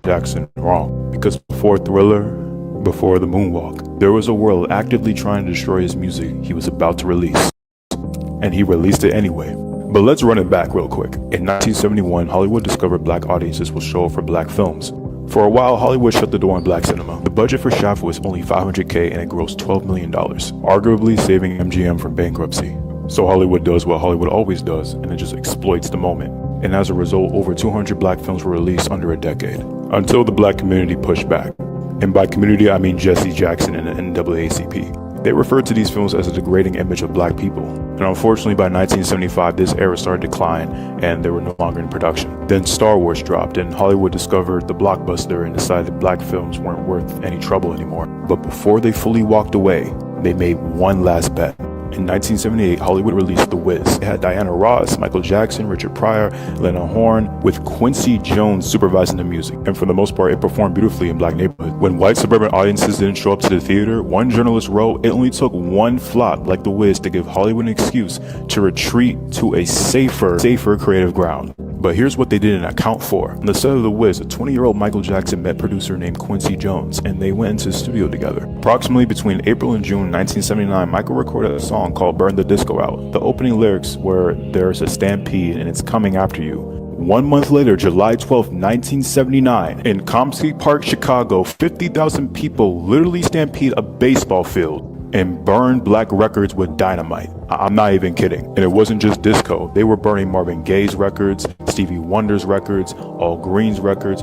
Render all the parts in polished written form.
Jackson wrong. Because before Thriller, before the Moonwalk, there was a world actively trying to destroy his music he was about to release. And he released it anyway. But let's run it back real quick. In 1971, Hollywood discovered black audiences will show up for black films. For a while, Hollywood shut the door on black cinema. The budget for Shaft was only $500K and it grossed $12 million, arguably saving MGM from bankruptcy. So Hollywood does what Hollywood always does, and it just exploits the moment. And as a result, over 200 black films were released under a decade, until the black community pushed back. And by community, I mean Jesse Jackson and the NAACP. They referred to these films as a degrading image of black people. And unfortunately, by 1975, this era started to decline and they were no longer in production. Then Star Wars dropped and Hollywood discovered the blockbuster and decided black films weren't worth any trouble anymore. But before they fully walked away, they made one last bet. In 1978, Hollywood released The Wiz. It had Diana Ross, Michael Jackson, Richard Pryor, Lena Horne, with Quincy Jones supervising the music. And for the most part, it performed beautifully in black neighborhoods. When white suburban audiences didn't show up to the theater, one journalist wrote, it only took one flop like The Wiz to give Hollywood an excuse to retreat to a safer creative ground. But here's what they didn't account for. On the set of The Wiz, a 20-year-old Michael Jackson met producer named Quincy Jones, and they went into the studio together. Approximately between April and June 1979, Michael recorded a song called Burn the Disco Out. The opening lyrics were, there's a stampede and it's coming after you. 1 month later, July 12, 1979, in Combs Park, Chicago, 50,000 people literally stampede a baseball field and burn black records with dynamite. I'm not even kidding. And it wasn't just disco. They were burning Marvin Gaye's records, Stevie Wonder's records, Al Green's records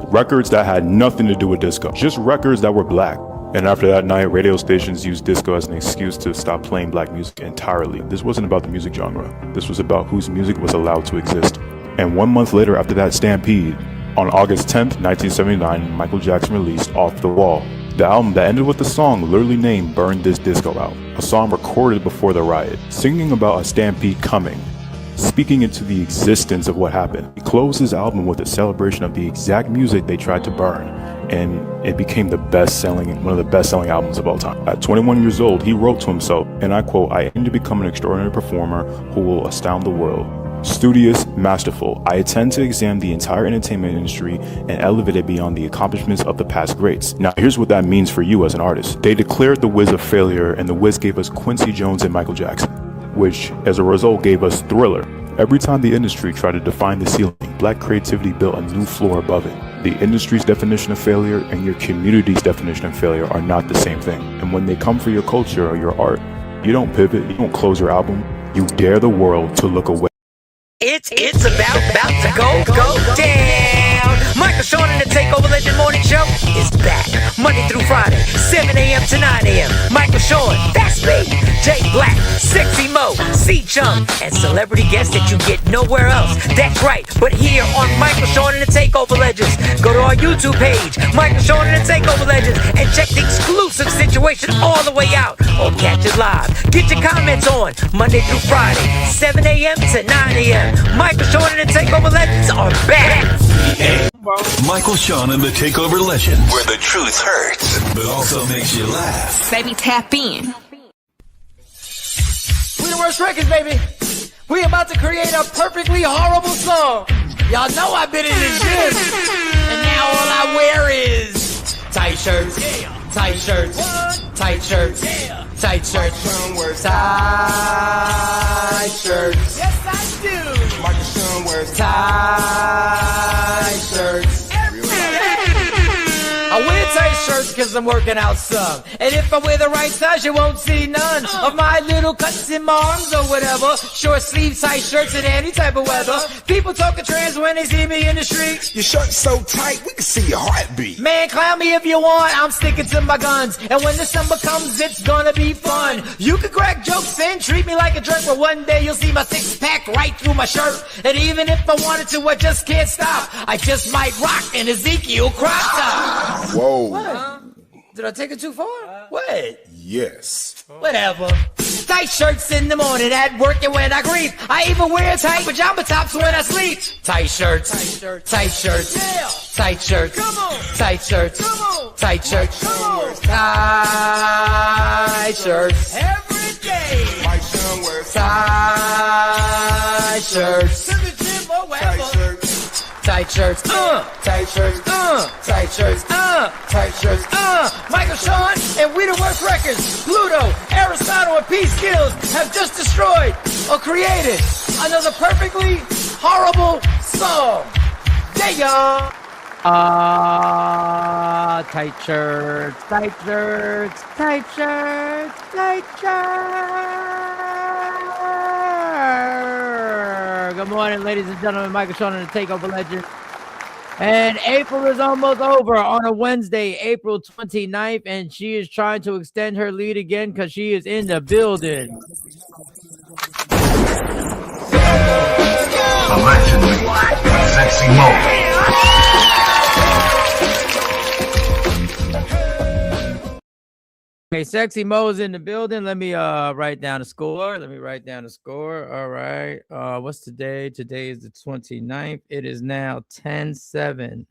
that had nothing to do with disco. Just records that were black. And after that night, radio stations used disco as an excuse to stop playing black music entirely. This wasn't about the music genre. This was about whose music was allowed to exist. And 1 month later after that stampede, on August 10th, 1979, Michael Jackson released Off the Wall. The album that ended with the song literally named Burn This Disco Out, a song recorded before the riot, singing about a stampede coming, speaking into the existence of what happened. He closed his album with a celebration of the exact music they tried to burn, and it became one of the best-selling albums of all time. At 21 years old, he wrote to himself, and I quote, I aim to become an extraordinary performer who will astound the world. Studious, masterful, I intend to examine the entire entertainment industry and elevate it beyond the accomplishments of the past greats. Now here's what that means for you as an artist. They declared The Wiz a failure, and The Wiz gave us Quincy Jones and Michael Jackson, which as a result gave us Thriller. Every time the industry tried to define the ceiling, black creativity built a new floor above it. The industry's definition of failure and your community's definition of failure are not the same thing. And when they come for your culture or your art, you don't pivot, you don't close your album, you dare the world to look away. It's about to go down. Michael Sean and the Takeover Legend Morning Show is back Monday through Friday, 7 a.m. to 9 a.m. Michael Sean, that's me, Jay Black, Sexy Mo, C-Chum, and celebrity guests that you get nowhere else. That's right, but here on Michael Sean and the Takeover Legends. Go to our YouTube page, Michael Sean and the Takeover Legends, and check the exclusive situation all the way out, or catch it live. Get your comments on Monday through Friday, 7 a.m. to 9 a.m. Michael Sean and the Takeover Legends are back. Michael Sean and the Takeover Legends, where the truth hurts, but also makes you laugh. Baby, tap in. We the worst records, baby. We about to create a perfectly horrible song. Y'all know I've been in the gym, and now all I wear is tight shirts, tight shirts, tight shirts, tight shirts, tight shirts. Yes, I do. Michael Sean wears tight shirts. I wear tight shirts cause I'm working out some. And if I wear the right size, you won't see none of my little cuts in my arms or whatever. Short sleeve tight shirts in any type of weather. People talking trans when they see me in the street. Your shirt's so tight, we can see your heartbeat. Man, clown me if you want, I'm sticking to my guns. And when December comes, it's gonna be fun. You can crack jokes and treat me like a jerk, but one day you'll see my six-pack right through my shirt. And even if I wanted to, I just can't stop. I just might rock an Ezekiel crop top. Whoa. What? Did I take it too far? What? Yes. Whatever. Tight shirts in the morning at work and when I grieve. I even wear tight pajama tops when I sleep. Tight shirts. Tight shirts. Yeah. Tight shirts. Come on. Tight shirts. Come on. Tight shirts. Come on. Tight shirts. Every day. My son wears tight shirts. To the gym or wherever. Tight shirts. Tight shirts, tight shirts, tight shirts, tight shirts, Michael Sean and We the Worst Records, Pluto, Aristotle, and P Skills have just destroyed or created another perfectly horrible song. Yeah, y'all. Tight shirts, tight shirts, tight shirts, tight shirts. Good morning, ladies and gentlemen. Michael Sean and the Takeover Legend. And April is almost over on a Wednesday, April 29th, and she is trying to extend her lead again because she is in the building. Allegedly, Sexy Mo. Okay, Sexy Mo is in the building. Let me write down the score. All right. What's today? Today is the 29th. It is now 10-7.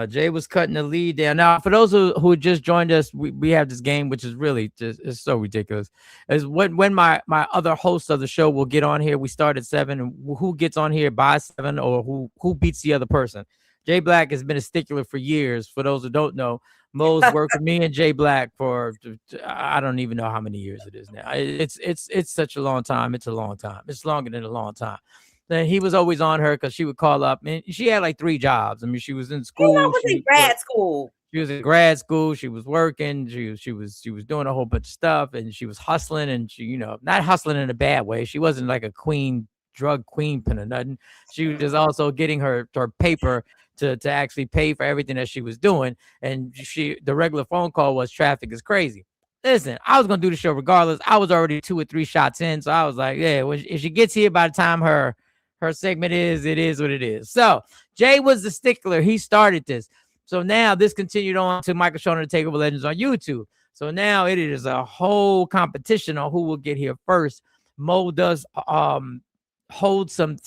Jay was cutting the lead down. Now, for those who just joined us, we have this game, which is really just, it's so ridiculous. Is when my other host of the show will get on here. We start at 7, and who gets on here by 7, or who beats the other person. Jay Black has been a stickler for years. For those who don't know, Mo's worked with me and Jay Black for I don't even know how many years it is now. It's such a long time. It's a long time. It's longer than a long time. Then he was always on her because she would call up, and she had like 3 jobs. I mean, she was in school. I was in grad school. She was in grad school. She was working. She was doing a whole bunch of stuff, and she was hustling. And she, not hustling in a bad way. She wasn't like a drug queenpin or nothing. She was just also getting her paper to actually pay for everything that she was doing. And the regular phone call was, traffic is crazy. Listen, I was gonna do the show regardless. I was already 2 or 3 shots in, so I was like, yeah, if she gets here by the time her segment it is what it is. So Jay was the stickler. He started this. So now this continued on to Michael Sean and the Takeover Legends on YouTube. So now it is a whole competition on who will get here first. Mo does hold some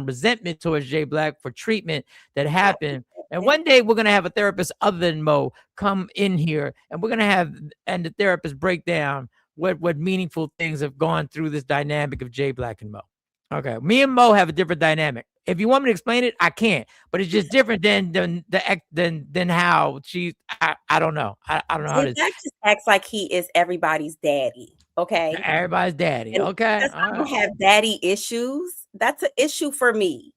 resentment towards Jay Black for treatment that happened. And one day we're gonna have a therapist other than Mo come in here, and we're gonna have the therapist break down what meaningful things have gone through this dynamic of Jay Black and Mo. Okay, me and Mo have a different dynamic. If you want me to explain it, I can't. But it's just different than how she. I don't know. I don't know how to. That just acts like he is everybody's daddy. Okay, everybody's daddy. And okay, I don't have daddy issues. That's an issue for me.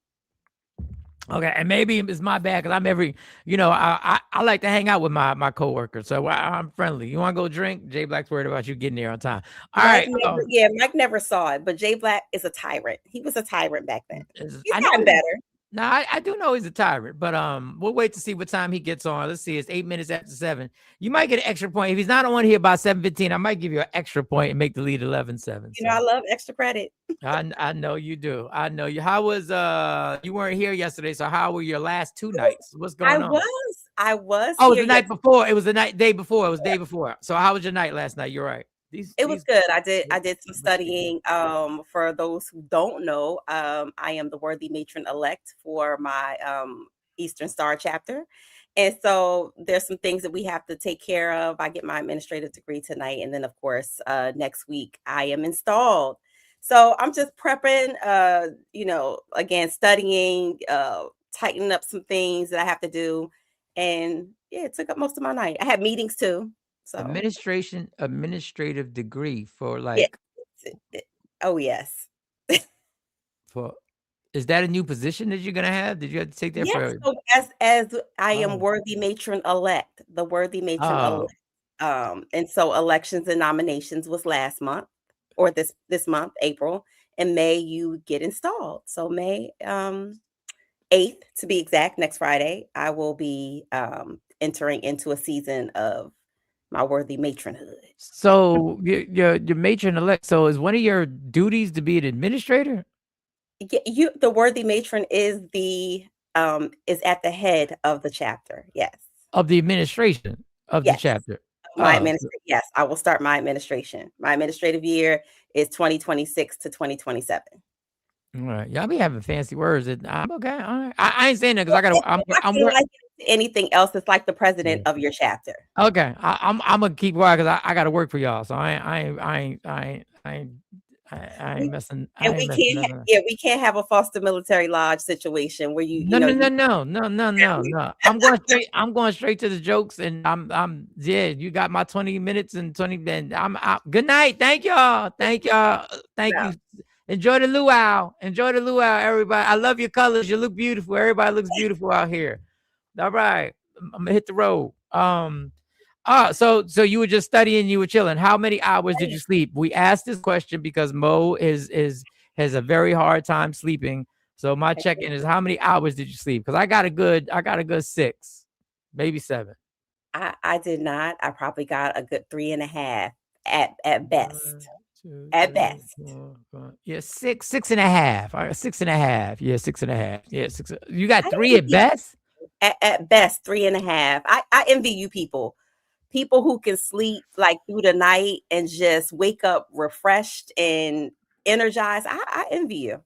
Okay, and maybe it's my bad because I'm I like to hang out with my coworkers, so I'm friendly. You want to go drink? Jay Black's worried about you getting there on time. All right. Mike never saw it, but Jay Black is a tyrant. He was a tyrant back then. He's gotten better. No, I do know he's a tyrant, but we'll wait to see what time he gets on. Let's see, it's 8 minutes after 7. You might get an extra point if he's not on here by 7:15. I might give you an extra point and make the lead 11-7. I love extra credit. I know you do. I know you. How was you weren't here yesterday? So how were your last 2 nights? What's going on? I was. Oh, it was the night before. It was the day before. It was the day before. So how was your night last night? You're right. It was good. I did some studying. For those who don't know, I am the worthy matron elect for my Eastern Star chapter. And so there's some things that we have to take care of. I get my administrative degree tonight. And then, of course, next week I am installed. So I'm just prepping, again, studying, tightening up some things that I have to do. And yeah, it took up most of my night. I had meetings too. So administrative degree for like oh yes. Is that a new position that you're gonna have? Did you have to take that for? So as I am worthy matron elect, the worthy matron elect. And so elections and nominations was last month, or this month, April. In May, you get installed. So May 8th, to be exact, next Friday, I will be entering into a season of my worthy matronhood. So your matron elect. So is one of your duties to be an administrator? The worthy matron is at the head of the chapter. Yes. Of the administration of the chapter. Yes, I will start my administration. My administrative year is 2026 to 2027. All right, y'all be having fancy words. I'm okay. All right. I ain't saying that because I gotta. I'm like anything else. It's like the president of your chapter. Okay, I'm gonna keep quiet because I gotta work for y'all. So I I ain't messing. I And ain't we messing can't, nothing up. we can't have a Foster Military Lodge situation where you No, know, no, no, no, no, no, no, no. I'm going straight. I'm going straight to the jokes, and yeah. You got my 20 minutes and 20. And I'm out. Good night. Thank y'all. Thank y'all. Thank you. Enjoy the luau. Enjoy the luau, everybody. I love your colors. You look beautiful. Everybody looks beautiful out here. All right, I'm gonna hit the road. So you were just studying. You were chilling. How many hours did you sleep? We asked this question because Mo has a very hard time sleeping. So my check-in is how many hours did you sleep? Because I got a good 6, maybe 7. I did not. I probably got a good 3.5 at best. 2, At 3, best. 4, 5. Yeah, 6.5. All right, 6.5. Yeah, 6.5. Yeah, 6. You got 3 at best? At best, 3.5. I envy you people who can sleep like through the night and just wake up refreshed and energized. I envy you.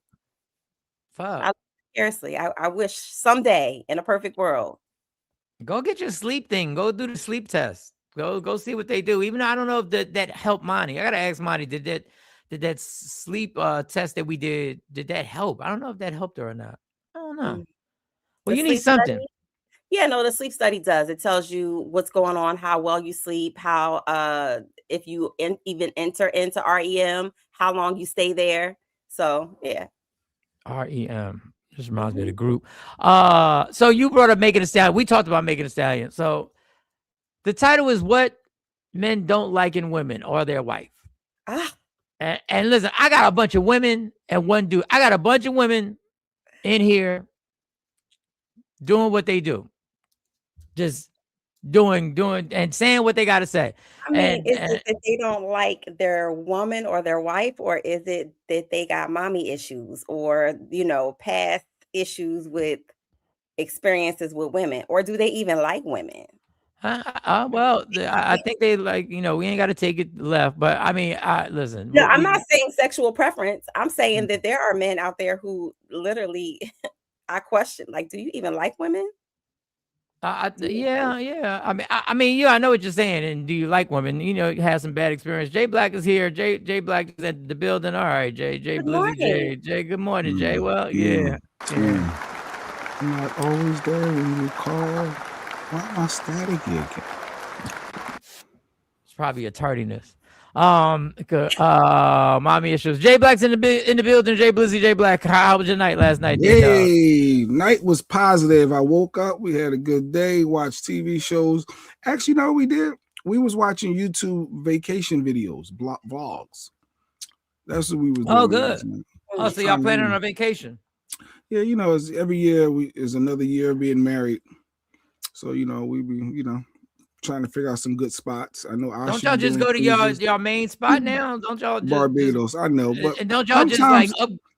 Fuck. Seriously, I wish someday in a perfect world. Go get your sleep thing. Go do the sleep test. Go see what they do. Even though I don't know if that helped Monty. I gotta ask Monty, did that sleep test that we did that help? I don't know if that helped her or not. I don't know. Well, The you need sleep something. study? Yeah, no, the sleep study does. It tells you what's going on, how well you sleep, how if you even enter into REM, how long you stay there. So yeah. REM. Just reminds me of the group. So you brought up Megan Thee Stallion. We talked about Megan Thee Stallion. So the title is What Men Don't Like in Women or Their Wife. And listen, I got a bunch of women and one dude. I got a bunch of women in here doing what they do. Just doing and saying what they got to say. I mean, is it that they don't like their woman or their wife, or is it that they got mommy issues or, past issues with experiences with women, or do they even like women? I think they like, we ain't got to take it left, but I mean, listen. No, I'm not saying sexual preference. I'm saying that there are men out there who literally, I question, like, do you even like women? Yeah. I mean, I know what you're saying. And do you like women? You have some bad experience. Jay Black is here. Jay Black is at the building. All right, Jay Blizzy, Jay. Good morning, Jay. Well, yeah. I'm not always there when you call. Why am I static again? It's probably a tardiness. Mommy issues. Jay Black's in the building. Jay Blizzy, Jay Black. How was your night last night? Hey, night was positive. I woke up. We had a good day. Watched TV shows. Actually, you know what we did? We was watching YouTube vacation videos, vlogs. That's what we was doing. Oh, good. Oh, so y'all planning on a vacation? Yeah, it's every year is another year of being married. So we be trying to figure out some good spots. I know. Don't y'all just go to your main spot now? Don't y'all just Barbados? I know, but and don't y'all just like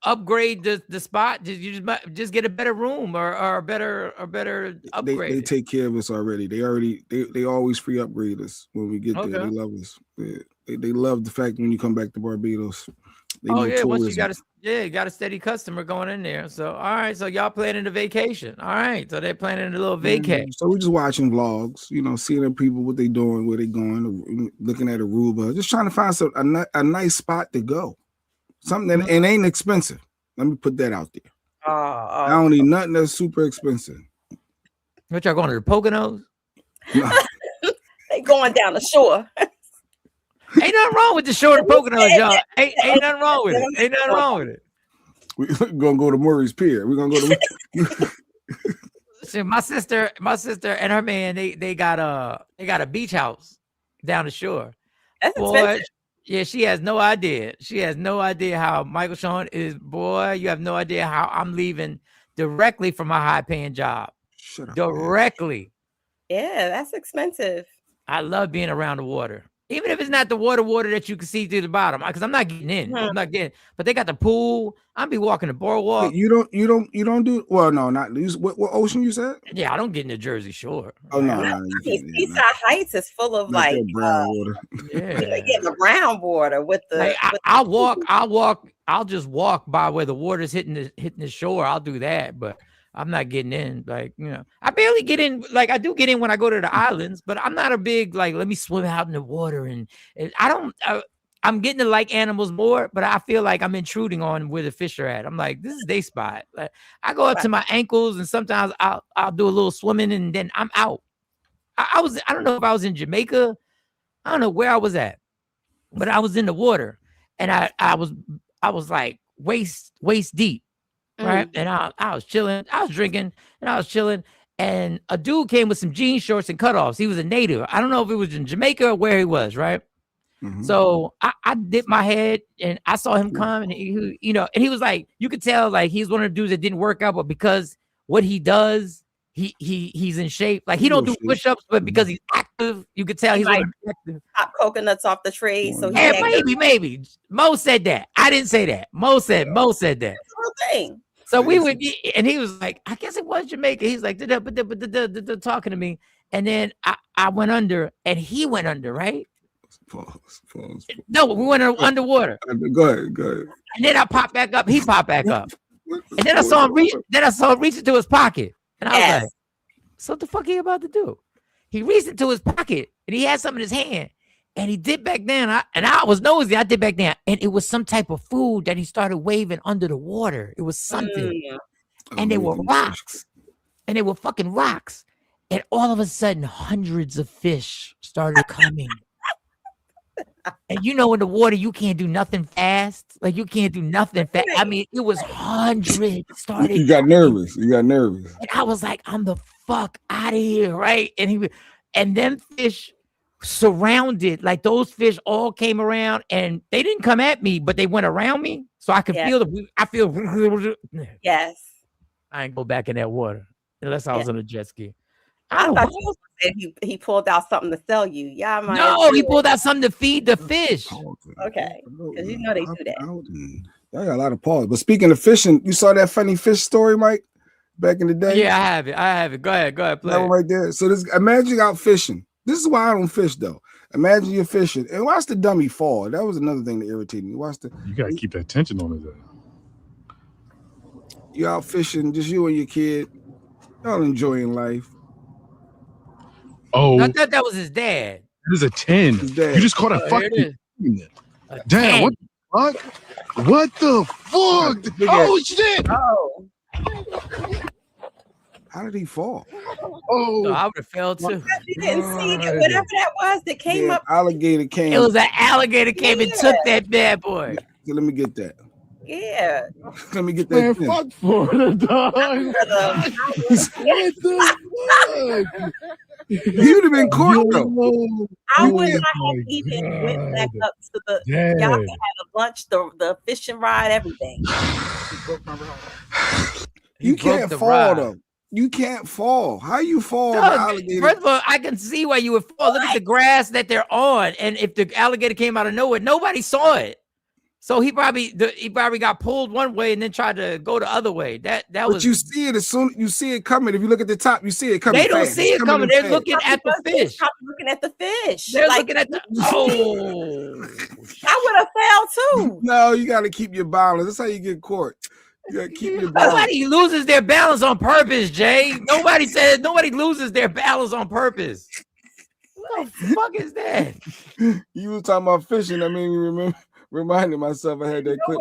upgrade the spot? You just get a better room or a better upgrade. They take care of us already. They always free upgrade us when we get there. They love us. They love the fact when you come back to Barbados. Once you got a steady customer going in there. So all right, so y'all planning a vacation. All right, so they're planning a little vacation. So we're just watching vlogs, seeing the people, what they doing, where they going, looking at Aruba, just trying to find a nice spot to go. Something that and ain't expensive. Let me put that out there. I don't need nothing that's super expensive. What y'all going to the Poconos? No. They going down the shore. Ain't nothing wrong with the shore of Poconos, y'all. Ain't nothing wrong with it. Ain't nothing wrong with it. We're gonna go to Murray's Pier. We're gonna go to See, my sister and her man, they got a beach house down the shore. That's expensive. Yeah, she has no idea. She has no idea how Michael Sean is. Boy, you have no idea how I'm leaving directly from my high-paying job. Shut up. Directly. Yeah, that's expensive. I love being around the water. Even if it's not the water that you can see through the bottom, because I'm not getting in. I'm not getting. But they got the pool. I'll be walking the boardwalk. Wait, you don't do. Well, no, not what ocean you said? Yeah, I don't get in the Jersey Shore. Oh no, Seaside Heights is full of like brown water. Yeah, the brown water with the. Like, I'll just walk by where the water's hitting the shore. I'll do that, but I'm not getting in. Like, I barely get in. Like, I do get in when I go to the islands, but I'm not a big, like, let me swim out in the water. And I don't, I'm getting to like animals more, but I feel like I'm intruding on where the fish are at. I'm like, this is their spot. Like, I go up to my ankles, and sometimes I'll do a little swimming, and then I'm out. I don't know if I was in Jamaica. I don't know where I was at, but I was in the water, and I was like waist deep, right? And I was chilling. I was drinking, and I was chilling. And a dude came with some jean shorts and cutoffs. He was a native. I don't know if it was in Jamaica or where he was, right? So I dipped my head and I saw him come, and he, you know, and he was like, you could tell like he's one of the dudes that didn't work out, but because what he does, he's in shape. Like he don't do push-ups, but because he's active, you could tell he's like active. Pop coconuts off the tree. So yeah, maybe. Mo said that. I didn't say that. Mo said that. That's the thing. So we would, and he was like, I guess it was Jamaica. He's like, talking to me. And then I went under and he went under, right? Pause. No, we went underwater. Go ahead. And then I popped back up. He popped back up. And then I saw him reach into his pocket. And I was like, so what the fuck are you about to do? He reached into his pocket and he had something in his hand. And he dipped back down. I was nosy. I dipped back down. And it was some type of food that he started waving under the water. It was something. And they were rocks. And they were fucking rocks. And all of a sudden, hundreds of fish started coming. And you know, in the water, you can't do nothing fast. Like, you can't do nothing fast. I mean, it was hundreds started. You got nervous. And I was like, I'm the fuck out of here, right? And them fish surrounded, like those fish all came around and they didn't come at me, but they went around me. So I could feel Yes. I ain't go back in that water unless I was on a jet ski. I thought you said he pulled out something to sell you. Yeah, no, he pulled out something to feed the fish. Okay, because you know they do that. I got a lot of pause. But speaking of fishing, you saw that funny fish story, Mike, back in the day? Yeah, I have it. Go ahead, play that one right there. So imagine you out fishing. This is why I don't fish though. Imagine you're fishing and watch the dummy fall. That was another thing that irritated me. You gotta keep that tension on it though. You out fishing, just you and your kid, y'all enjoying life. Oh, I thought that was his dad. It is a 10. You just caught a fucking 10. Damn, what the fuck? What the fuck? Oh shit! Oh. How did he fall? Oh, so I would have fell too. You didn't see it. Whatever that was that came up. Alligator came. It was an alligator came and took that bad boy. So let me get that. Yeah. Let me get that. Man, fuck Florida, dog. What the fuck? You'd have been caught though. I would not have even went back up to the. Y'all had a lunch, the fishing ride, everything. You can't fall though. You can't fall. How you fall? First of all, I can see why you would fall. Look at the grass that they're on, and if the alligator came out of nowhere, nobody saw it. So he probably got pulled one way and then tried to go the other way. That was. But you see it as soon you see it coming. If you look at the top, you see it coming. They don't see it coming. They're looking at the fish. Looking at the fish. They're looking at the. Oh, I would have fell too. No, you got to keep your balance. That's how you get caught. You got to keep your balance. Nobody loses their balance on purpose, Jay. Nobody loses their balance on purpose. What the fuck is that? You was talking about fishing. I mean, reminded myself I had that clip.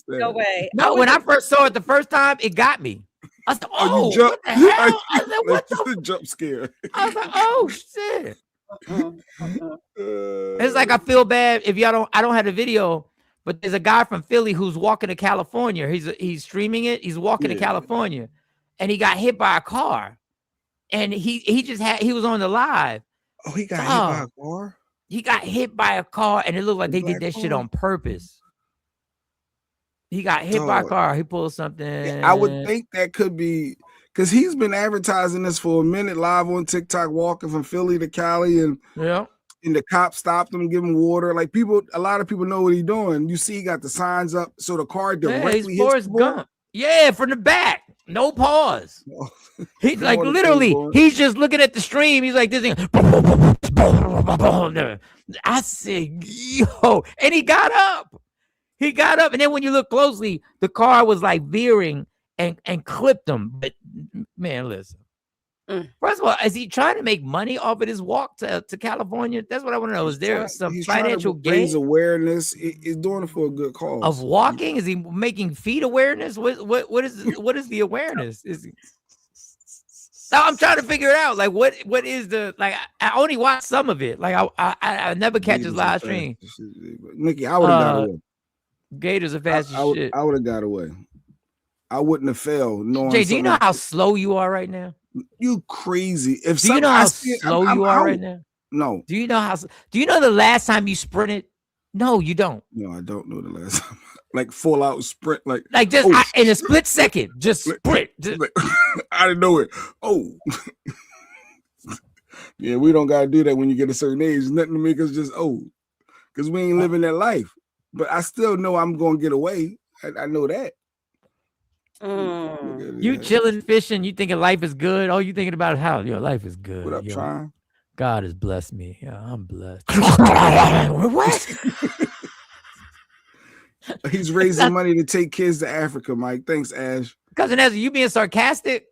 No way. No, when I first saw it the first time, it got me. I said, "Oh, what the hell?" I said, "What the jump scare?" I was like, "Oh shit!" It's like I feel bad if y'all don't. I don't have the video, but there's a guy from Philly who's walking to California. He's streaming it. He's walking to California, and he got hit by a car, and he was on the live. Oh, he got hit by a car. He got hit by a car, and it looked like they did that shit on purpose. He got hit by a car. He pulled something. Yeah, I would think that could be because he's been advertising this for a minute live on TikTok, walking from Philly to Cali, and the cops stopped him, give him water. Like a lot of people know what he's doing. You see, he got the signs up, so the car directly hits the board. Yeah, from the back, no pause. He's like literally, he's just looking at the stream. He's like this thing. I said, yo, and he got up. And then when you look closely, the car was like veering and clipped him. But man, listen, First of all, is he trying to make money off of his walk to California? That's what I want to know. Is there some financial gain? Raise awareness. He's doing it for a good cause. Of walking? Is he making feet awareness? What is the awareness? Is he? No, I'm trying to figure it out. Like, what is the like? I only watched some of it. Like, I never catch his live stream. Nikki, I would have got away. Gators are fast as shit. I would have got away. I wouldn't have failed. Jay, do you know how slow you are right now? You crazy? Do you know how slow you are right now? No. Do you know the last time you sprinted? No, you don't. No, I don't know the last time. Like full out sprint, like just in a split second, just sprint. I didn't know it. Oh, yeah, we don't gotta do that when you get a certain age. Nothing to make us just old, because we ain't living that life. But I still know I'm gonna get away. I know that. You chilling, fishing, you thinking life is good. Oh, you thinking about how your life is good. What I'm trying. God has blessed me. Yeah, I'm blessed. What? He's raising money to take kids to Africa, Mike. Thanks, Ash. Cousin Ezra, you being sarcastic?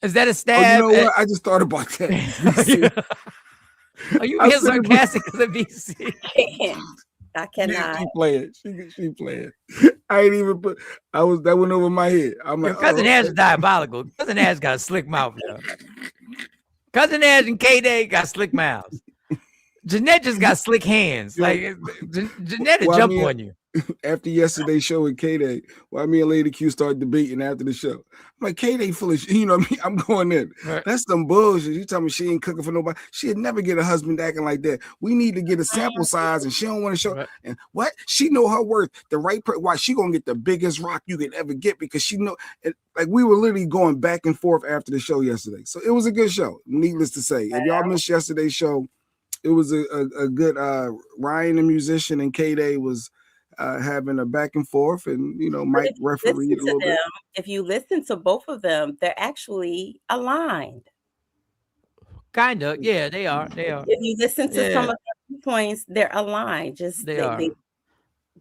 Is that a stab? Oh, you know what? I just thought about that. Are you being sarcastic because of BC? I cannot. She playing. She playing. I ain't even put. That went over my head. I'm like, Cousin Ash is diabolical. Cousin Ash got a slick mouth. Yo. Cousin Ash and K-Day got slick mouths. Jeanette just got slick hands. Like Jeanette will jump on you. After yesterday's show with K-Day, why me and Lady Q started debating after the show. I'm like, K-Day full of shit. You know what I mean? I'm going in. Right. That's some bullshit. You tell me she ain't cooking for nobody. She'd never get a husband acting like that. We need to get a sample size, and she don't want to show. Right. And what? She know her worth. The right person. Why she gonna get the biggest rock you could ever get, because she know. And like, we were literally going back and forth after the show yesterday. So it was a good show. Needless to say, if y'all missed yesterday's show, it was a good. Ryan, the musician, and K-Day was having a back and forth, and Mike refereed a little bit. If you listen to both of them, they're actually aligned. Kind of, yeah, they are. If you listen to some of their points, they're aligned. Just they are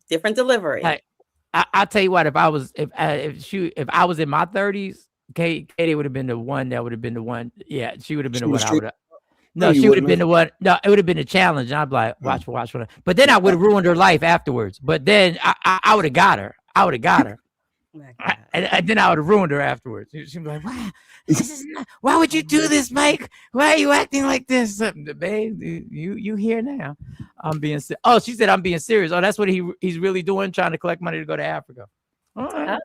different delivery. I'll tell you what. If I was in my 30s, Katie would have been the one. That would have been the one. Yeah, she would have been the one. I would have. No, she would have been the one. No, it would have been a challenge. And I'd be like, watch. But then I would have ruined her life afterwards. But then I would have got her. And then I would have ruined her afterwards. She'd be like, wow, why would you do this, Mike? Why are you acting like this? Babe, you here now. I'm being serious. Oh, she said I'm being serious. Oh, that's what he's really doing, trying to collect money to go to Africa. All right.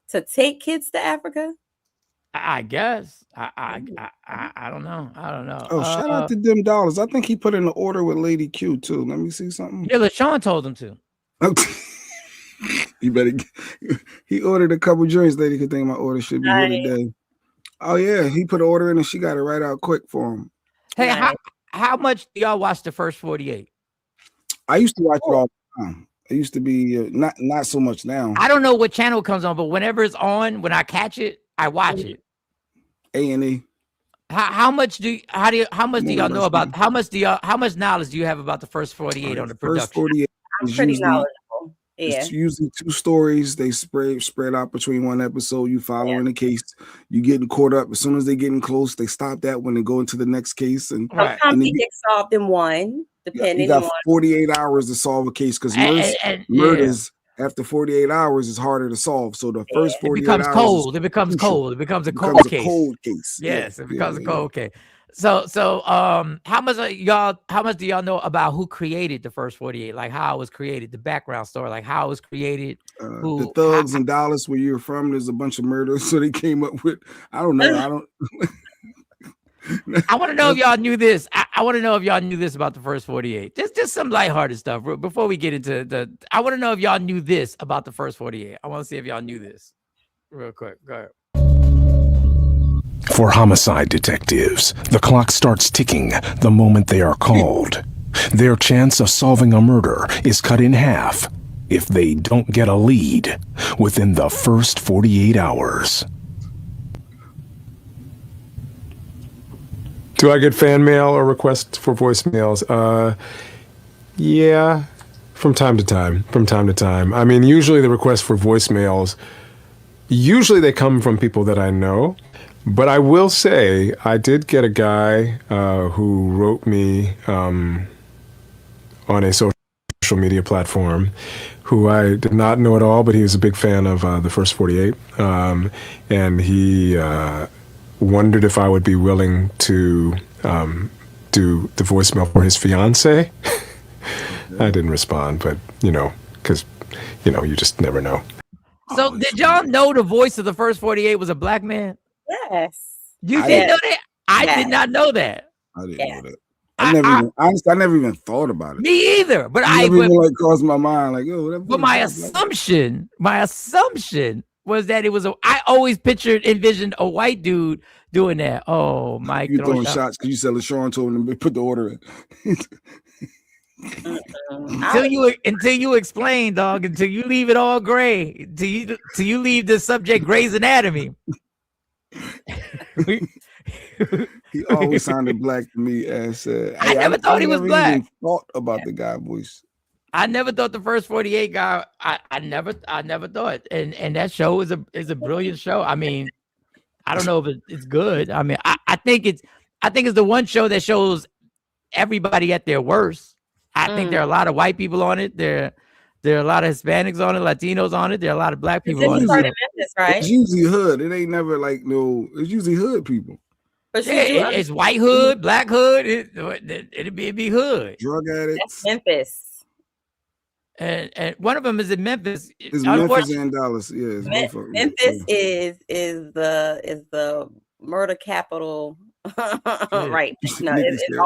To take kids to Africa? I guess. I don't know. Oh, shout out to them dollars. I think he put in the order with Lady Q too. Let me see something. Yeah, LaShawn told him to. You better. He ordered a couple joints. Lady could think my order should be here today. Oh yeah, he put an order in and she got it right out quick for him. Hey, how much do y'all watch the first 48? I used to watch it all the time. It used to be not so much now. I don't know what channel it comes on, but whenever it's on, when I catch it, I watch it. A&E. How much do y'all know about? How much knowledge do you have about the first 48 on the production? First 48. I'm pretty knowledgeable. Yeah. It's usually 2 stories. They spread out between one episode. You following the case. You getting caught up. As soon as they getting close, they stop that when they go into the next case. And sometimes they get solved in one, depending on. You got 48 hours to solve a case, because murders after 48 hours is harder to solve. So the first 48 hours it becomes cold. It becomes a cold case. Yes, it becomes a cold case. So how much do y'all know about who created the first 48? Like how it was created, the background story, like how it was created. The thugs in Dallas, where you're from, there's a bunch of murders, so they came up with. I don't know. I want to know if y'all knew this. I want to know if y'all knew this about the first 48. Just some lighthearted stuff before we get into I want to know if y'all knew this about the first 48. I want to see if y'all knew this real quick. Go ahead. For homicide detectives, the clock starts ticking the moment they are called. Their chance of solving a murder is cut in half if they don't get a lead within the first 48 hours. Do I get fan mail or requests for voicemails? Yeah, from time to time. I mean, usually the requests for voicemails, usually they come from people that I know. But I will say, I did get a guy who wrote me on a social media platform who I did not know at all, but he was a big fan of the First 48. And he wondered if I would be willing to do the voicemail for his fiance. I didn't respond, but, because, you just never know. So did y'all know the voice of the First 48 was a black man? Yes. You didn't know that? I did not know that. I didn't know that. I never even thought about it. Me either. But I never even crossed my mind like, yo. But my assumption was that it was I always envisioned a white dude doing that. Oh, Mike, you throwing shots because you said LaShawn told him to put the order in. Until you explain, dog. Until you leave it all gray. Till you leave the subject Grey's Anatomy. He always sounded black to me, and said, I never thought he was black. Even thought about the guy voice. I never thought the First 48 guy. I never thought, and that show is a brilliant show. I mean, I don't know if it's good. I mean, I think it's the one show that shows everybody at their worst. I think there are a lot of white people on it. There are a lot of Hispanics on it, Latinos on it. There are a lot of black people on it. Memphis, right? It's usually hood. It ain't never like no. It's usually hood people. But it's white hood, black hood. It'd be hood. Drug addicts. That's Memphis. And one of them is in Memphis. It's Memphis and Dallas. Yeah, Memphis is the murder capital. Right. No,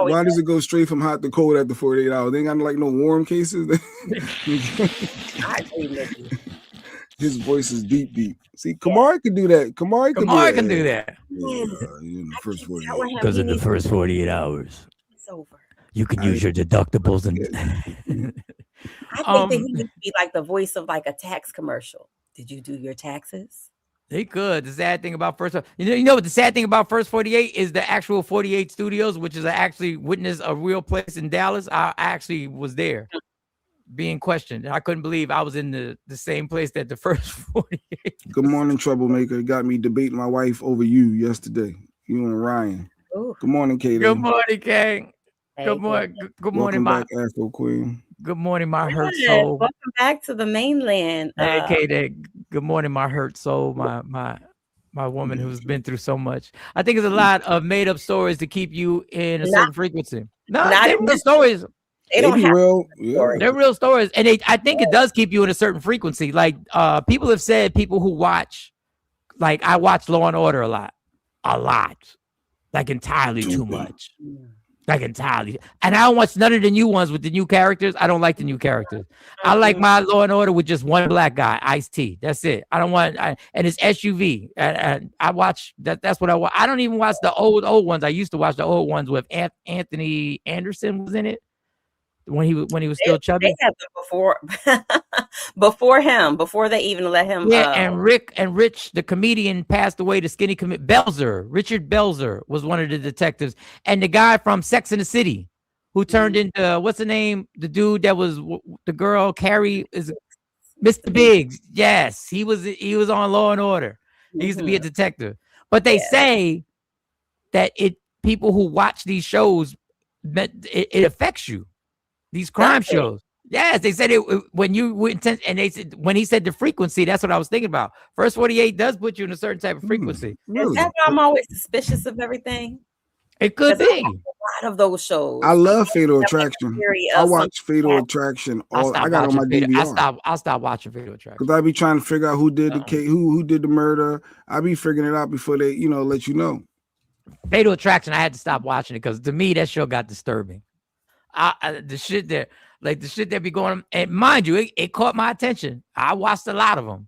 why does it go straight from hot to cold after 48 hours? They ain't got like no warm cases. I agree with you. His voice is deep. See, Kamari can do that. Kamari can do that. In the first 48 because in the first 48 hours, it's over. You can use your deductibles and. I think that he needs to be like the voice of like a tax commercial. Did you do your taxes? They could. The sad thing about First, you know what the sad thing about First 48 is the actual 48 Studios, which is actually witnessed a real place in Dallas. I actually was there, being questioned. I couldn't believe I was in the same place that the First 48. Good morning, troublemaker. Got me debating my wife over you yesterday. You and Ryan. Ooh. Good morning, Katie. Good morning, Kang. Hey, good morning. Good morning, my Afro Queen. Good morning, my hurt soul. Welcome back to the mainland. Hey, Katie. Good morning, my hurt soul. My woman who's been through so much. I think it's a lot of made up stories to keep you in a certain frequency. No, they're real stories. They don't have real. They're real stories, and I think it does keep you in a certain frequency. Like people have said, people who watch, like I watch Law and Order a lot, like entirely too much. Like entirely, and I don't watch none of the new ones with the new characters. I don't like the new characters. I like my Law and Order with just one black guy, Ice-T. That's it. I don't want, and it's SUV. And I watch that. That's what I watch. I don't even watch the old ones. I used to watch the old ones with Anthony Anderson was in it when he was still chubby. They had them before him, before they even let him. Yeah, and Rich, the comedian, passed away. The skinny Richard Belzer was one of the detectives, and the guy from Sex and the City, who turned into what's the name? The dude that was the girl Carrie is Mr. Biggs. Yes, he was on Law and Order. He used to be a detective, but they say that people who watch these shows, it affects you. These crime shows. Yes, they said it when you went, and they said when he said the frequency, that's what I was thinking about. First 48 does put you in a certain type of frequency. Is that why I'm always suspicious of everything? It could be. A lot of those shows. I love Fatal Attraction. I watch Fatal Attraction. I got on my DVR. I'll stop watching Fatal Attraction because I be trying to figure out who did the case, who did the murder. I be figuring it out before they, let you know. Fatal Attraction. I had to stop watching it because to me that show got disturbing. The shit that be going on, and mind you, it caught my attention. I watched a lot of them.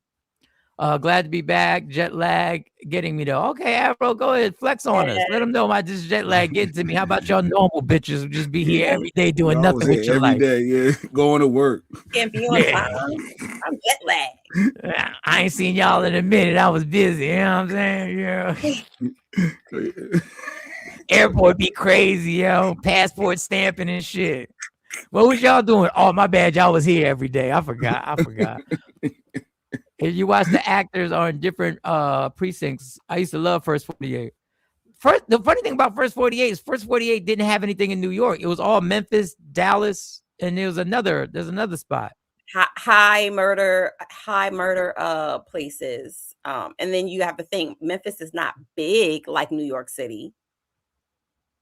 Glad to be back. Jet lag getting me though. Okay, Afro, go ahead, flex on us. Let them know this jet lag getting to me. How about y'all normal bitches who just be here every day doing nothing with your life? Every day, going to work. Can't be on time. I'm jet lag. I ain't seen y'all in a minute. I was busy. You know what I'm saying? Yeah. Airport be crazy, passport stamping and shit. What was y'all doing? Oh, my bad. Y'all was here every day. I forgot. If you watch the actors are in different precincts. I used to love First 48. The funny thing about First 48 is First 48 didn't have anything in New York. It was all Memphis, Dallas, and there's another spot. High murder places. And then you have to think Memphis is not big like New York City.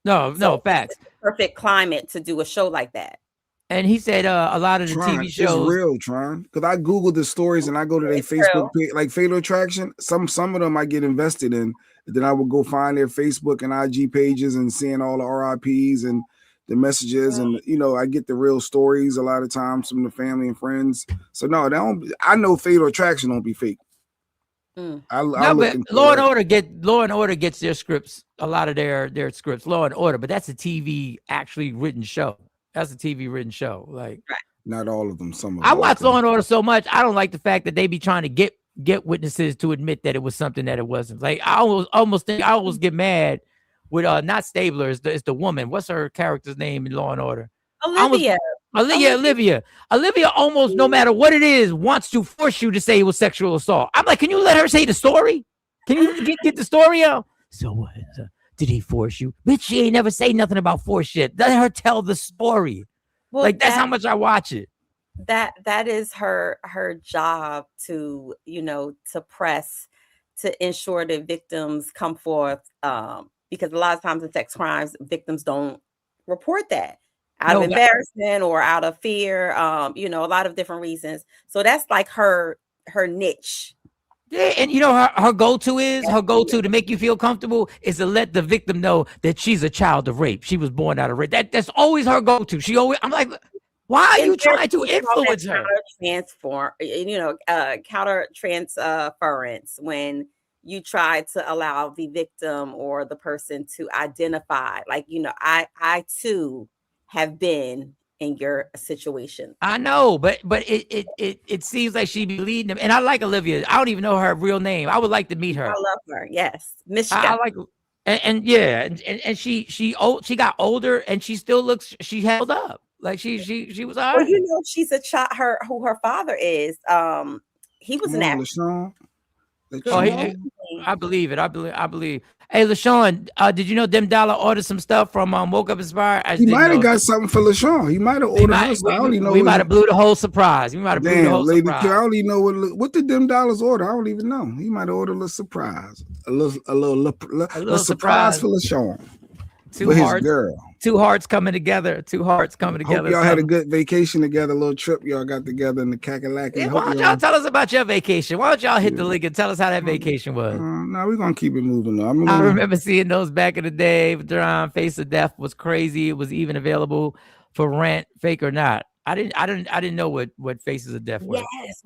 No, facts. It's a perfect climate to do a show like that. And he said a lot of the TV shows. It's real, Tron. Because I Googled the stories and I go to their Facebook page, like Fatal Attraction. Some of them I get invested in. Then I would go find their Facebook and IG pages and seeing all the RIPs and the messages. And, you know, I get the real stories a lot of times from the family and friends. So, no, I know Fatal Attraction don't be fake. But Law and Order gets their scripts, a lot of their scripts, Law and Order, but that's a TV actually written show. That's a TV written show. Like not all of them. Some of I them. watch Law and Order so much. I don't like the fact that they be trying to get witnesses to admit that it was something that it wasn't. Like I almost get mad with not Stabler. It's the woman. What's her character's name in Law and Order? Olivia. Olivia almost, no matter what it is, wants to force you to say it was sexual assault. I'm like, can you let her say the story? Can you get the story out? So what? Did he force you? Bitch, she ain't never say nothing about force shit. Let her tell the story. Well, like that's how much I watch it. That is her job to, you know, to press, to ensure that victims come forth. Because a lot of times in sex crimes, victims don't report that out of embarrassment or out of fear. You know, a lot of different reasons. So that's like her niche. Yeah, and you know her go-to to make you feel comfortable is to let the victim know that she's a child of rape. She was born out of rape. That's always her go-to. I'm like, why are you trying to influence her? Countertransference when you try to allow the victim or the person to identify, like, you know, I too have been in your situation. I know, but it seems like she be leading them. And I like Olivia. I don't even know her real name. I would like to meet her. I love her. Yes, Michigan. I like, and she got older and she still looks. She held up like she was. All right. Well, you know, she's a child. Who her father is. He was an actor. I believe it. I believe. Hey, LaShawn, did you know Dem Dollar ordered some stuff from Woke Up Inspired? He might have got something for LaShawn. He might have ordered. I don't even know. We might have blew the whole surprise. We might have blew the whole Lady surprise. Q, I don't even know what did Dem Dollars order. I don't even know. He might have ordered a little surprise, a little surprise for LaShawn. Two hearts coming together. Hope y'all had a good vacation together, a little trip y'all got together in the Kakalaki. Yeah, why don't y'all tell us about your vacation? Why don't y'all hit the link and tell us how that vacation was? No, we're gonna keep it moving. I remember seeing those back in the day. Face of Death was crazy. It was even available for rent, fake or not. I didn't know what Faces of Death was. Yes,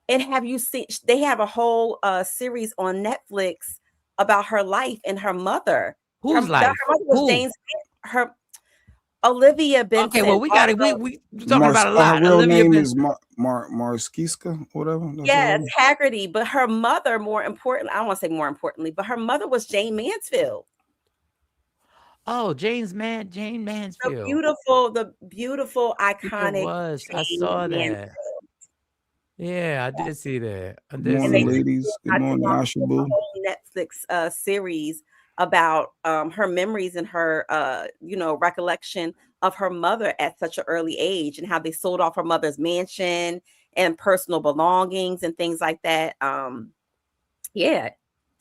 and have you seen? They have a whole series on Netflix about her life and her mother. Whose life? Her mother was James. Her Olivia Benson. Okay, well we got it. We talking about a lot. Her real Olivia name Benson. is Marskiska, whatever. Yes, Haggerty. But her mother, more importantly, I don't want to say more importantly, but her mother was Jane Mansfield. Oh, Jane Mansfield. The beautiful, iconic. It was. I saw that. Mansfield. Yeah, I did see that. Good morning, ladies. Good morning, Asha Boo. Netflix series about her memories and her recollection of her mother at such an early age and how they sold off her mother's mansion and personal belongings and things like that. Yeah,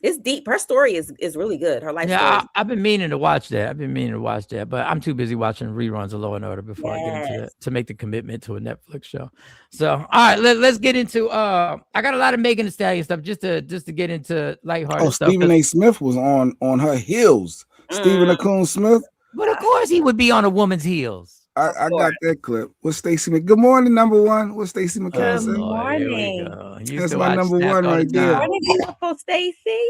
it's deep. Her story is really good. Her life story. I've been meaning to watch that. But I'm too busy watching reruns of Law and Order before I get into that to make the commitment to a Netflix show. So all right, let's get into I got a lot of Megan Thee Stallion stuff just to get into lighthearted stuff. Stephen A. Smith was on her heels. Stephen A. Smith. But of course he would be on a woman's heels. I got that clip. What's Stacey? Good morning, number one. What's Stacey McCann? Good morning. That's my number one right there. Morning, beautiful Stacey.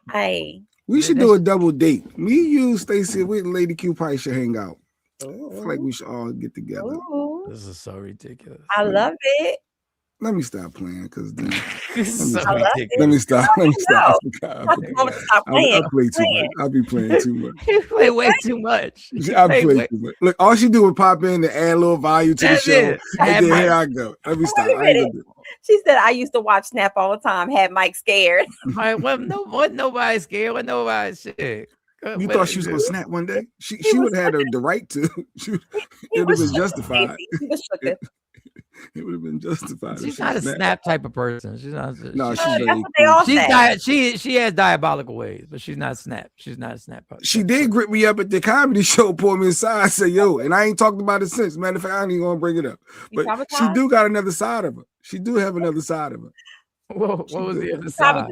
Hi. We should do a double date. Me, you, Stacey, with Lady Q probably should hang out. I feel like we should all get together. Ooh. This is so ridiculous. I love it. Let me stop playing, because then let me stop. I play too much. I'll be playing too much. You play way too much. I play too much. Look, all she do is pop in and add a little value to the show. And then here I go. Let me stop. She said, I used to watch Snap all the time, had Mike scared. Wasn't nobody scared. Wasn't nobody shit. You thought she was going to snap one day? She would have had the right to. It would have been justified. It would have been justified. She's not a snap type of person. She's not. No, that's what they all say. She has diabolical ways, but she's not snap. She's not a snap person. She did grip me up at the comedy show, pull me aside, say, yo, and I ain't talked about it since. Matter of fact, I ain't even gonna bring it up. But she do got another side of her. She do have another side of her. What was the other side?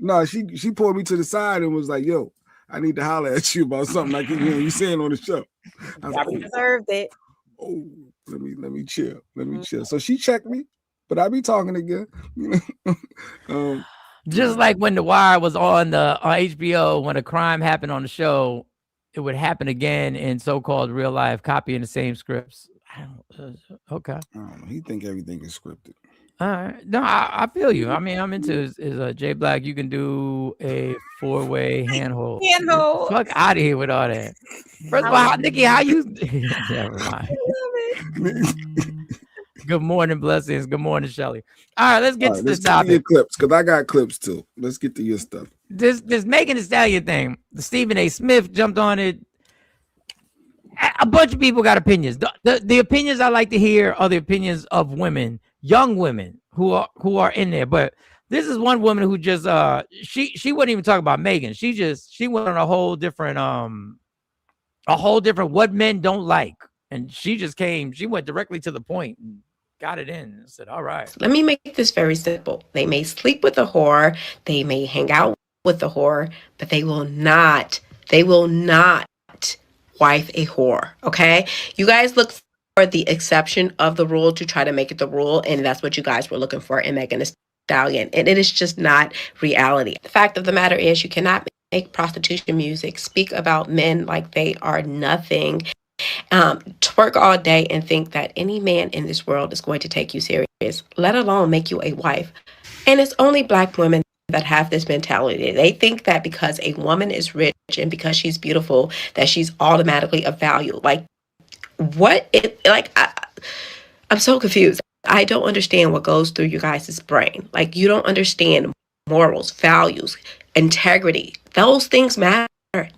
No, she pulled me to the side and was like, yo, I need to holler at you about something like you saying on the show. I was like, deserved it. Oh, let me chill. Let me chill. So she checked me, but I be talking again. Just like when The Wire was on HBO, when a crime happened on the show, it would happen again in so-called real life, copying the same scripts. Okay. I don't know. He think everything is scripted. All right. No, I feel you. I mean, I'm into is Jay Black. You can do a 4-way handhold. Handhold. Fuck out of here with all that. First of all, Nikki, how you? Never mind. Good morning, blessings. Good morning, Shelly. All right, let's get to this topic. Your clips, because I got clips too. Let's get to your stuff. This Megan Thee Stallion thing. The Stephen A. Smith jumped on it. A bunch of people got opinions. The opinions I like to hear are the opinions of women, young women who are in there. But this is one woman who just she wouldn't even talk about Megan. She went on a whole different what men don't like. And she went directly to the point and got it in and said, all right. Let me make this very simple. They may sleep with a whore, they may hang out with the whore, but they will not wife a whore. Okay? You guys look for the exception of the rule to try to make it the rule, and that's what you guys were looking for in Megan Thee Stallion. And it is just not reality. The fact of the matter is you cannot make prostitution music speak about men like they are nothing. Twerk all day and think that any man in this world is going to take you serious, let alone make you a wife. And it's only Black women that have this mentality. They think that because a woman is rich and because she's beautiful, that she's automatically of value. Like, I'm so confused. I don't understand what goes through you guys' brain. Like, you don't understand morals, values, integrity. Those things matter.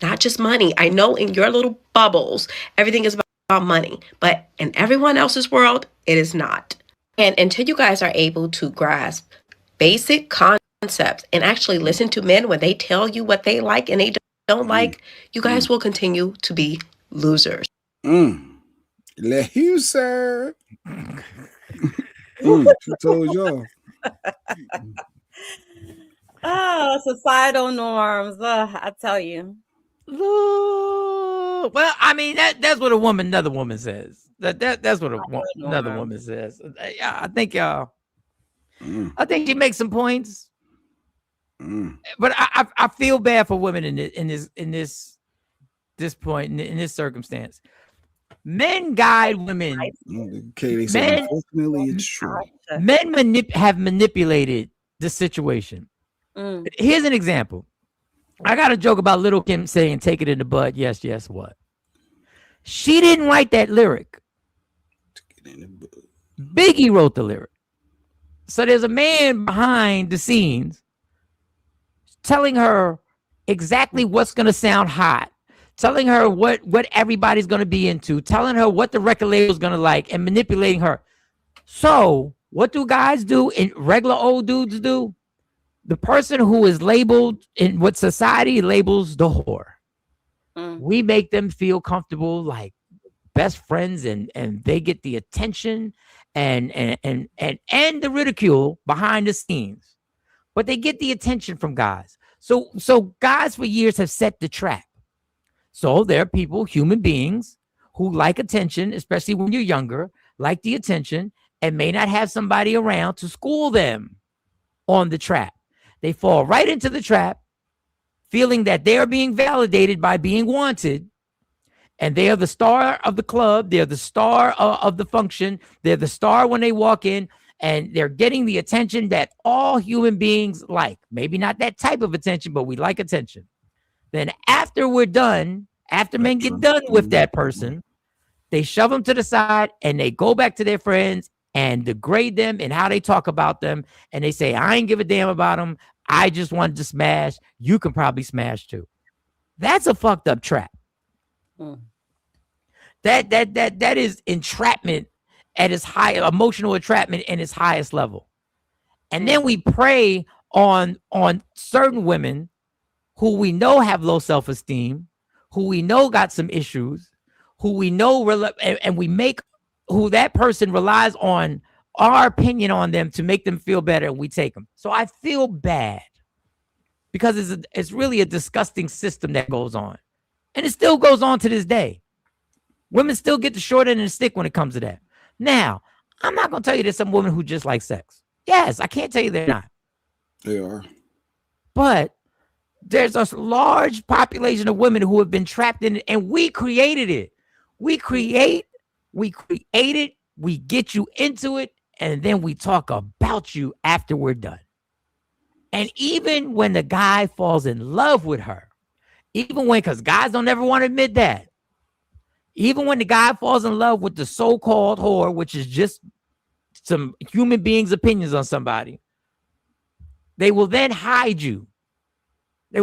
Not just money. I know in your little bubbles, everything is about money, but in everyone else's world, it is not. And until you guys are able to grasp basic concepts and actually listen to men when they tell you what they like and they don't like, you guys will continue to be losers. Loser. She told y'all. Societal norms. I tell you. Well, I mean that's what another woman says. That's what another woman says. I think she makes some points, but I feel bad for women in this point in this circumstance. Men guide women. Okay, they say unfortunately it's true. Men have manipulated the situation. Here's an example. I got a joke about Little Kim saying, take it in the bud. Yes, yes, what? She didn't write that lyric. Biggie wrote the lyric. So there's a man behind the scenes telling her exactly what's going to sound hot, telling her what everybody's going to be into, telling her what the record label is going to like, and manipulating her. So what do guys do and regular old dudes do? The person who is labeled in what society labels the whore. We make them feel comfortable like best friends and they get the attention and the ridicule behind the scenes. But they get the attention from guys. So guys for years have set the trap. So there are people, human beings, who like attention, especially when you're younger, like the attention and may not have somebody around to school them on the trap. They fall right into the trap, feeling that they are being validated by being wanted, and they are the star of the club. They're the star of the function. They're the star when they walk in, and they're getting the attention that all human beings like. Maybe not that type of attention, but we like attention. Then after we're done, after men get done with that person, they shove them to the side, and they go back to their friends, and degrade them and how they talk about them. And they say, I ain't give a damn about them. I just wanted to smash. You can probably smash too. That's a fucked up trap. That is entrapment at its high, emotional entrapment in its highest level. And then we prey on certain women who we know have low self-esteem, who we know got some issues, who we know, and we make who that person relies on our opinion on them to make them feel better, and we take them. So I feel bad because it's really a disgusting system that goes on. And it still goes on to this day. Women still get the short end of the stick when it comes to that. Now, I'm not going to tell you there's some women who just like sex. Yes, I can't tell you they're not. They are. But there's a large population of women who have been trapped in it, and we created it. We create it, we get you into it, and then we talk about you after we're done. And even when the guy falls in love with her, because guys don't ever want to admit that, even when the guy falls in love with the so-called whore, which is just some human beings' opinions on somebody, they will then hide you. And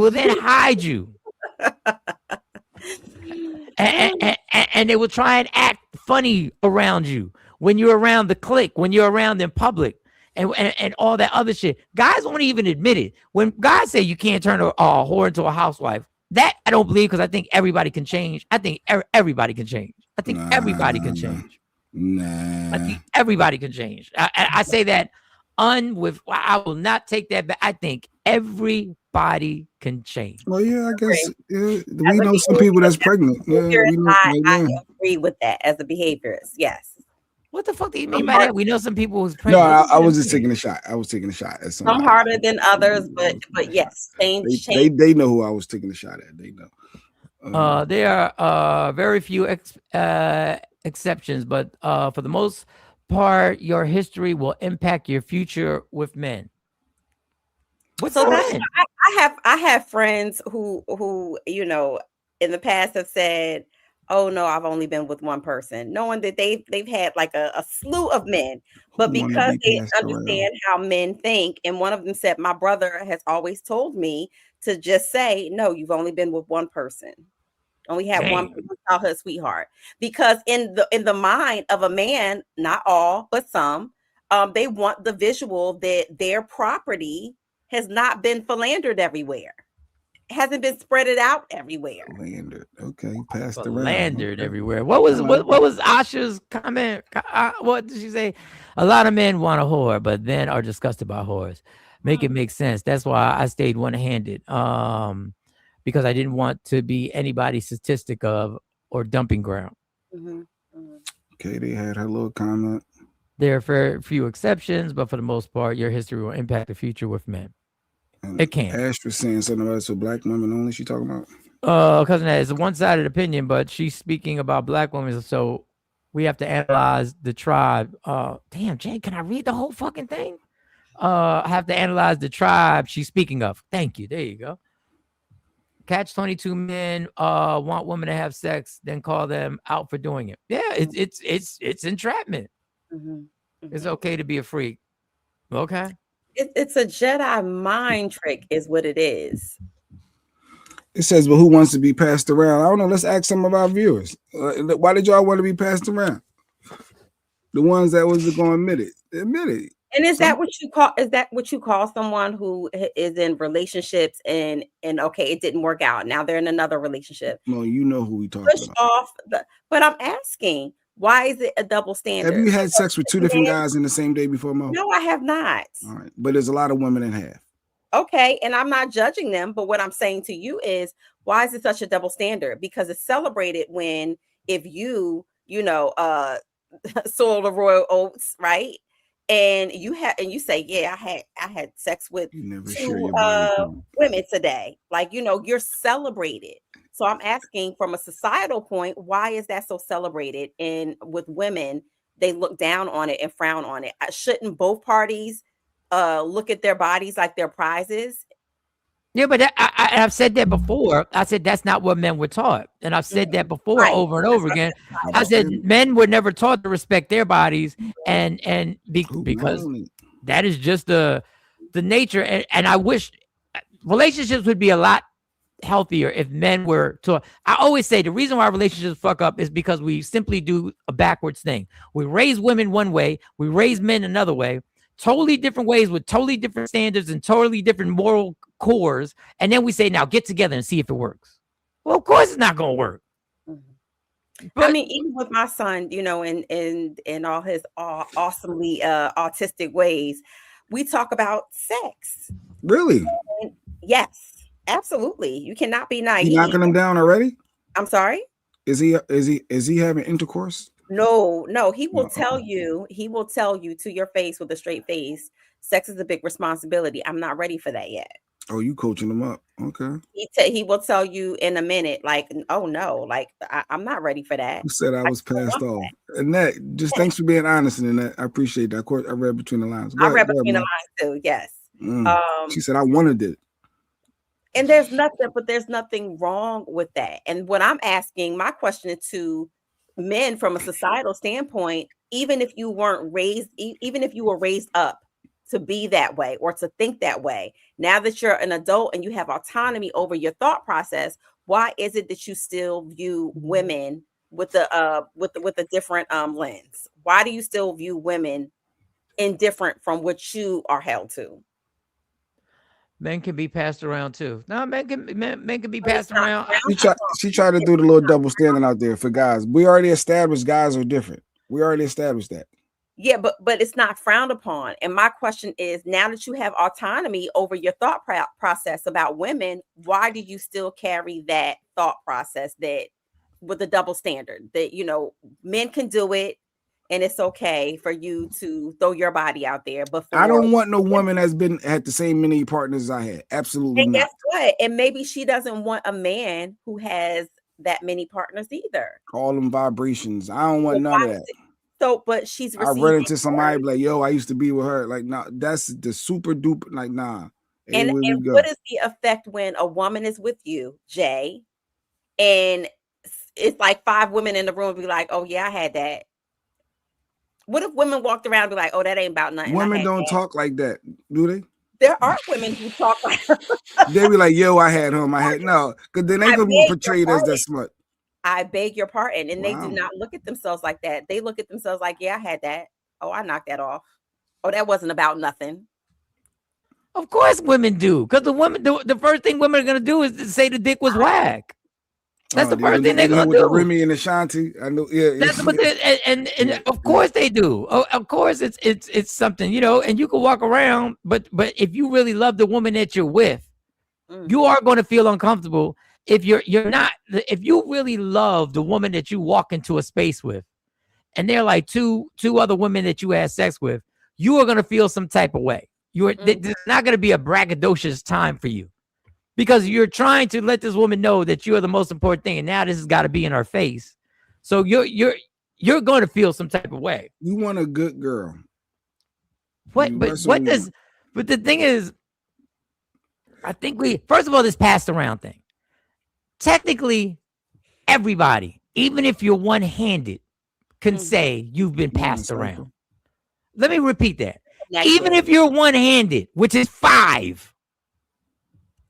they will try and act funny around you when you're around the clique, when you're around in public, and all that other shit. Guys won't even admit it. When guys say you can't turn a whore into a housewife, that I don't believe, because I think everybody can change. I think everybody can change. I think everybody can change. I think everybody can change. I say that I will not take that back. I think everybody can change. Well, yeah, I guess we know some people that's pregnant. Yeah, I agree with that as a behaviorist. Yes. What the fuck do you mean by that? We know some people who's pregnant. No, I was just taking a shot. I was taking a shot at some harder than others, but yes, change. They know who I was taking a shot at. They know. There are very few exceptions, but for the most part, your history will impact your future with men. What's so that? I have friends who in the past have said, oh no, I've only been with one person, knowing that they've had like a slew of men, but because they understand how men think, and one of them said, my brother has always told me to just say, no, you've only been with one person. Only had one childhood sweetheart, because in the mind of a man, not all, but some, they want the visual that their property has not been philandered everywhere. Hasn't been spread it out everywhere. Philandered. Okay, passed around. Philandered everywhere. What was Asha's comment? What did she say? A lot of men want a whore, but then are disgusted by whores. Make it make sense. That's why I stayed one-handed. Because I didn't want to be anybody's statistic of or dumping ground. Okay, they had her little comment. There are very few exceptions, but for the most part, your history will impact the future with men. It can. Ash was saying something about it, so black women only. She talking about? Cousin, it's a one-sided opinion, but she's speaking about black women, so we have to analyze the tribe. Damn, Jay, can I read the whole fucking thing? I have to analyze the tribe she's speaking of. Thank you. There you go. Catch-22 men want women to have sex, then call them out for doing it. Yeah, it's entrapment. It's okay to be a freak. Okay. It's a Jedi mind trick, is what it is. It says, but who wants to be passed around? I don't know. Let's ask some of our viewers. Why did y'all want to be passed around? The ones that was going to admit it. Admit it. And is that what you call? Is that what you call someone who is in relationships and okay, it didn't work out. Now they're in another relationship. No, you know who we talking about. But I'm asking, why is it a double standard? Have you had sex with two different guys in the same day before, Mo? No, I have not. All right, but there's a lot of women that have. Okay, and I'm not judging them, but what I'm saying to you is, why is it such a double standard? Because it's celebrated when if you soil the royal oats, right? And you say, yeah, I had sex with two women today. Like, you're celebrated. So I'm asking from a societal point, why is that so celebrated? And with women, they look down on it and frown on it. Shouldn't both parties look at their bodies like their prizes? Yeah, but I've said that before. I said that's not what men were taught, and I've said that before over and over again. I said men were never taught to respect their bodies, because that is just the nature. And I wish relationships would be a lot healthier if men were taught. I always say the reason why relationships fuck up is because we simply do a backwards thing. We raise women one way, we raise men another way. Totally different ways with totally different standards and totally different moral cores. And then we say, now get together and see if it works. Well, of course it's not going to work. But I mean, even with my son, you know, in all his awesomely autistic ways, we talk about sex. Really? And yes, absolutely. You cannot be naive. You knocking him down already? I'm sorry? Is he having intercourse? No, he will tell you, to your face with a straight face, sex is a big responsibility. I'm not ready for that yet. Oh, you coaching him up. Okay. He will tell you in a minute, like, oh no, like I'm not ready for that. You said I was passed off. Annette, just thanks for being honest in that. I appreciate that. Of course, I read between the lines. I read between the lines too, yes. She said I wanted it. And there's nothing wrong with that. And what I'm asking, my question to men from a societal standpoint, even if you were raised up to be that way or to think that way, now that you're an adult and you have autonomy over your thought process, why is it that you still view women with a different lens? Why do you still view women indifferent from what you are held to? Men can be passed around too. No, men can be passed around. She tried to do the little double standing out there for guys. We already established guys are different. We already established that. Yeah, but it's not frowned upon. And my question is, now that you have autonomy over your thought process about women, why do you still carry that thought process that with the double standard that, you know, men can do it and it's okay for you to throw your body out there? But I don't want no woman that's had the same many partners as I had. Absolutely and not. Guess what? And maybe she doesn't want a man who has that many partners either. Call them vibrations. I don't want none of that. So, but she's I run into somebody like, yo, I used to be with her. Like, nah, that's the super duper. Like, nah. And what is the effect when a woman is with you, Jay, and it's like 5 women in the room be like, oh yeah, I had that. What if women walked around and be like, oh, that ain't about nothing? Women don't talk like that, do they? There are women who talk like they be like, yo, I had him. I had no, because then they gonna be portrayed as that smut. I beg your pardon. And they do not look at themselves like that. They look at themselves like, yeah, I had that. Oh, I knocked that off. Oh, that wasn't about nothing. Of course women do. Because the first thing women are going to do is to say the dick was whack. That's the first thing they're going to do. The Remy and the Shanti. I know. Yeah. That's what and of course they do. Oh, of course it's something, you know, and you can walk around, but if you really love the woman that you're with, you are going to feel uncomfortable. If if you really love the woman that you walk into a space with, and they're like two other women that you had sex with, you are going to feel some type of way. There's not going to be a braggadocious time for you because you're trying to let this woman know that you are the most important thing. And now this has got to be in her face. So you're going to feel some type of way. You want a good girl. But the thing is, I think first of all, this passed around thing. Technically, everybody, even if you're one-handed, can say you've been passed around. Let me repeat that. Even if you're one-handed, which is 5,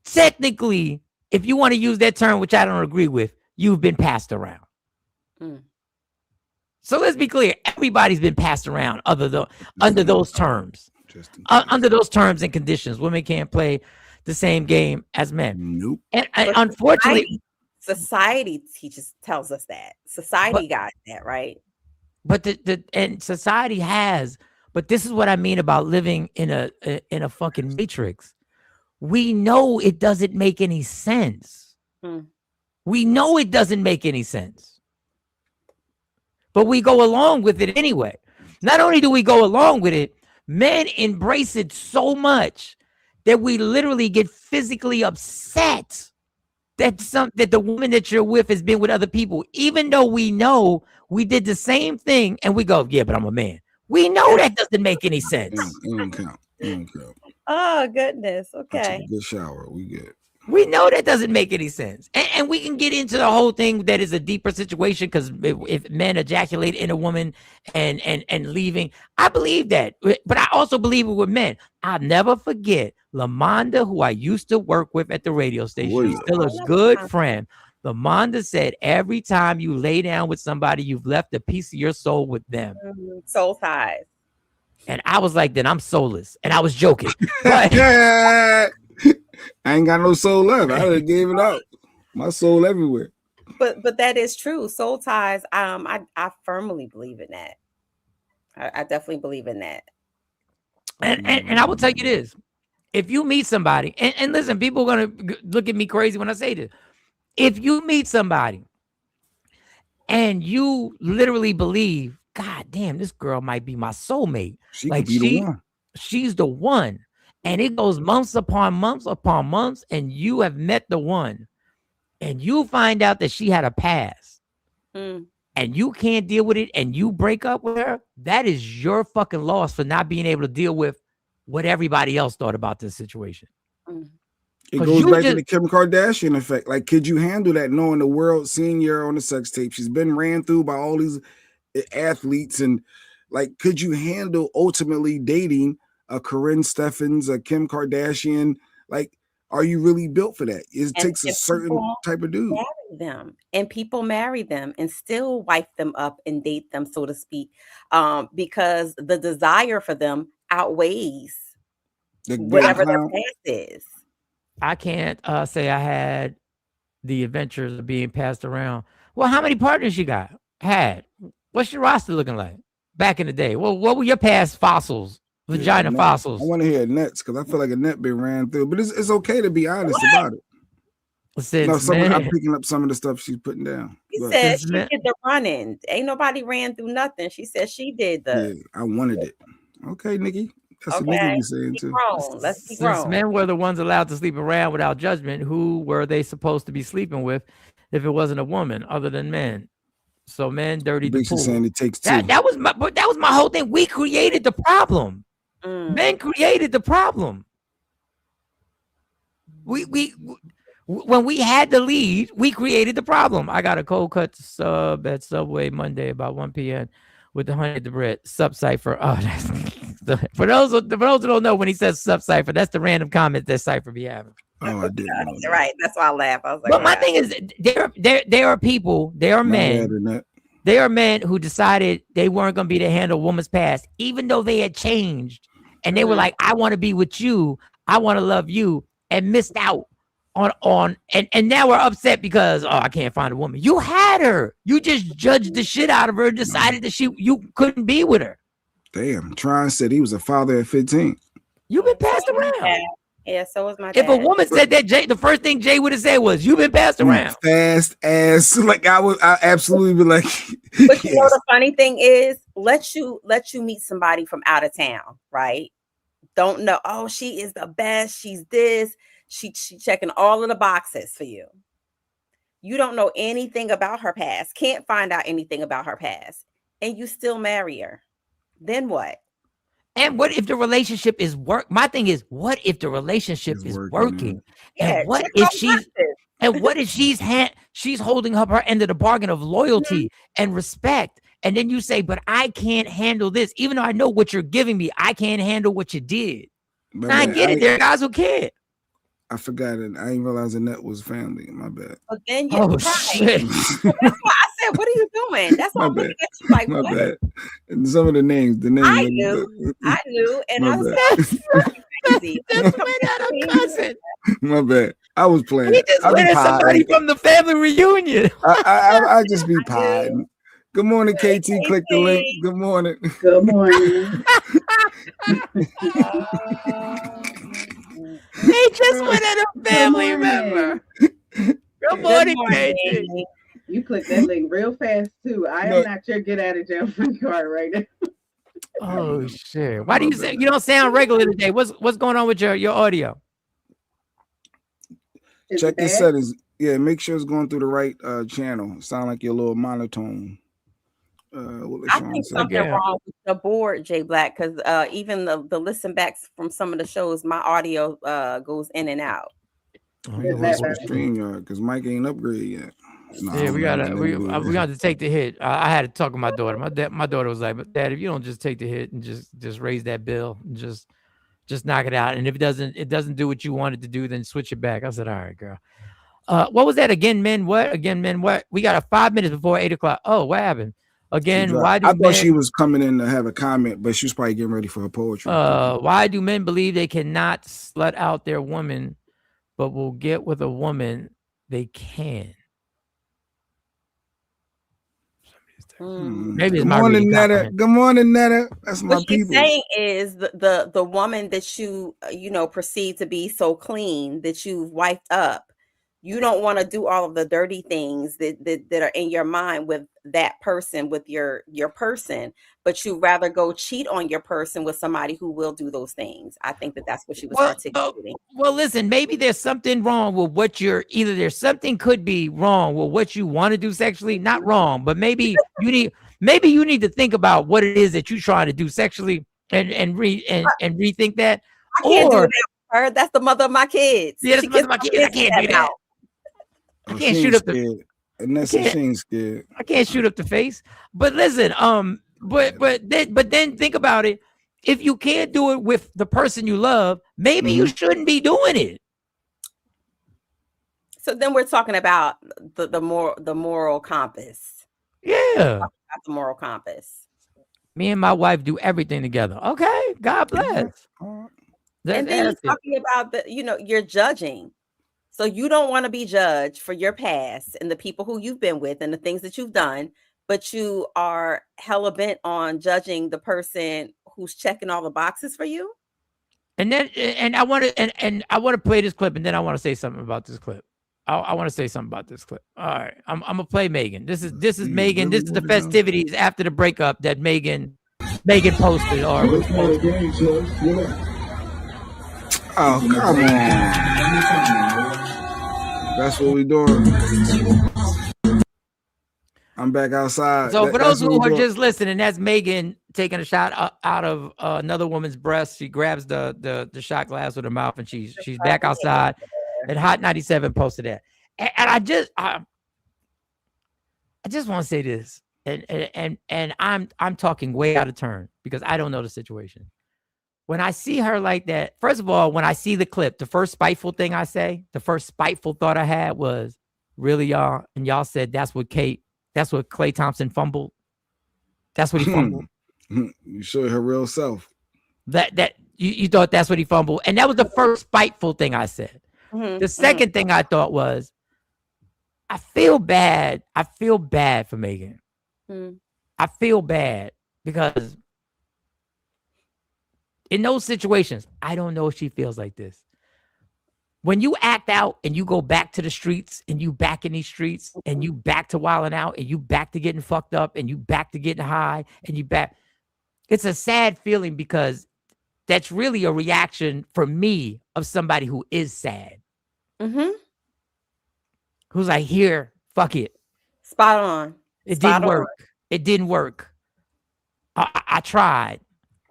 technically, if you want to use that term, which I don't agree with, you've been passed around. So let's be clear. Everybody's been passed around under those terms. Under those terms and conditions, women can't play the same game as men. Nope. And unfortunately, society tells us that. Society got that, right? But and society has, but this is what I mean about living in a fucking matrix. We know it doesn't make any sense. We know it doesn't make any sense. But we go along with it anyway. Not only do we go along with it, men embrace it so much that we literally get physically upset that the woman that you're with has been with other people, even though we know we did the same thing, and we go, yeah, but I'm a man. We know that doesn't make any sense. It don't count. Oh goodness. I took Okay. a good shower. We good. We know that doesn't make any sense. And we can get into the whole thing that is a deeper situation because if men ejaculate in a woman and leaving, I believe that. But I also believe it with men. I'll never forget Lamonda, who I used to work with at the radio station. She's still a good friend. Lamonda said, every time you lay down with somebody, you've left a piece of your soul with them. Soul ties. And I was like, then I'm soulless. And I was joking. But I ain't got no soul left. I done gave it up. My soul everywhere. But that is true. Soul ties. I firmly believe in that. I definitely believe in that. And I will tell you this: if you meet somebody, and listen, people are gonna look at me crazy when I say this. If you meet somebody and you literally believe, God damn, this girl might be my soulmate. She could be the one. She's the one. And it goes months upon months upon months, and you have met the one, and you find out that she had a past, and you can't deal with it, and you break up with her. That is your fucking loss for not being able to deal with what everybody else thought about this situation. It goes back to the Kim Kardashian effect. Like, could you handle that knowing the world seeing her on the sex tape? She's been ran through by all these athletes, and like, could you handle ultimately dating a Corinne Steffens, a Kim Kardashian? Like, are you really built for that? It takes a certain type of dude. Marry them, and people marry them and still wipe them up and date them, so to speak, because the desire for them outweighs whatever their past is. I can't say I had the adventures of being passed around. Well, how many partners you had? What's your roster looking like back in the day? Well, what were your past fossils? Vagina fossils. I want to hear Nets because I feel like a net been ran through, but it's okay to be honest about it. I'm picking up some of the stuff she's putting down. She said she did the running. Ain't nobody ran through nothing. She said she did the. Yeah, I wanted it. Okay, Nikki. That's what Nikki was saying too. Let's be Since men were the ones allowed to sleep around without judgment, who were they supposed to be sleeping with if it wasn't a woman other than men? So men dirty the pool. Saying it takes two. That was my whole thing. We created the problem. Men created the problem. We when we had the lead, we created the problem. I got a cold cut sub at Subway Monday about 1 p.m. with the honey the bread sub cipher. Oh, that's for those who don't know, when he says sub cipher, that's the random comment that Cipher be having. Oh, I didn't. Right. That's why I laugh. I was like, but my thing is, there are people, there are men. There are men who decided they weren't going to be to handle a woman's past, even though they had changed. And they were like, I want to be with you. I want to love you, and missed out on and now we're upset because, I can't find a woman. You had her. You just judged the shit out of her, decided that you couldn't be with her. Damn. Tron said he was a father at 15. You've been passed around. Yeah, so was my dad. If a woman said that, Jay, the first thing Jay would have said was, "You've been passed around." Fast ass. Like I absolutely be like. But you know the funny thing is, let you meet somebody from out of town, right? Don't know. Oh, she is the best. She's this. She checking all of the boxes for you. You don't know anything about her past. Can't find out anything about her past, and you still marry her. Then what? And what if the relationship is work? My thing is, what if the relationship is working? And what if she's holding up her end of the bargain of loyalty and respect? And then you say, but I can't handle this, even though I know what you're giving me. I can't handle what you did. But I get it. There are guys who can't. I forgot it. I didn't realize Annette was family. My bad. But then you shit. That's why I said, what are you doing? That's why I'm looking at you like, my what? bad. And some of the names. I knew, and I was crazy. Just went at a cousin. My bad. I was playing. He just went at somebody from the family reunion. I just be pieing. Good morning, KT. Click the link. Good morning. Good morning. They just went at a family member. Good morning, KT. You clicked that link real fast too. I am not your get out of jail free card right now. Oh shit! Why do you say you don't sound regular today? What's going on with your audio? Check your settings. Yeah, make sure it's going through the right channel. Sound like you're a little monotone. I think something wrong with the board, Jay Black, because even the listen backs from some of the shows, my audio goes in and out. StreamYard, because Mike ain't upgraded yet. Yeah, we got to take the hit. I had to talk to my daughter. My daughter was like, "But Dad, if you don't just take the hit and just raise that bill and just knock it out, and if it doesn't do what you want it to do, then switch it back." I said, "All right, girl." What was that again, men? What again, men? What? We got 5 minutes before 8 o'clock. Oh, what happened? Again, why do I thought she was coming in to have a comment, but she was probably getting ready for her poetry. Why do men believe they cannot slut out their woman, but will get with a woman they can? Maybe it's Good morning, Netta. Good morning, Netta. That's my what she's people. saying is the woman that you perceive to be so clean that you've wiped up. You don't want to do all of the dirty things that are in your mind with that person, with your person, but you rather go cheat on your person with somebody who will do those things. I think that's what she was articulating. Well, listen, maybe there's something wrong with what there's something could be wrong with what you want to do sexually. Not wrong, but maybe you need to think about what it is that you're trying to do sexually and rethink that. I can't do that with her. That's the mother of my kids. Yeah, that's the mother of my kids. I can't do that. I can't shoot up the. I can't shoot up the face. But listen, but then think about it. If you can't do it with the person you love, maybe you shouldn't be doing it. So then we're talking about the moral compass. Yeah, the moral compass. Me and my wife do everything together. Okay, God bless. And then you're talking about you're judging. So you don't want to be judged for your past and the people who you've been with and the things that you've done, but you are hella bent on judging the person who's checking all the boxes for you. And then, I want to play this clip, and then I want to say something about this clip. I want to say something about this clip. All right, I'm gonna play Megan. This is Megan. This is the festivities after the breakup that Megan posted or reposted. Oh, come on. That's what we doing. I'm back outside. So for those who are just listening, that's Megan taking a shot out of another woman's breast. She grabs the shot glass with her mouth, and she's back outside. And Hot 97 posted that. And I just want to say this. And I'm talking way out of turn because I don't know the situation. When I see her like that, first of all, when I see the clip, the first spiteful thing I say, the first spiteful thought I had was, really, y'all? And y'all said that's what Klay Thompson fumbled. That's what he fumbled. You showed her real self. That you thought that's what he fumbled. And that was the first spiteful thing I said. The second thing I thought was, I feel bad. I feel bad for Megan. I feel bad because in those situations, I don't know if she feels like this. When you act out and you go back to the streets and you back in these streets and you back to wilding out and you back to getting fucked up and you back to getting high and you back, it's a sad feeling because that's really a reaction for me of somebody who is sad. Who's like, here, fuck it. Spot on. It didn't work. It didn't work. I tried,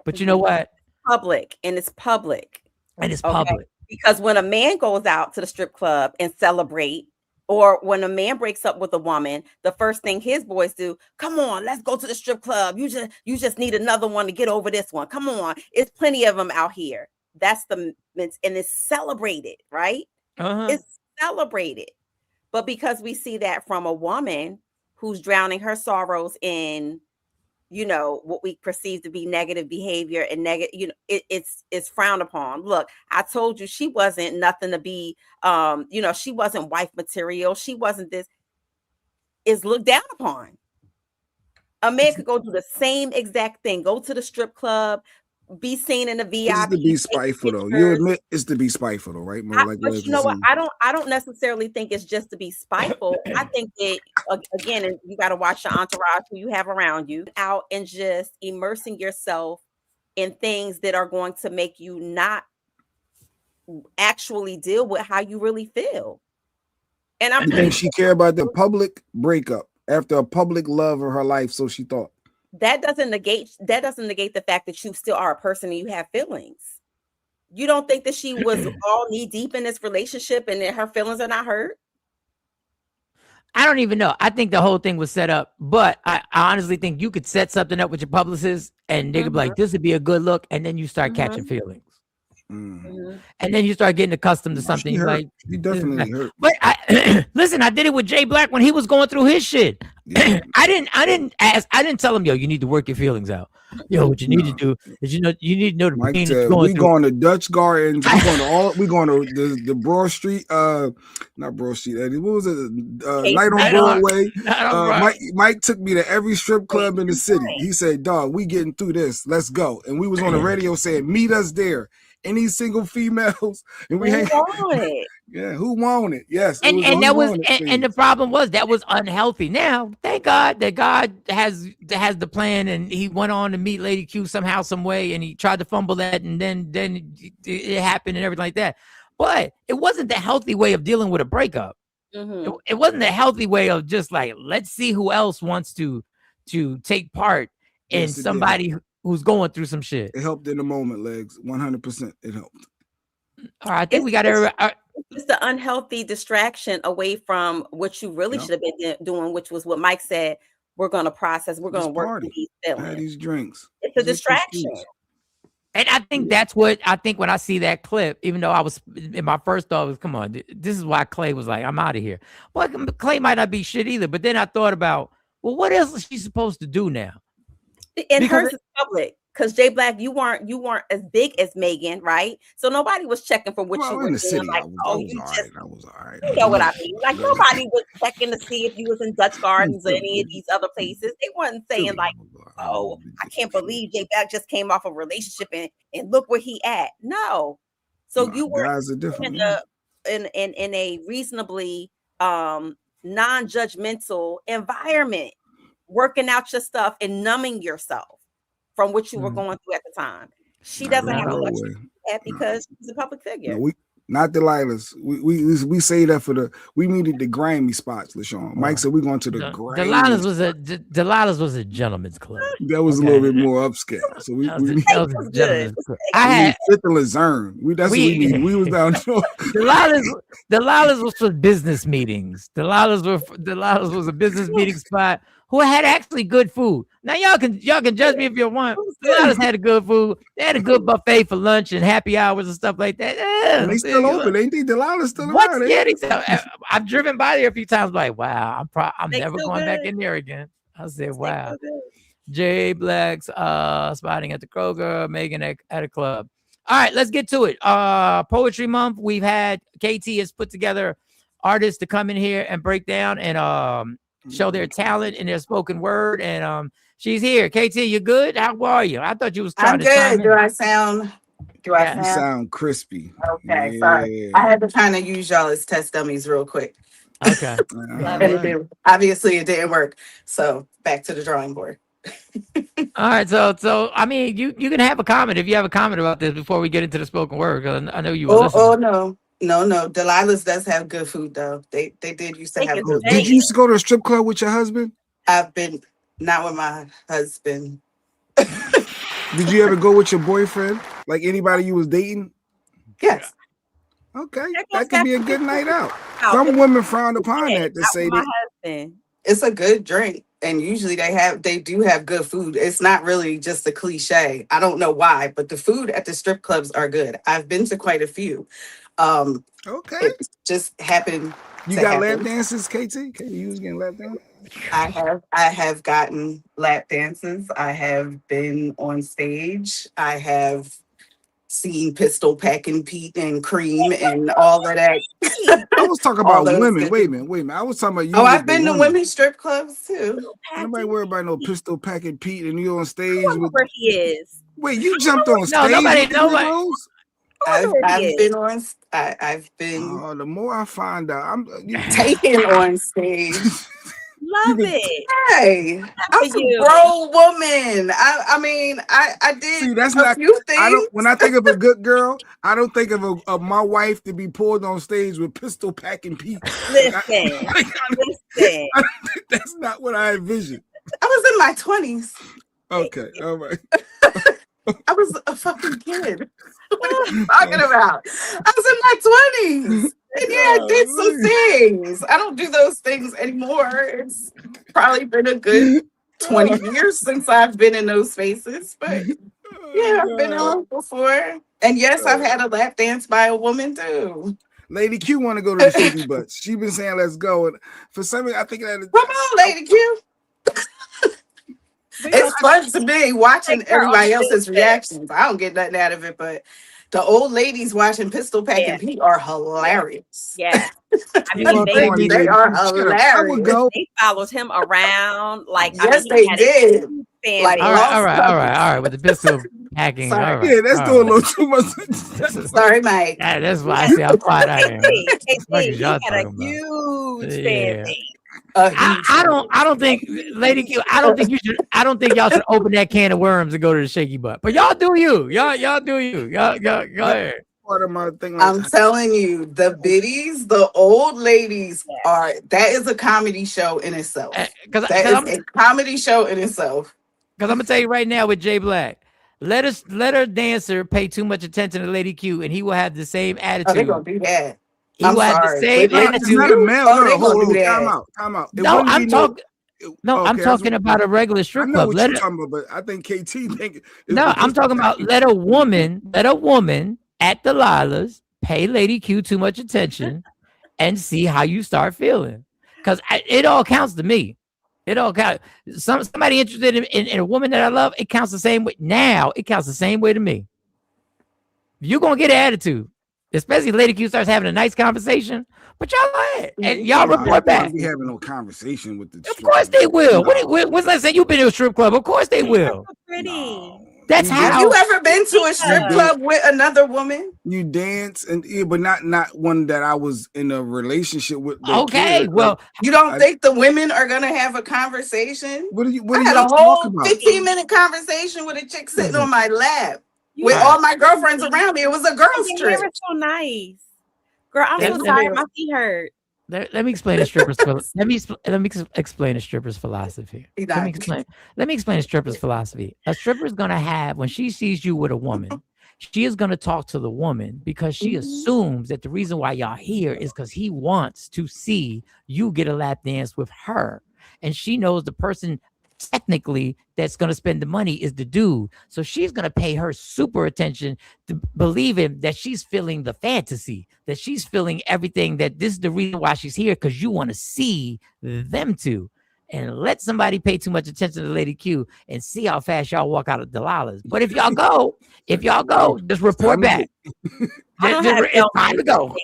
but you know what? Public, and it's public. And it's public. Because when a man goes out to the strip club and celebrate, or when a man breaks up with a woman, the first thing his boys do, come on, let's go to the strip club. You just need another one to get over this one. Come on. It's plenty of them out here. That's and it's celebrated, right? It's celebrated. But because we see that from a woman who's drowning her sorrows in, what we perceive to be negative behavior and negative, it's frowned upon. Look, I told you she wasn't nothing to be, she wasn't wife material. She wasn't this. It's looked down upon. A man could go do the same exact thing, go to the strip club, be seen in the VIP. It's to be spiteful, though. You admit it's to be spiteful, though, right? But you know what? I don't necessarily think it's just to be spiteful. I think that again, and you got to watch the entourage who you have around you, out and just immersing yourself in things that are going to make you not actually deal with how you really feel. And I think she cared about the public breakup after a public love of her life, so she thought. that doesn't negate the fact that you still are a person and you have feelings. You don't think that she was all knee deep in this relationship and that her feelings are not hurt? I don't even know. I think the whole thing was set up, but I honestly think you could set something up with your publicist and they could be like, this would be a good look. And then you start catching feelings. And then you start getting accustomed to something. She Like, he definitely hurt. but listen, I did it with Jay Black when he was going through his shit. I didn't tell him, yo, you need to work your feelings out. Yo, what you need to do is you need to know the Mike pain said, that's going we through. going to Dutch Gardens. We going to the Broad Street. Not Broad Street. Eddie. What was it? Night on Broadway. Mike took me to every strip club in the city. He said, "Dog, we getting through this. Let's go." And we was on the radio saying, "Meet us there." Any single females, and we hang. Yeah, who want it? Yes, And the problem was that was unhealthy. Now, thank God that God has the plan, and he went on to meet Lady Q somehow, some way, and he tried to fumble that, and then it happened and everything like that. But it wasn't the healthy way of dealing with a breakup. It wasn't a healthy way of just like, let's see who else wants to take part in somebody who's going through some shit. It helped in the moment, Legs. 100%. It helped. All right, I think we got to. It's the unhealthy distraction away from what you really should have been doing, which was what Mike said. We're going to process. We're going to work through these feelings. Have these drinks. It's a distraction. And I think that's what I think when I see that clip, even though I was in my first thought was, come on, this is why Clay was like, I'm out of here. Well, Clay might not be shit either. But then I thought about, well, what else is she supposed to do now? And hers is public, because Jay Black, you weren't as big as Megan, right? So nobody was checking for what you were doing. City, like, I was all right. You know what I mean? Like nobody was checking to see if you was in Dutch Gardens or any of these other places. They weren't saying like, oh, I can't believe Jay Black just came off a relationship and look where he at. No. So you were in a reasonably non-judgmental environment, working out your stuff and numbing yourself from what you were going through at the time. She doesn't have the luxury to do that because she's a public figure. No, not Delilah's. We say that we needed the Grammy spots, LaShawn. Mike said we're going to the Grammy. Delilah's was a gentleman's club. That was a little bit more upscale. So we need Fifth and Luzerne. That's what we needed. We was down. Delilah's was for business meetings. Delilah's was a business meeting spot who had actually good food. Now y'all can judge me if you want. Delilah's had a good food. They had a good buffet for lunch and happy hours and stuff like that. Yeah, they still open, ain't they? Delilah's still around. Yeah, I've driven by there a few times. Like, wow, I'm never going back in there again. I said, wow. Jay Black's spotting at the Kroger, Megan at a club. All right, let's get to it. Poetry Month. We've had KT has put together artists to come in here and break down and show their talent in their spoken word. And she's here. KT, you good? How are you? I thought you was trying to chime in. Do I sound You sound crispy. Okay, sorry. I had to kind of use y'all as test dummies real quick. Okay. Obviously it didn't work. So back to the drawing board. All right, so I mean, you can have a comment if you have a comment about this before we get into the spoken word. I know you were listening. No. Delilah's does have good food though. They did used to have good food. Did you used to go to a strip club with your husband? I've been not with my husband. Did you ever go with your boyfriend? Like anybody you was dating? Yes. Okay, that could be a good night out. Some women frown upon that to say that. It's a good drink. And usually they do have good food. It's not really just a cliche. I don't know why, but the food at the strip clubs are good. I've been to quite a few. Okay. It just happened. You got lap dances, KT? You was getting lap dances? I have gotten lap dances. I have been on stage. I have seen Pistol Packing Pete and Cream and all of that. I was talking about women. Wait a minute. I was talking about you. Oh, I've been to women's strip clubs too. Nobody worry about no Pistol Packing Pete and you on stage. Where he is. Wait, you jumped on stage? Nobody. I've been on. I've been. Oh, the more I find out, I'm taken on stage. Love it. Hey, I'm a grown woman. I mean, I did. See, that's a few things. When I think of a good girl, I don't think of my wife to be pulled on stage with Pistol Packing Pete. Listen. That's not what I envisioned. I was in my 20s. Okay, all right. I was a fucking kid. What are you talking about? I was in my 20s. And yeah, I did some things. I don't do those things anymore. It's probably been a good 20 years since I've been in those spaces. But yeah, I've been on before. And yes, I've had a lap dance by a woman too. Lady Q want to go to the Shaky Butts. She been saying let's go, and for some reason I think that come on, Lady Q. It's fun to me watching everybody else's reactions. I don't get nothing out of it, but the old ladies watching Pistol Pack and Pete are hilarious. Yeah. I mean, they are hilarious. They followed him around like yes, they did. Like, all right. With the pistol packing. All right, yeah, that's doing a little too much. Sorry, Mike. Yeah, that's why I say I'm quiet out here. He had a huge fan base. I don't think, Lady Q, I don't think y'all should open that can of worms and go to the Shaky Butt. But y'all do you. Y'all do you. Y'all go ahead. Part of my thing. I'm telling you, the biddies, the old ladies that is a comedy show in itself. That is a comedy show in itself. Because I'm gonna tell you right now with Jay Black, let a dancer pay too much attention to Lady Q, and he will have the same attitude. Oh, they're gonna do that. He will have the same attitude. Time out. No, I'm talking. No, I'm talking about a regular strip club. What you're talking about, but I think KT think. No, I'm talking about let a woman at Delilah's pay Lady Q too much attention, and see how you start feeling. Because it all counts to me. It all counts. Somebody interested in a woman that I love, it counts the same way. Now it counts the same way to me. You're gonna get an attitude, especially if Lady Q starts having a nice conversation. But y'all ahead and y'all report back. Be having no conversation with the. Of course they will. What's that saying? You've been to a strip club. Of course they will. Pretty. That's how. Have you ever been to a strip club with another woman? You dance but not one that I was in a relationship with. Okay, well, you don't think the women are gonna have a conversation? What I had a whole 15-minute conversation with a chick sitting on my lap with all my girlfriends around me. It was a girls' trip. They were so nice, girl. I'm so tired. My feet hurt. Let me explain a stripper's let me explain a stripper's philosophy. Let me explain a stripper's philosophy. A stripper is gonna have, when she sees you with a woman, she is gonna talk to the woman because she assumes that the reason why y'all here is because he wants to see you get a lap dance with her, and she knows the person technically that's going to spend the money is the dude. So she's going to pay her super attention to believing that she's feeling the fantasy, that she's feeling everything, that this is the reason why she's here, because you want to see them two. And let somebody pay too much attention to Lady Q and see how fast y'all walk out of Delilah's. But if y'all go, just report back. It's time to go.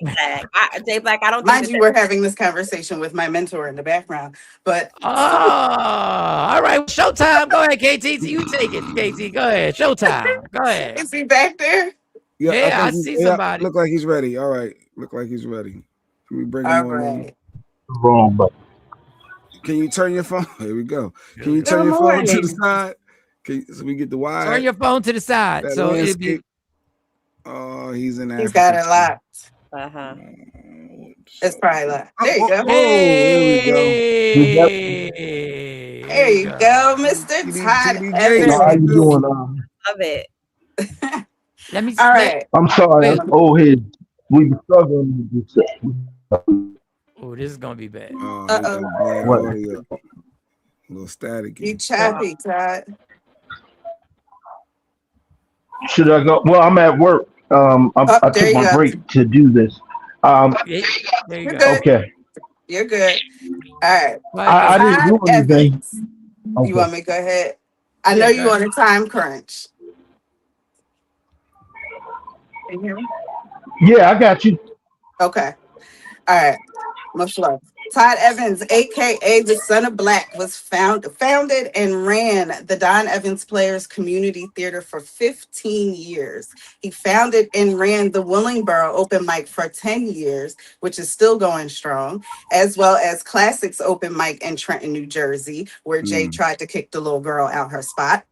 Jay Black, I don't mind you, we're having this conversation with my mentor in the background. But all right, showtime. Go ahead, KT. You take it, KT. Go ahead, showtime. Go ahead. Is he back there? Yeah, I see somebody. Look like he's ready. All right, look like he's ready. Can we bring him on? Wrong button. Can you turn your phone? Here we go. Can you turn your phone to the side? So we get the wide. Turn your phone to the side. That so it'll be. Oh, he's in Africa. He's got it locked. It's probably locked. There you go. Hey, there you go, Mr. Todd Evans. How you doing? Love it. Let me. All right. I'm sorry. I'm old head. We were struggling with this. Oh, this is gonna be bad. What? A little static. You choppy, Todd. Should I go? Well, I'm at work. I took my break to do this. There you go. Okay. You're good. All right. I didn't do anything. Okay. You want me to go ahead? I know you're on a time crunch. Can you hear me? Yeah, I got you. Okay. All right. Much love. Todd Evans, aka the Son of Black, was founded and ran the Don Evans Players Community Theater for 15 years. He founded and ran the Willingboro Open Mic for 10 years, which is still going strong, as well as Classics Open Mic in Trenton, New Jersey, where Jay tried to kick the little girl out her spot.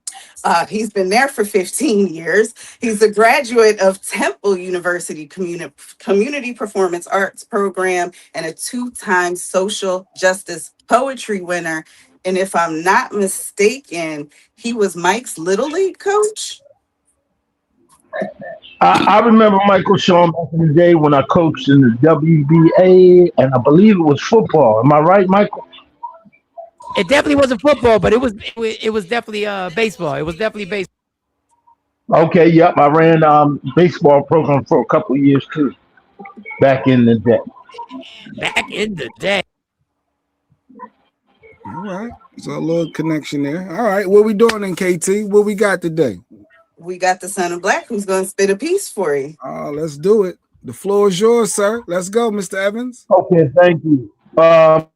He's been there for 15 years. He's a graduate of Temple University Community Performance Arts Program and a 2-time social justice poetry winner And if I'm not mistaken, he was Mike's Little League coach. I remember Michael Sean back in the day when I coached in the WBA, and I believe it was football. Am I right, Michael? It definitely wasn't football, but it was definitely baseball. It was definitely baseball. Okay, yep. I ran baseball program for a couple of years too, back in the day. Back in the day. All right. So a little connection there. All right. What we doing in KT? What we got today? We got the Son of Black who's going to spit a piece for you. Oh, let's do it. The floor is yours, sir. Let's go, Mr. Evans. Okay, thank you. I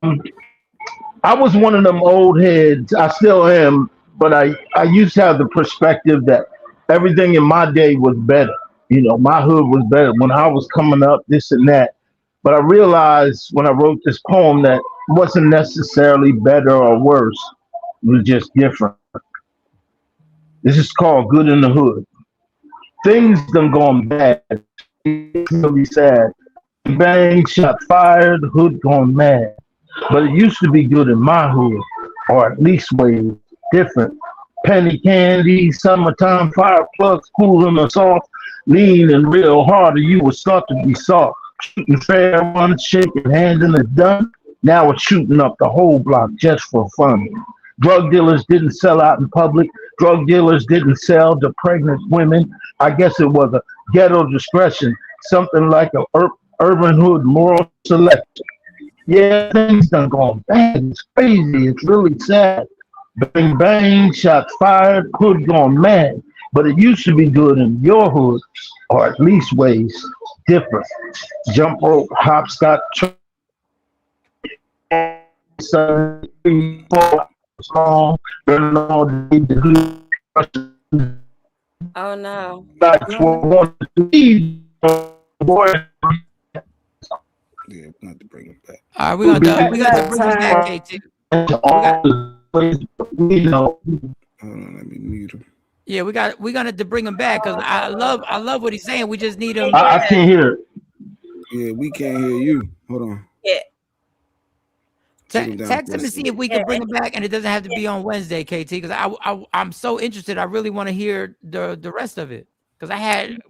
was one of them old heads. I still am, but I used to have the perspective that everything in my day was better. You know, my hood was better when I was coming up, this and that. But I realized when I wrote this poem that it wasn't necessarily better or worse. It was just different. This is called Good in the Hood. Things done gone bad. It's really sad. Bang, shot fired, hood gone mad. But it used to be good in my hood, or at least way different. Penny candy, summertime fire plugs, cooling us off, lean and real hard, and you would start to be soft. Shooting fair ones, shaking hands, and it's done. Now it's shooting up the whole block just for fun. Drug dealers didn't sell out in public. Drug dealers didn't sell to pregnant women. I guess it was a ghetto discretion, something like an urban hood moral selection. Yeah, things done gone bad. It's crazy. It's really sad. Bang, bang, shots fired, hood gone mad. But it used to be good in your hood, or at least ways different. Jump rope, hopscotch, song, burning all the Oh no. Yeah, not to bring it back. All right, we got to bring it back, KT. Hold on, let me mute him. Yeah, we're gonna to bring him back because I love what he's saying. We just need him. I can't hear it. Yeah, we can't hear you. Hold on. Yeah. Text him and see if we can bring him back, and it doesn't have to be on Wednesday, KT. Because I'm so interested. I really want to hear the rest of it. Because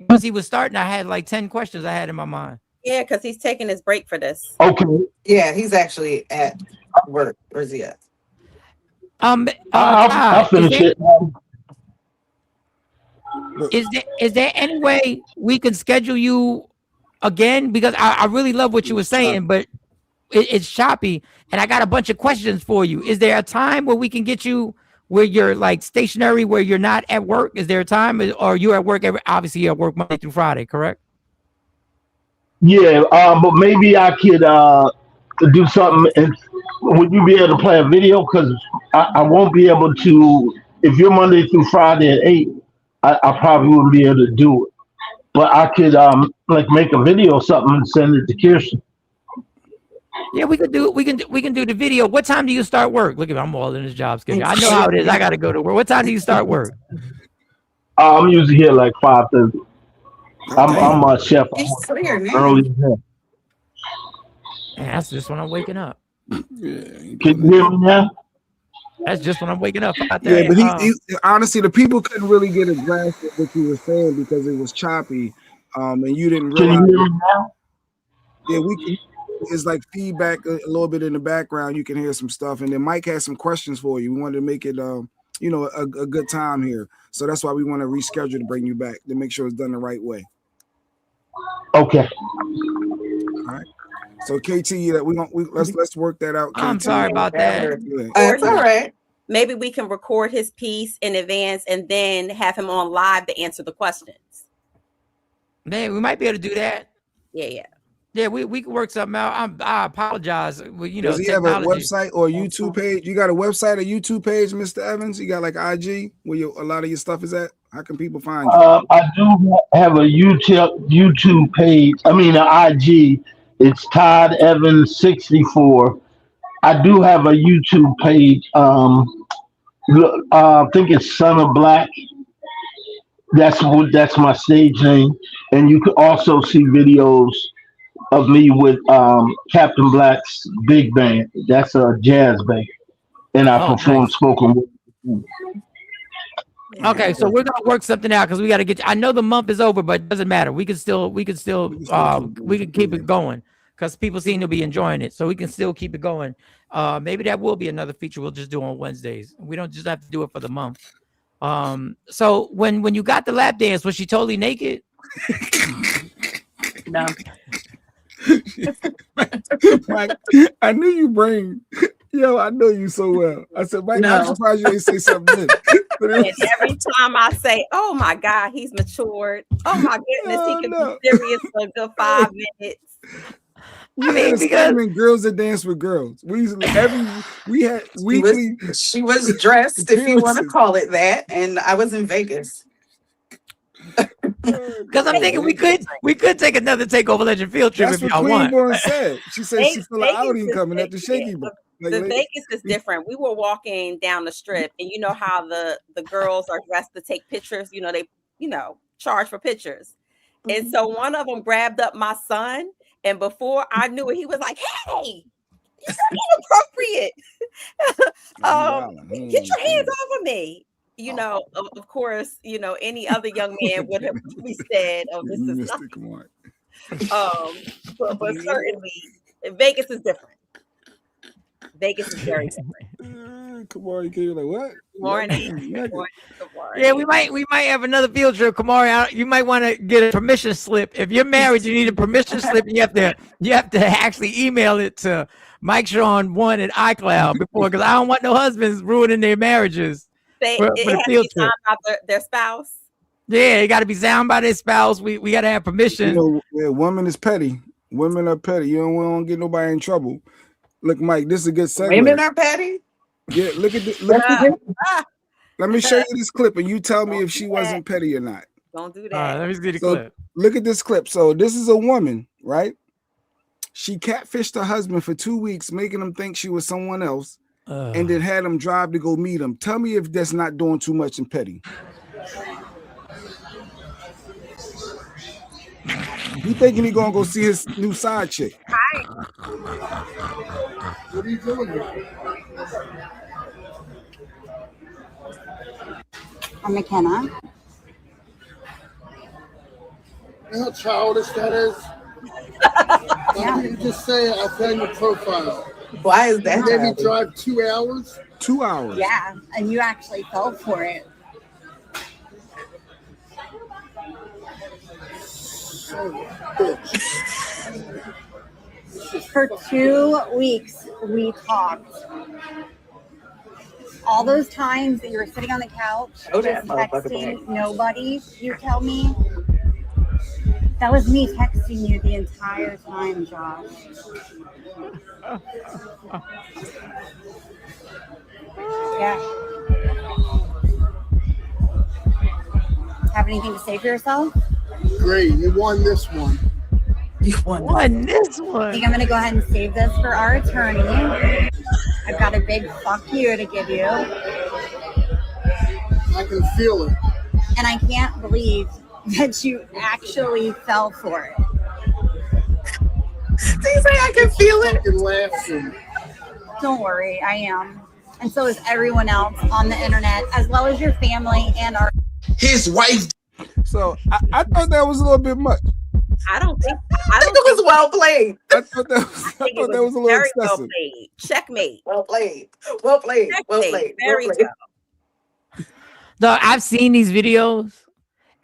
once he was starting, I had like 10 questions I had in my mind. Yeah, because he's taking his break for this. Okay. Yeah, he's actually at work. Where's he at? I'll finish it. Is there any way we can schedule you again? Because I really love what you were saying, but it's choppy, and I got a bunch of questions for you. Is there a time where we can get you where you're like stationary, where you're not at work? Is there a time, or you're at work obviously you're at work Monday through Friday, correct? Yeah, but maybe I could do something. And would you be able to play a video? Because I won't be able to. If you're Monday through Friday at 8, I probably wouldn't be able to do it. But I could like make a video or something and send it to Kirsten. Yeah, we can do the video. What time do you start work? Look at me, I'm all in this job schedule. I know how it is. I gotta go to work. What time do you start work? I'm usually here like 5:30. I'm a chef early. Man, that's just when I'm waking up. Yeah, can you hear me now? That's just when I'm waking up. Yeah, but he honestly, the people couldn't really get a grasp of what you were saying because it was choppy, and you didn't realize. Can you hear me now? Yeah, we can. It's like feedback a little bit in the background. You can hear some stuff, and then Mike has some questions for you. We wanted to make it, a good time here. So that's why we want to reschedule to bring you back to make sure it's done the right way. Okay. All right. So KT, let's work that out. I'm sorry about that. It's all right. Maybe we can record his piece in advance and then have him on live to answer the questions. Man, we might be able to do that. Yeah. Yeah, we can work something out. I apologize. Well, does he have a website or YouTube page? You got a website or YouTube page, Mr. Evans? You got like IG where a lot of your stuff is at? How can people find you? I do have a YouTube page. I mean, an IG. It's Todd Evans 64. I do have a YouTube page. I think it's Son of Black. That's my stage name, and you could also see videos of me with Captain Black's big band. That's a jazz band. and I Oh, perform nice. spoken word. Okay, so we're gonna work something out because we got to get. I know the month is over, but it doesn't matter. We can keep it going because people seem to be enjoying it, so we can still keep it going. Maybe that will be another feature we'll just do on Wednesdays. We don't just have to do it for the month. So when you got the lap dance, was she totally naked? No. Mike, I knew you bring. Yo, I know you so well. I said, Mike, No. I'm surprised you ain't say something. And every time I say, "Oh my God, he's matured," oh my goodness, he can be serious for a good 5 minutes. We had a segment, girls that dance with girls. We had weekly. She was dressed, if you want to call it that, and I was in Vegas. Because I'm thinking we could take another Takeover Legend field trip That's if what y'all Queen want. Born said. She said she feel an Vegas outing is coming at the Shaky Bar. The Vegas is different. We were walking down the strip, and you know how the girls are dressed to take pictures. You know they charge for pictures, and so one of them grabbed up my son, and before I knew it, he was like, "Hey, you're inappropriate. Get your hands off of me." You know, of course, any other young man would have said, "Oh, this is nothing." But certainly, Vegas is different. Vegas is very different. Come on, you like what? Morning. Yeah, we might have another field trip, Kamari. You might want to get a permission slip. If you're married, you need a permission slip. And you have to actually email it to Mike Sean 1 at iCloud because I don't want no husbands ruining their marriages. For the field trip. About their spouse. Yeah, it got to be signed by their spouse. We got to have permission. Women is petty. Women are petty. We don't get nobody in trouble. Look, Mike, this is a good segue. Women are petty. Yeah, look at this. Let me show you this clip, and you tell me if she wasn't petty or not. Don't do that. All right, let me see the clip. Look at this clip. So this is a woman, right? She catfished her husband for 2 weeks, making him think she was someone else, and then had him drive to go meet him. Tell me if that's not doing too much and petty. You thinking he gonna go see his new side chick? Hi. What are you doing here? I'm McKenna. You know how childish that is? Why don't you just say I found your profile? Why is that? You made me drive 2 hours? 2 hours. Yeah, and you actually fell for it. For 2 weeks, we talked. All those times that you were sitting on the couch, just texting nobody, you tell me, that was me texting you the entire time, Josh. Yeah. Have anything to say for yourself? Great, you won this one. You won this one. I think I'm going to go ahead and save this for our attorney. I've got a big fuck you to give you. I can feel it. And I can't believe that you actually fell for it. Did you say I can feel it? Laughing. Don't worry, I am. And so is everyone else on the internet, as well as your family and his wife. So I thought that was a little bit much. I think it was well played. I thought that was a little very excessive. well played. Checkmate. Well played. Well played. Well played. Very well played. well. No, I've seen these videos,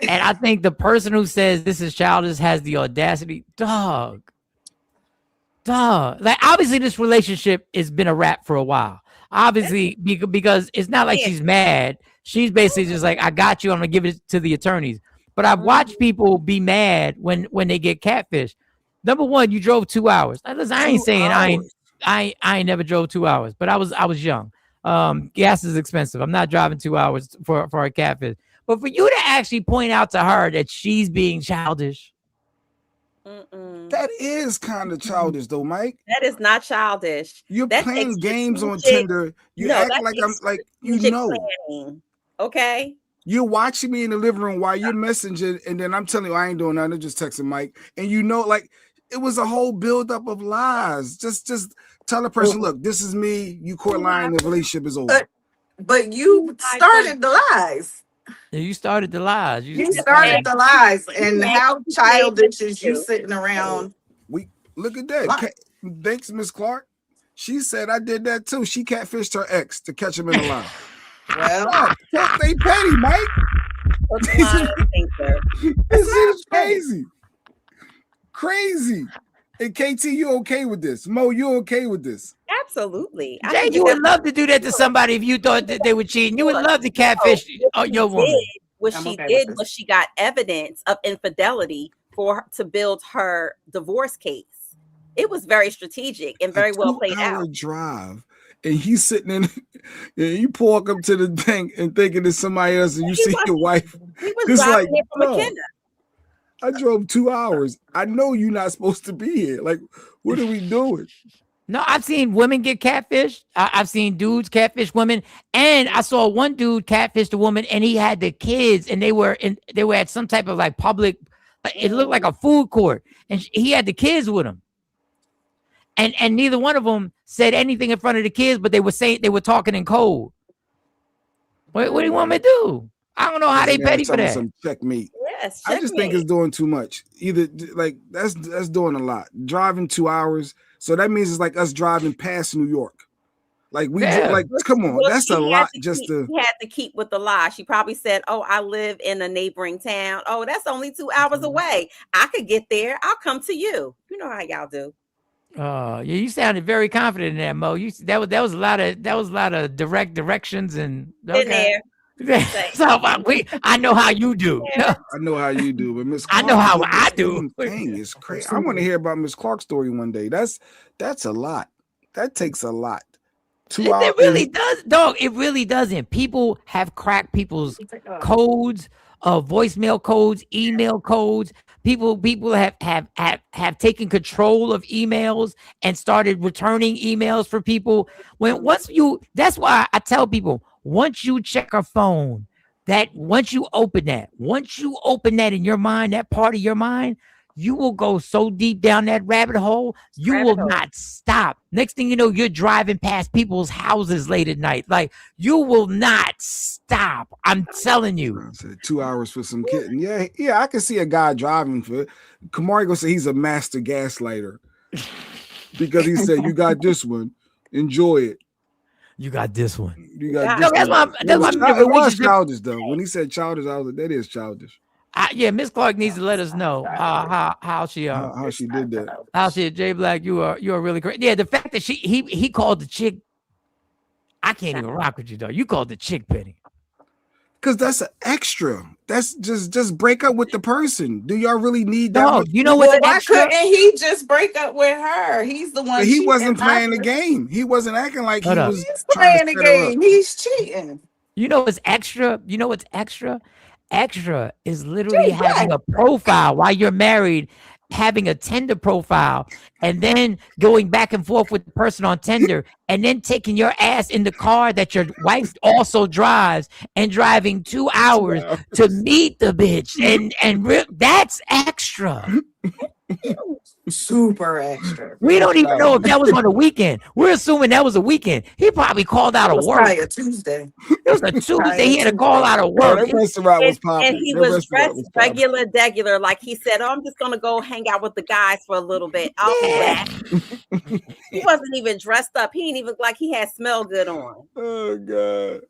and I think the person who says this is childish has the audacity. Dog. Like, obviously, this relationship has been a wrap for a while. Obviously, because it's not like she's mad. She's basically just like, I got you. I'm going to give it to the attorneys. But I've watched people be mad when they get catfish. Number one, you drove 2 hours. Now, listen, I ain't saying I ain't never drove 2 hours, but I was young. Gas is expensive. I'm not driving 2 hours for a catfish. But for you to actually point out to her that she's being childish. That is kind of childish, though, Mike. That is not childish. You're That's playing games on strategic- Tinder. You No, act that's like I'm like you strategic know. planning. Okay. You're watching me in the living room while you're messaging, and then I'm telling you I ain't doing nothing. I'm just texting Mike, and you know, like it was a whole buildup of lies. Just Tell a person, look, this is me. You court lying, the relationship is over. But you started the lies. Yeah, you started the lies. You started the lies, and how childish is you sitting around? We look at that. Thanks, Miss Clark. She said I did that too. She catfished her ex to catch him in the lie. Well, they petty, Mike. This is crazy. Crazy. And KT, you okay with this? Mo, you okay with this? Absolutely. Jay, you would love to do that to somebody if you thought that they were cheating. You would love to catfish your woman. What she did was she got evidence of infidelity for her to build her divorce case. It was very strategic and very well played out. Drive, and he's sitting in, and you walk up to the thing and thinking it's somebody else, and you see your wife. He was driving here from McKenna. I drove 2 hours. I know you're not supposed to be here. Like, what are we doing? No, I've seen women get catfished. I've seen dudes catfish women, and I saw one dude catfish a woman, and he had the kids, and they were at some type of like public. It looked like a food court, and he had the kids with him, and neither one of them said anything in front of the kids, but they were talking in code. What do you want me to do? I don't know how they petty for that. Some checkmate. Yes, I just think it's doing too much. Either like that's doing a lot. Driving 2 hours, so that means it's like us driving past New York. Like we come on, that's a lot. He had to keep with the lie. She probably said, "Oh, I live in a neighboring town. Oh, that's only 2 hours away. I could get there. I'll come to you." You know how y'all do. Yeah, you sounded very confident in that, Mo. That was a lot of directions and there. So I know how you do. I know how you do, but Miss I know how I do. Dang, it's crazy. I want to hear about Miss Clark's story one day. That's a lot. That takes a lot. 2 hours. It really does, dog. It really doesn't. People have cracked people's codes, voicemail codes, email codes. People have taken control of emails and started returning emails for people. That's why I tell people, once you check a phone, once you open that in your mind, that part of your mind, you will go so deep down that rabbit hole, you will not stop. Next thing you know, you're driving past people's houses late at night. Like, you will not stop. I'm telling you. 2 hours for some kitten. Yeah, I can see a guy driving for it. Kamari gonna say he's a master gaslighter because he said, "You got this one, enjoy it. You got this one. You got this one." It was childish though. When he said childish, I was like, "That is childish." Yeah, Miss Clark needs to let us know how she did that. How she Jay Black, you are really great. Yeah, the fact that he called the chick, I can't even rock with you though. You called the chick petty. Cause that's an extra. That's just break up with the person. Do y'all really need that? No, you know what's extra? Why couldn't he just break up with her? He's the one. But he wasn't playing the game. He wasn't acting like he was playing the game. He's cheating. You know what's extra? You know what's extra? Extra is literally having a profile while you're married, having a Tinder profile, and then going back and forth with the person on Tinder, and then taking your ass in the car that your wife also drives and driving 2 hours to meet the bitch. And that's extra. Super extra. We don't even know if that was on a weekend. We're assuming that was a weekend. He probably called out of work. Probably a Tuesday. It was a Tuesday. He had to call out of work. And he was dressed regular, like he said, "Oh, I'm just gonna go hang out with the guys for a little bit. I'll be back." He wasn't even dressed up. He didn't even look like he had smell good on. Oh God.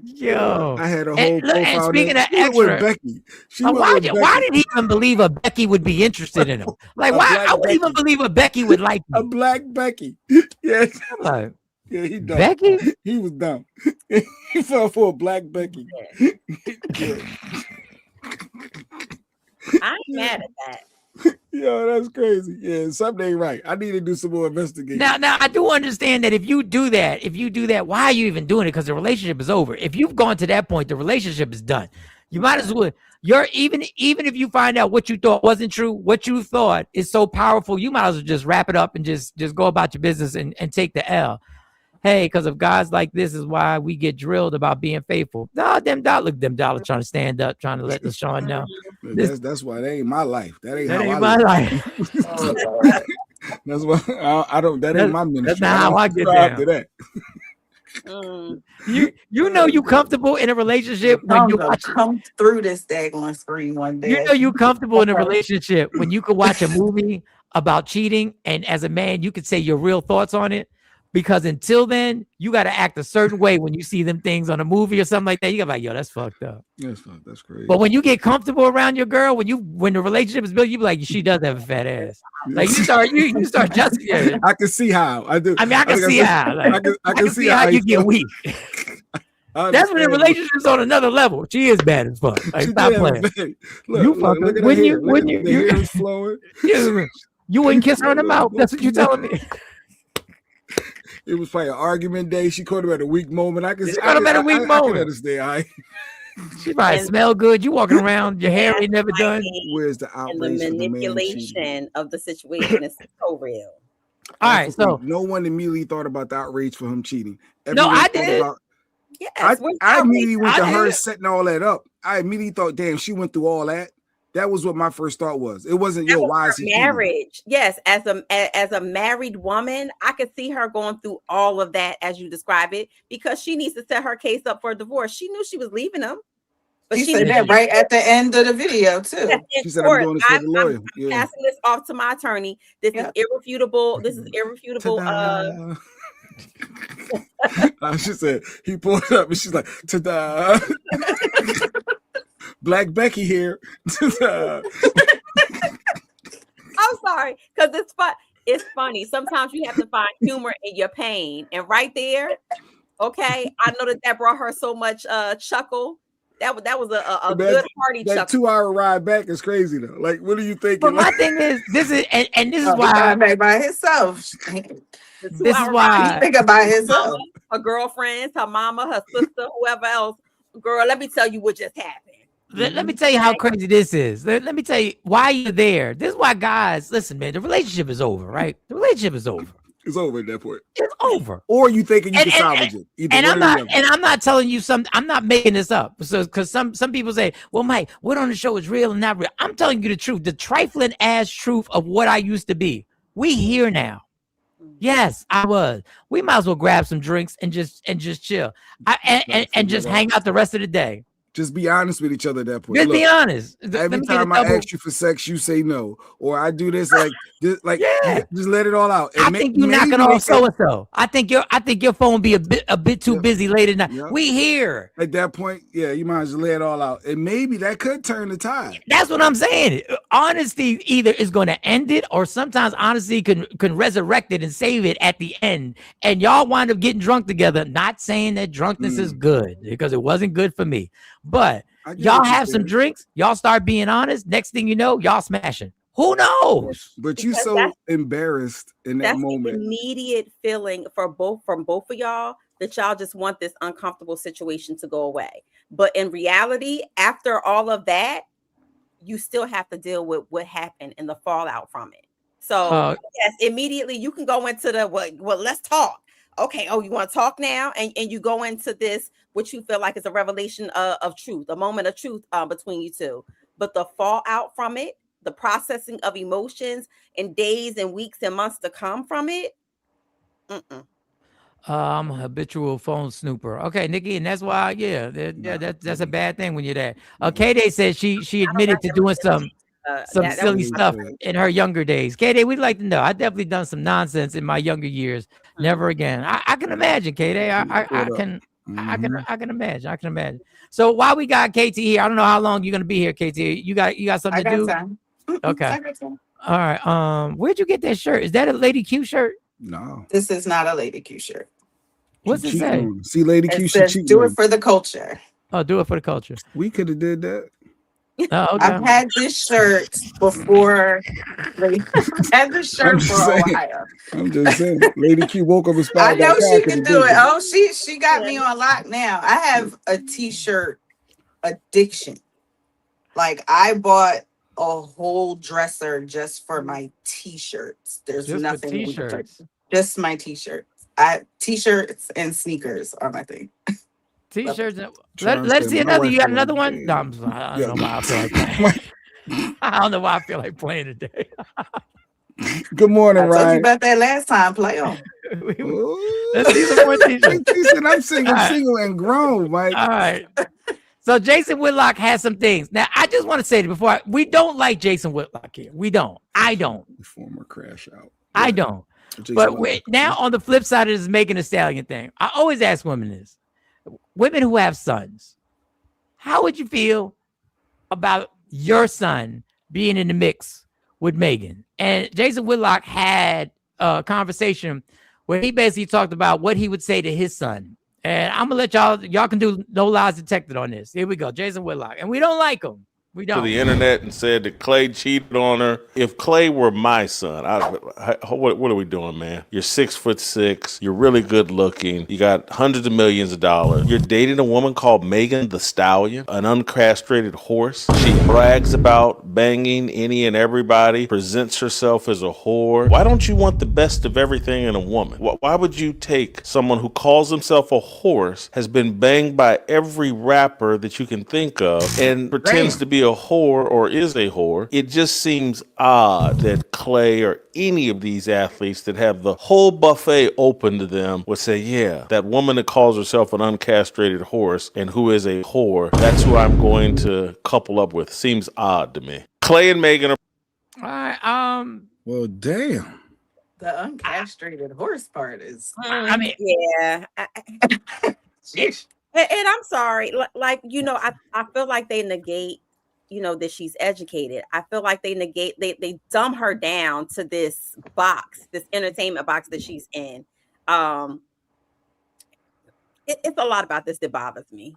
Yo, I had a whole profile. And speaking of extra, with Becky. Why did he even believe a Becky would be interested in him? Like, why? I wouldn't even believe a Becky would like me. A black Becky. Yes. Like, yeah, he dumb. Becky? He was dumb. He fell for a black Becky. I ain't mad at that. Yo, that's crazy. Yeah, something ain't right. I need to do some more investigating. Now I do understand that if you do that, why are you even doing it? Because the relationship is over. If you've gone to that point, the relationship is done. You might as well. Even if you find out what you thought wasn't true, what you thought is so powerful, you might as well just wrap it up and just go about your business and take the L. Hey, because of guys like this is why we get drilled about being faithful. No, them dollar trying to stand up, trying to let LaShawn know. That's why that ain't my life. That ain't my life. That's what I don't. That ain't my ministry. That's not how I get down. To that. You know you comfortable in a relationship when you watch come through this daggone screen one day. You know you comfortable in a relationship when you could watch a movie about cheating, and as a man you could say your real thoughts on it. Because until then, you got to act a certain way when you see them things on a movie or something like that. You got like, yo, that's fucked up. That's fucked. That's crazy. But when you get comfortable around your girl, when the relationship is built, you be like, she does have a fat ass. Like you start justifying. I can see how I do. I mean, I can see how. Like, I can see how you get weak. That's when the relationship's on another level. She is bad as fuck. Like, stop playing. Look when you hair is flowing. You wouldn't kiss her in the mouth. That's what you're telling me. It was probably an argument day. She caught him at a weak moment. I can understand. She probably smell good. You walking around, your hair ain't never done. Where's the outrage? And the manipulation of the situation is so real. All right, so no one immediately thought about the outrage for him cheating. No, I did. Yes, I immediately went to her setting all that up. I immediately thought, damn, she went through all that. That was what my first thought was. It wasn't why is he marriage. Yes, as a married woman, I could see her going through all of that as you describe it, because she needs to set her case up for a divorce. She knew she was leaving him. But she said that right at the end of the video too. She said, "I'm doing this for the lawyer." I'm passing this off to my attorney. This is irrefutable. This is irrefutable. She said he pulled it up and she's like, "Ta-da!" Black Becky here. I'm sorry, because it's fun. It's funny. Sometimes you have to find humor in your pain, and right there, okay, I know that brought her so much chuckle. That was a good party chuckle. That 2-hour ride back is crazy though. Like, what are you thinking? But my thing is, this is why back by himself. This is why he think about himself. Her girlfriends, her mama, her sister, whoever else. Girl, let me tell you what just happened. Let me tell you how crazy this is. Let me tell you why you're there. This is why guys, listen, man, the relationship is over, right? The relationship is over. It's over at that point. It's over. Or you thinking you can salvage it. I'm not telling you something. I'm not making this up. So because some people say, well, Mike, what on the show is real and not real. I'm telling you the truth, the trifling ass truth of what I used to be. We here now. Yes, I was. We might as well grab some drinks and just chill. And just hang out the rest of the day. Just be honest with each other at that point. Just be honest. Every time I ask you for sex, you say no, or I do this just let it all out. I think you knocking off so. I think your phone be a bit too busy late at night. Yeah. We here at that point. Yeah, you might as well lay it all out, and maybe that could turn the tide. That's what I'm saying. Honesty either is going to end it, or sometimes honesty can resurrect it and save it at the end. And y'all wind up getting drunk together. Not saying that drunkenness is good, because it wasn't good for me. But y'all have some drinks, y'all start being honest. Next thing you know, y'all smashing. Who knows? But you so embarrassed in that moment. That's the immediate feeling from both of y'all, that y'all just want this uncomfortable situation to go away. But in reality, after all of that, you still have to deal with what happened and the fallout from it. So yes, immediately you can go into the well, let's talk. Okay, you want to talk now? And you go into this, what you feel like is a revelation of truth, a moment of truth between you two. But the fallout from it, the processing of emotions in days and weeks and months to come from it. I'm a habitual phone snooper. Okay, Nikki, and that's why, that's a bad thing when you're that. K-Day said she admitted to doing some silly stuff in her younger days. K-Day, we'd like to know. I definitely done some nonsense in my younger years. Never again. I can imagine, K-Day. I can imagine. So while we got KT here, I don't know how long you're gonna be here, KT. You got something to do? Time. Okay. All right. Where'd you get that shirt? Is that a Lady Q shirt? No. This is not a Lady Q shirt. What's it say? See, Lady Q, do it for the culture. Oh, do it for the culture. We could have did that. Oh, okay. I've had this shirt before. I've had this shirt for a while. I'm just saying, Lady Q woke up and I know she can do it. Oh, she got me on lock now. I have a t-shirt addiction. Like, I bought a whole dresser just for my t-shirts. There's just nothing. T-shirts. Just my t-shirts. T-shirts and sneakers are my thing. T-shirts. Let's see another. You got another one? No, I don't know why I feel like playing. I don't know why I feel like playing today. Good morning, I told you Ryan. about that last time. Play on. Let's see some more t-shirts. He said, I'm single, All right. single and grown, Mike. All right. So Jason Whitlock has some things. Now, I just want to say before we don't like Jason Whitlock here. We don't. I don't. Former crash out. I don't. But now on the flip side of this Megan Thee Stallion thing, I always ask women this. Women who have sons, how would you feel about your son being in the mix with Megan? And Jason Whitlock had a conversation where he basically talked about what he would say to his son. And I'm gonna let y'all can do no lies detected on this. Here we go, Jason Whitlock, and we don't like him. We don't. To the internet and said that Clay cheated on her. If Clay were my son, what are we doing, man? You're 6'6". You're really good looking. You got hundreds of millions of dollars. You're dating a woman called Megan Thee Stallion, an uncastrated horse. She brags about banging any and everybody, presents herself as a whore. Why don't you want the best of everything in a woman? Why would you take someone who calls himself a horse, has been banged by every rapper that you can think of, and pretends to be a whore or is a whore? It just seems odd that Clay or any of these athletes that have the whole buffet open to them would say, yeah, that woman that calls herself an uncastrated horse and who is a whore, that's who I'm going to couple up with. Seems odd to me. Clay and Megan are... All right. Well, damn. The uncastrated horse part is. I mean, yeah. And I'm sorry, like, you know, I feel like they negate, you know, that she's educated. I feel like they dumb her down to this box, this entertainment box that she's in. It's a lot about this that bothers me.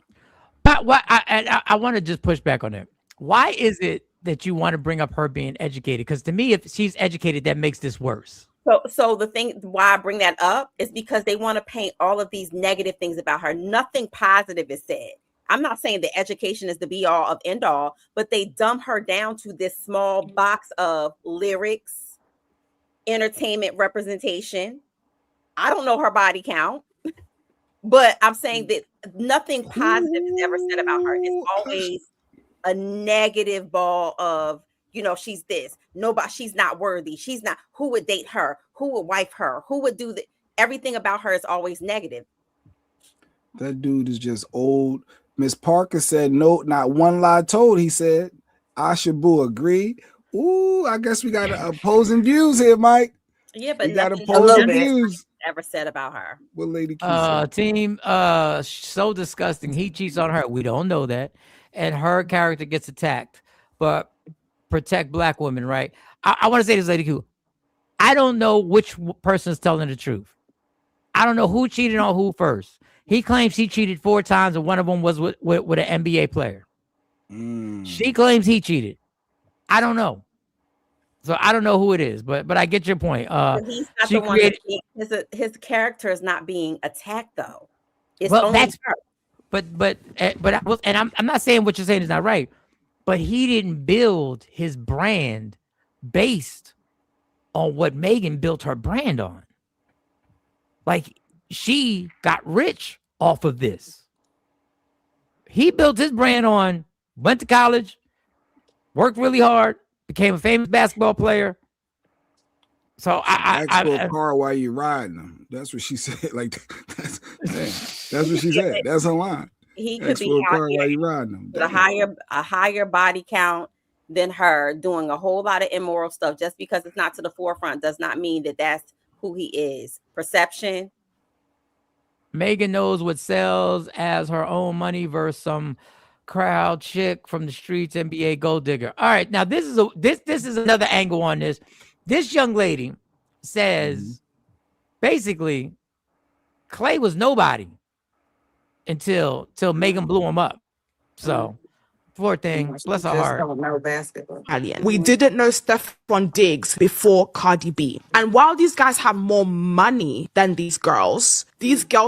But what I want to just push back on it. Why is it that you want to bring up her being educated? Because to me, if she's educated, that makes this worse. So the thing why I bring that up is because they want to paint all of these negative things about her. Nothing positive is said. I'm not saying that education is the be all of end all, but they dumb her down to this small box of lyrics, entertainment representation. I don't know her body count, but I'm saying that nothing positive is ever said about her. It's always a negative ball of, you know, she's this, nobody, she's not worthy. She's not, who would date her? Who would wife her? Who would do that? Everything about her is always negative. That dude is just old. Miss Parker said, no, not one lie told, he said. Ashabu agreed. Ooh, I guess we got opposing views here, Mike. Yeah, but we got nothing opposing views. Ever said about her. What Lady Keith team, so disgusting. He cheats on her. We don't know that. And her character gets attacked. But protect black women, right? I want to say this, Lady Q. I don't know which person is telling the truth. I don't know who cheated on who first. He claims he cheated 4 times, and one of them was with an NBA player. She claims he cheated. I don't know. So I don't know who it is, but I get your point. But he's not the one his character is not being attacked, though. It's only her. But I'm not saying what you're saying is not right, but he didn't build his brand based on what Megan built her brand on. Like, she got rich off of this. He built his brand on, went to college, worked really hard, became a famous basketball player. So ask for a car while you riding them. That's what she said. Like, that's what she said. That's her line. He could be out here with a higher body count than her, doing a whole lot of immoral stuff. Just because it's not to the forefront does not mean that that's who he is. Perception. Megan knows what sells as her own money versus some crowd chick from the streets, NBA gold digger. All right, now this is another angle on this. This young lady says basically Clay was nobody until Megan blew him up. So poor thing, bless her heart. We didn't know Stephon Diggs before Cardi B. And while these guys have more money than these girls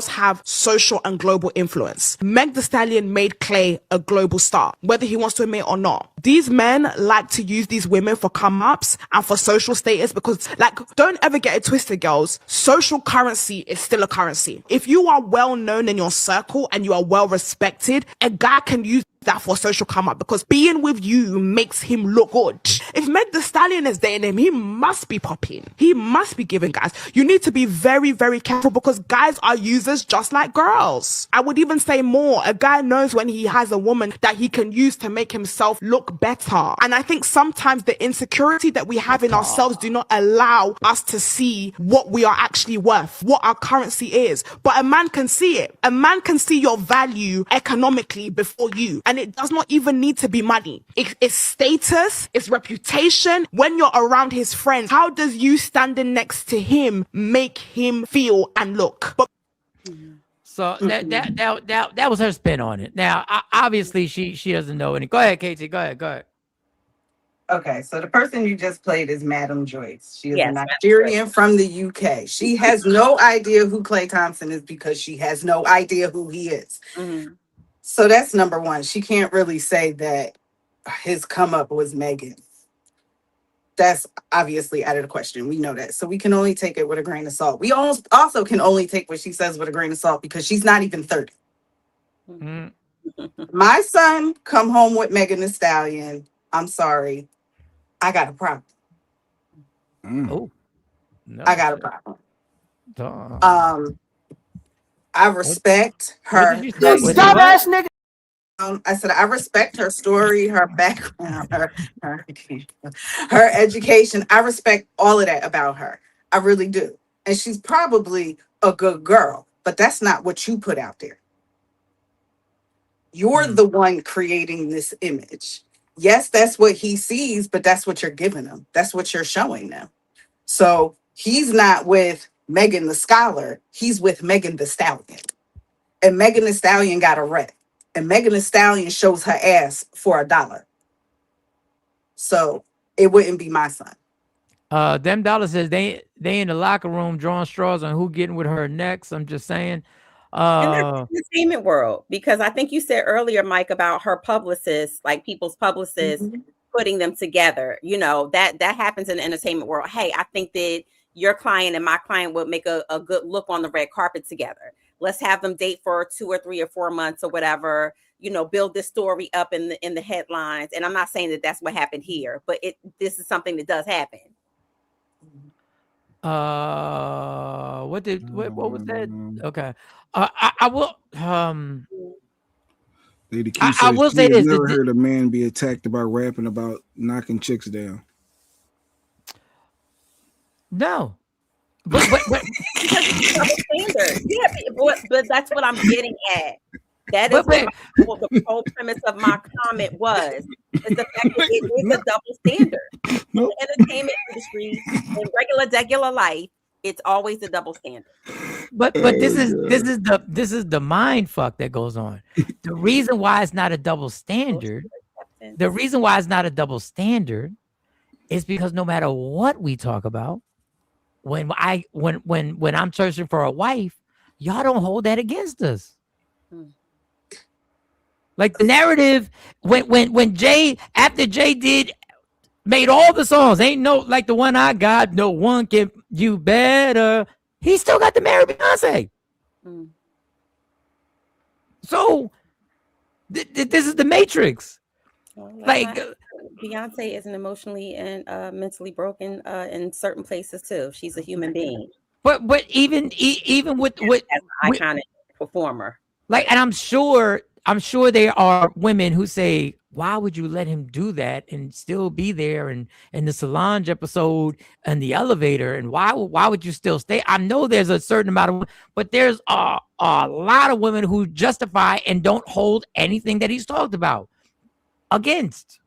have social and global influence. Meg Thee Stallion made Clay a global star, whether he wants to admit or not. These men like to use these women for come-ups and for social status because, like, don't ever get it twisted, girls. Social currency is still a currency. If you are well known in your circle and you are well respected, a guy can use that for social come up because being with you makes him look good. If Meg Thee Stallion is dating him, he must be popping. He must be giving guys. You need to be very, very careful because guys are users just like girls. I would even say more. A guy knows when he has a woman that he can use to make himself look better. And I think sometimes the insecurity that we have in ourselves do not allow us to see what we are actually worth, what our currency is. But a man can see it. A man can see your value economically before you. And it does not even need to be money. It's status, it's reputation. When you're around his friends, how does you standing next to him make him feel and look? But so that was her spin on it. Now, obviously, she doesn't know any. Go ahead, Katie. Go ahead. Okay, so the person you just played is Madam Joyce. She is Yes, a Madam Nigerian from the UK. She has no idea who Klay Thompson is because she has no idea who he is. Mm-hmm. So that's number one. She can't really say that his come up was Megan. That's obviously out of the question. We know that. So we can only take it with a grain of salt. We also can only take what she says with a grain of salt because she's not even 30. Mm-hmm. My son come home with Megan Thee Stallion. I'm sorry. I got a problem. Oh, no, I got a problem. I respect her. What did you say? Stop ass nigga. I said I respect her story, her background, her education. I respect all of that about her. I really do. And she's probably a good girl, but that's not what you put out there. You're the one creating this image. Yes, that's what he sees, but that's what you're giving him. That's what you're showing them. So he's not with Megan the Scholar. He's with Megan Thee Stallion. And Megan Thee Stallion got a rep. And Megan Thee Stallion shows her ass for $1. So it wouldn't be my son. Them Dollars says they in the locker room drawing straws on who getting with her next. I'm just saying. And that's the entertainment world, because I think you said earlier, Mike, about her publicists, like people's publicists putting them together. You know, that happens in the entertainment world. Hey, I think that your client and my client would make a good look on the red carpet together. Let's have them date for 2 or 3 or 4 months or whatever, you know, build this story up in the headlines. And I'm not saying that that's what happened here, but this is something that does happen. What was that? Okay. I will Lady Q I will say this. Never heard a man be attacked about rapping about knocking chicks down. No. Because it's a standard. Yeah, but that's what I'm getting at. That is what the whole premise of my comment was. Is the fact that it is a double standard. In the entertainment industry, in regular life, it's always a double standard. But this is the mind fuck that goes on. The reason why it's not a double standard, is because no matter what we talk about, when I'm searching for a wife, y'all don't hold that against us. Like the narrative when Jay, after Jay made all the songs, ain't no like the one I got, no one can you better. He still got to marry Beyonce. So this is the Matrix. Like Beyonce isn't emotionally and mentally broken in certain places too. She's a human being. But even with as an iconic performer. Like, and I'm sure there are women who say, why would you let him do that and still be there and in the Solange episode and the elevator, and why would you still stay? I know there's a certain amount of, but there's a lot of women who justify and don't hold anything that he's talked about against.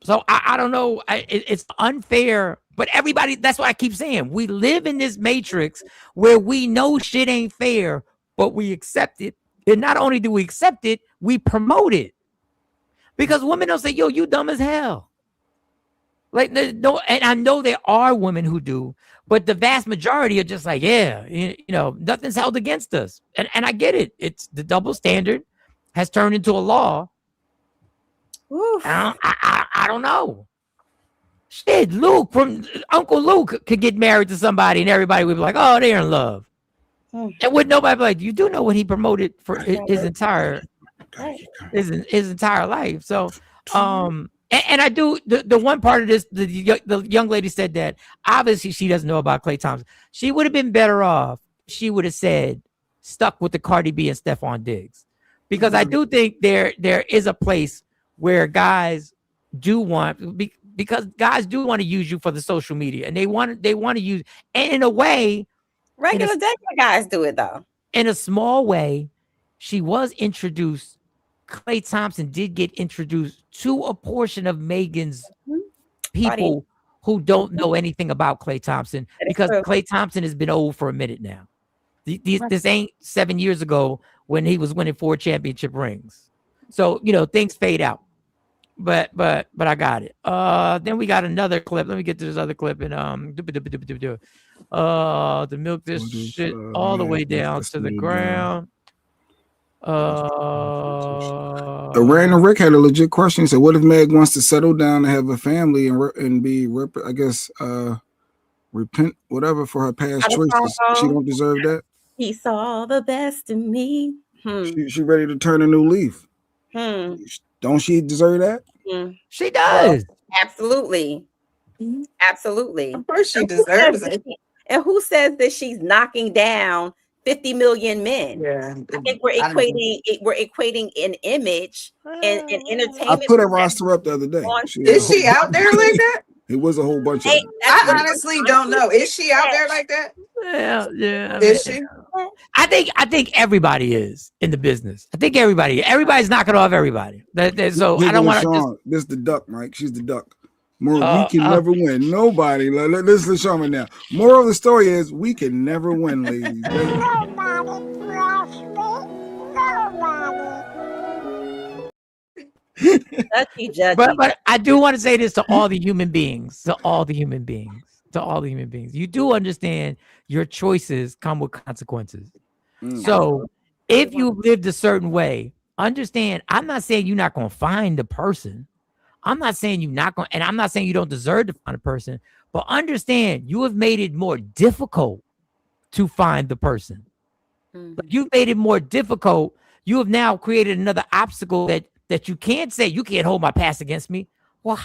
So I don't know. It's unfair, but everybody, that's what I keep saying. We live in this matrix where we know shit ain't fair, but we accept it. And not only do we accept it, we promote it. Because women don't say, yo, you dumb as hell. Like, no, and I know there are women who do, but the vast majority are just like, yeah, you know, nothing's held against us. And I get it. It's the double standard has turned into a law. I don't know. Shit, Uncle Luke could get married to somebody and everybody would be like, oh, they're in love. And would nobody be like, you do know what he promoted for his entire life. So And I do the one part of this. The young lady said that obviously she doesn't know about Klay Thompson. She would have been better off. She would have said stuck with the Cardi B and Stephon Diggs, because I do think there is a place where guys do want, because guys do want to use you for the social media, and they want to use, and in a way, regular guys do it though. In a small way, she was introduced. Klay Thompson did get introduced to a portion of Megan's people who don't know anything about Klay Thompson, because Klay Thompson has been old for a minute now. This ain't 7 years ago when he was winning 4 championship rings. So, things fade out. But I got it. Then we got another clip. Let me get to this other clip and to milk this shit all the way down to the ground. Rand and Rick had a legit question. He said, what if Meg wants to settle down and have a family and be repent whatever for her past choices? She don't deserve that. He saw the best in me. She ready to turn a new leaf. Don't she deserve that? She does. Absolutely. Absolutely. Of course she deserves it. And who says that she's knocking down 50 million men? Yeah, I think we're equating an image and entertainment. I put a roster up the other day. Is she out there like that? It was a whole bunch of. I honestly don't know. Is she out there like that? Yeah. Is she? I think everybody is in the business. I think everybody's knocking off everybody. So I don't want to. This is the duck, Mike. She's the duck. We can never win. Nobody. Listen to Sharman now. Moral of the story is we can never win, ladies. But I do want to say this to all the human beings. You do understand your choices come with consequences. So if you lived a certain way, understand, I'm not saying you're not going to find the person. I'm not saying you're not going, and I'm not saying you don't deserve to find a person, but understand you have made it more difficult to find the person. You've made it more difficult. You have now created another obstacle that you can't say, you can't hold my past against me. Well,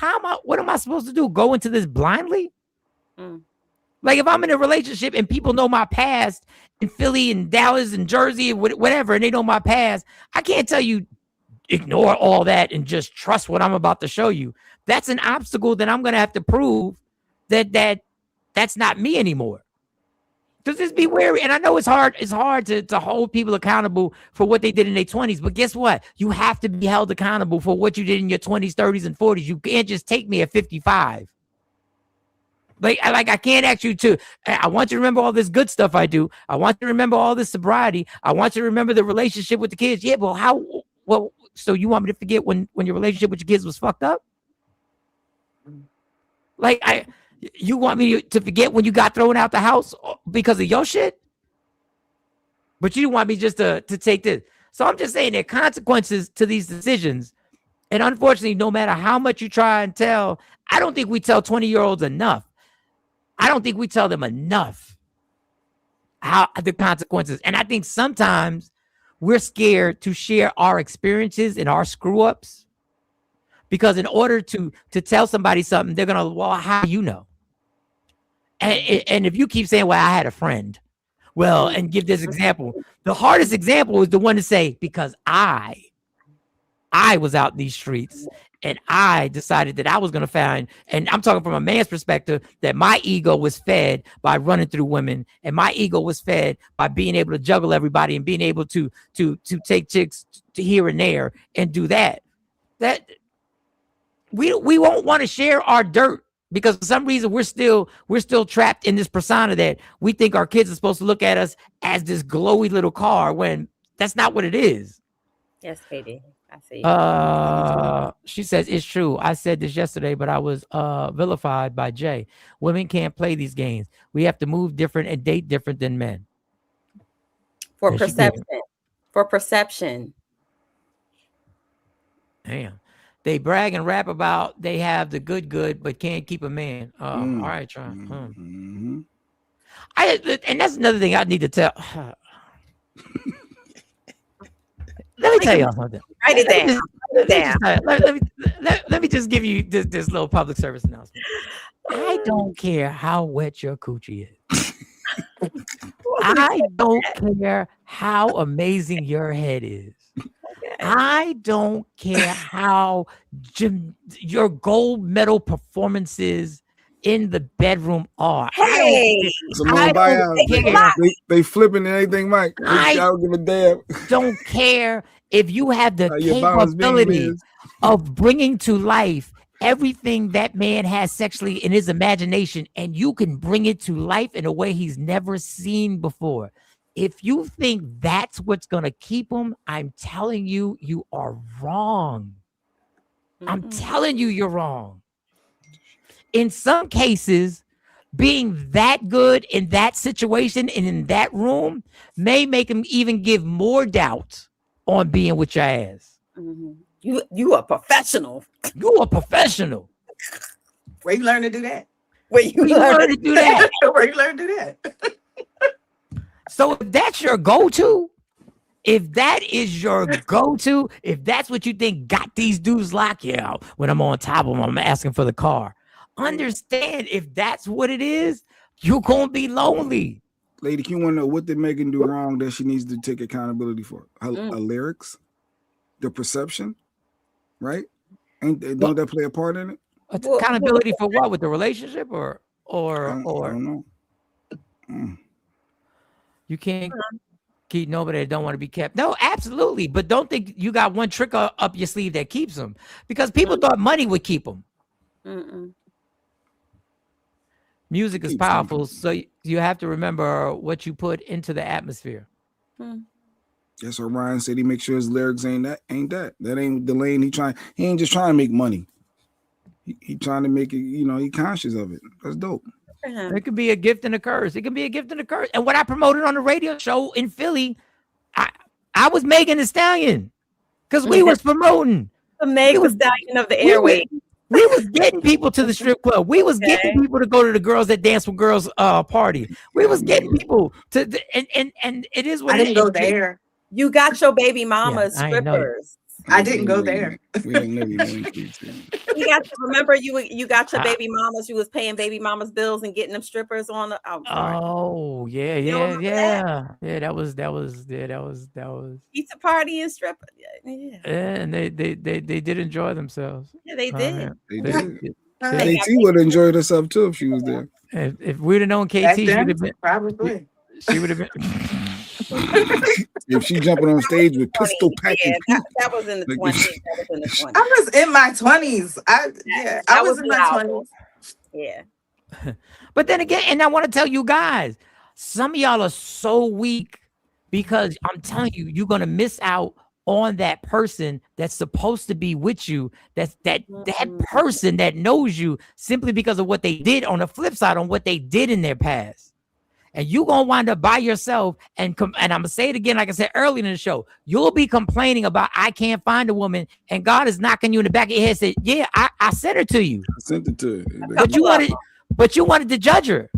what am I supposed to do? Go into this blindly? Like if I'm in a relationship and people know my past in Philly and Dallas and Jersey and whatever, and they know my past, I can't tell you ignore all that and just trust what I'm about to show you. That's an obstacle that I'm going to have to prove that's not me anymore. So just be wary. And I know it's hard to hold people accountable for what they did in their 20s. But guess what? You have to be held accountable for what you did in your 20s, 30s, and 40s. You can't just take me at 55. Like I can't ask you to, I want you to remember all this good stuff I do. I want you to remember all this sobriety. I want you to remember the relationship with the kids. Yeah, well, so you want me to forget when your relationship with your kids was fucked up? Like you want me to forget when you got thrown out the house because of your shit? But you want me just to take this. So I'm just saying there are consequences to these decisions. And unfortunately, no matter how much you try and tell, I don't think we tell 20-year-olds enough. I don't think we tell them enough how the consequences. And I think sometimes we're scared to share our experiences and our screw-ups, because in order to tell somebody something, they're gonna, well, how do you know? And if you keep saying, well, I had a friend, well, and give this example, the hardest example is the one to say, because I was out in these streets and I decided that I was going to find, and I'm talking from a man's perspective, that my ego was fed by running through women, and my ego was fed by being able to juggle everybody and being able to take chicks to here and there and do that. That we won't want to share our dirt, because for some reason we're still trapped in this persona that we think our kids are supposed to look at us as this glowy little car, when that's not what it is. Yes, Katie. I see. She says it's true. I said this yesterday, but I was vilified by Jay. Women can't play these games. We have to move different and date different than men. For perception. Damn. They brag and rap about they have the good, but can't keep a man. All right, try. And that's another thing I need to tell. Let me tell y'all something. Write it down. Let me just give you this little public service announcement. I don't care how wet your coochie is. I don't care how amazing your head is. I don't care how your gold medal performances in the bedroom are. Hey, they flipping and anything, Mike. I don't give a damn. Don't care if you have the capability of bringing to life everything that man has sexually in his imagination, and you can bring it to life in a way he's never seen before. If you think that's what's going to keep him, I'm telling you, you are wrong. I'm telling you, you're wrong. In some cases, being that good in that situation and in that room may make him even give more doubt on being with your ass. You a professional. You a professional. Where you learn to do that? Where you learn to do that? Where you learn to do that? So if that's your go-to, if that is your go-to, if that's what you think got these dudes locked, yeah, when I'm on top of them, I'm asking for the car. Understand, if that's what it is, you're going to be lonely. Lady, you want to know what did Megan do wrong that she needs to take accountability for? Her lyrics, the perception, right? Don't that play a part in it? Accountability for what? With the relationship or I don't know. You can't keep nobody that don't want to be kept. No, absolutely. But don't think you got one trick up your sleeve that keeps them, because people thought money would keep them. Music is powerful, so you have to remember what you put into the atmosphere. That's what Ryan said. He makes sure his lyrics ain't that. That ain't the lane he ain't just trying to make money. He trying to make it, he conscious of it. That's dope. It could be a gift and a curse. It can be a gift and a curse. And what I promoted on the radio show in Philly, I was Megan Thee Stallion, because we was promoting the Megan Thee Stallion of the airwaves. We was getting people to the strip club. We was getting people to go to the Girls That Dance with Girls party. We was getting people to and it is what I didn't go there. You got your baby mama's strippers. I didn't go there. We ain't never You got to remember you got your baby mamas. You was paying baby mamas bills and getting them strippers on the. Oh yeah. That was pizza party and stripper. Yeah. And they did enjoy themselves. Yeah, they did. They did. KT would have enjoyed herself too if she was there. If we'd have known KT, she would have been probably. She would have been. If she jumping on stage with pistol packing, that was in the 20s. I was in my 20s. I was in my 20s. Yeah. But then again, and I want to tell you guys, some of y'all are so weak because I'm telling you, you're gonna miss out on that person that's supposed to be with you. That person that knows you simply because of what they did. On the flip side, on what they did in their past. And you're going to wind up by yourself. And I'm going to say it again, like I said earlier in the show, you'll be complaining about, I can't find a woman. And God is knocking you in the back of your head and said, yeah, I sent her to you. I sent it to her. But you wanted to judge her.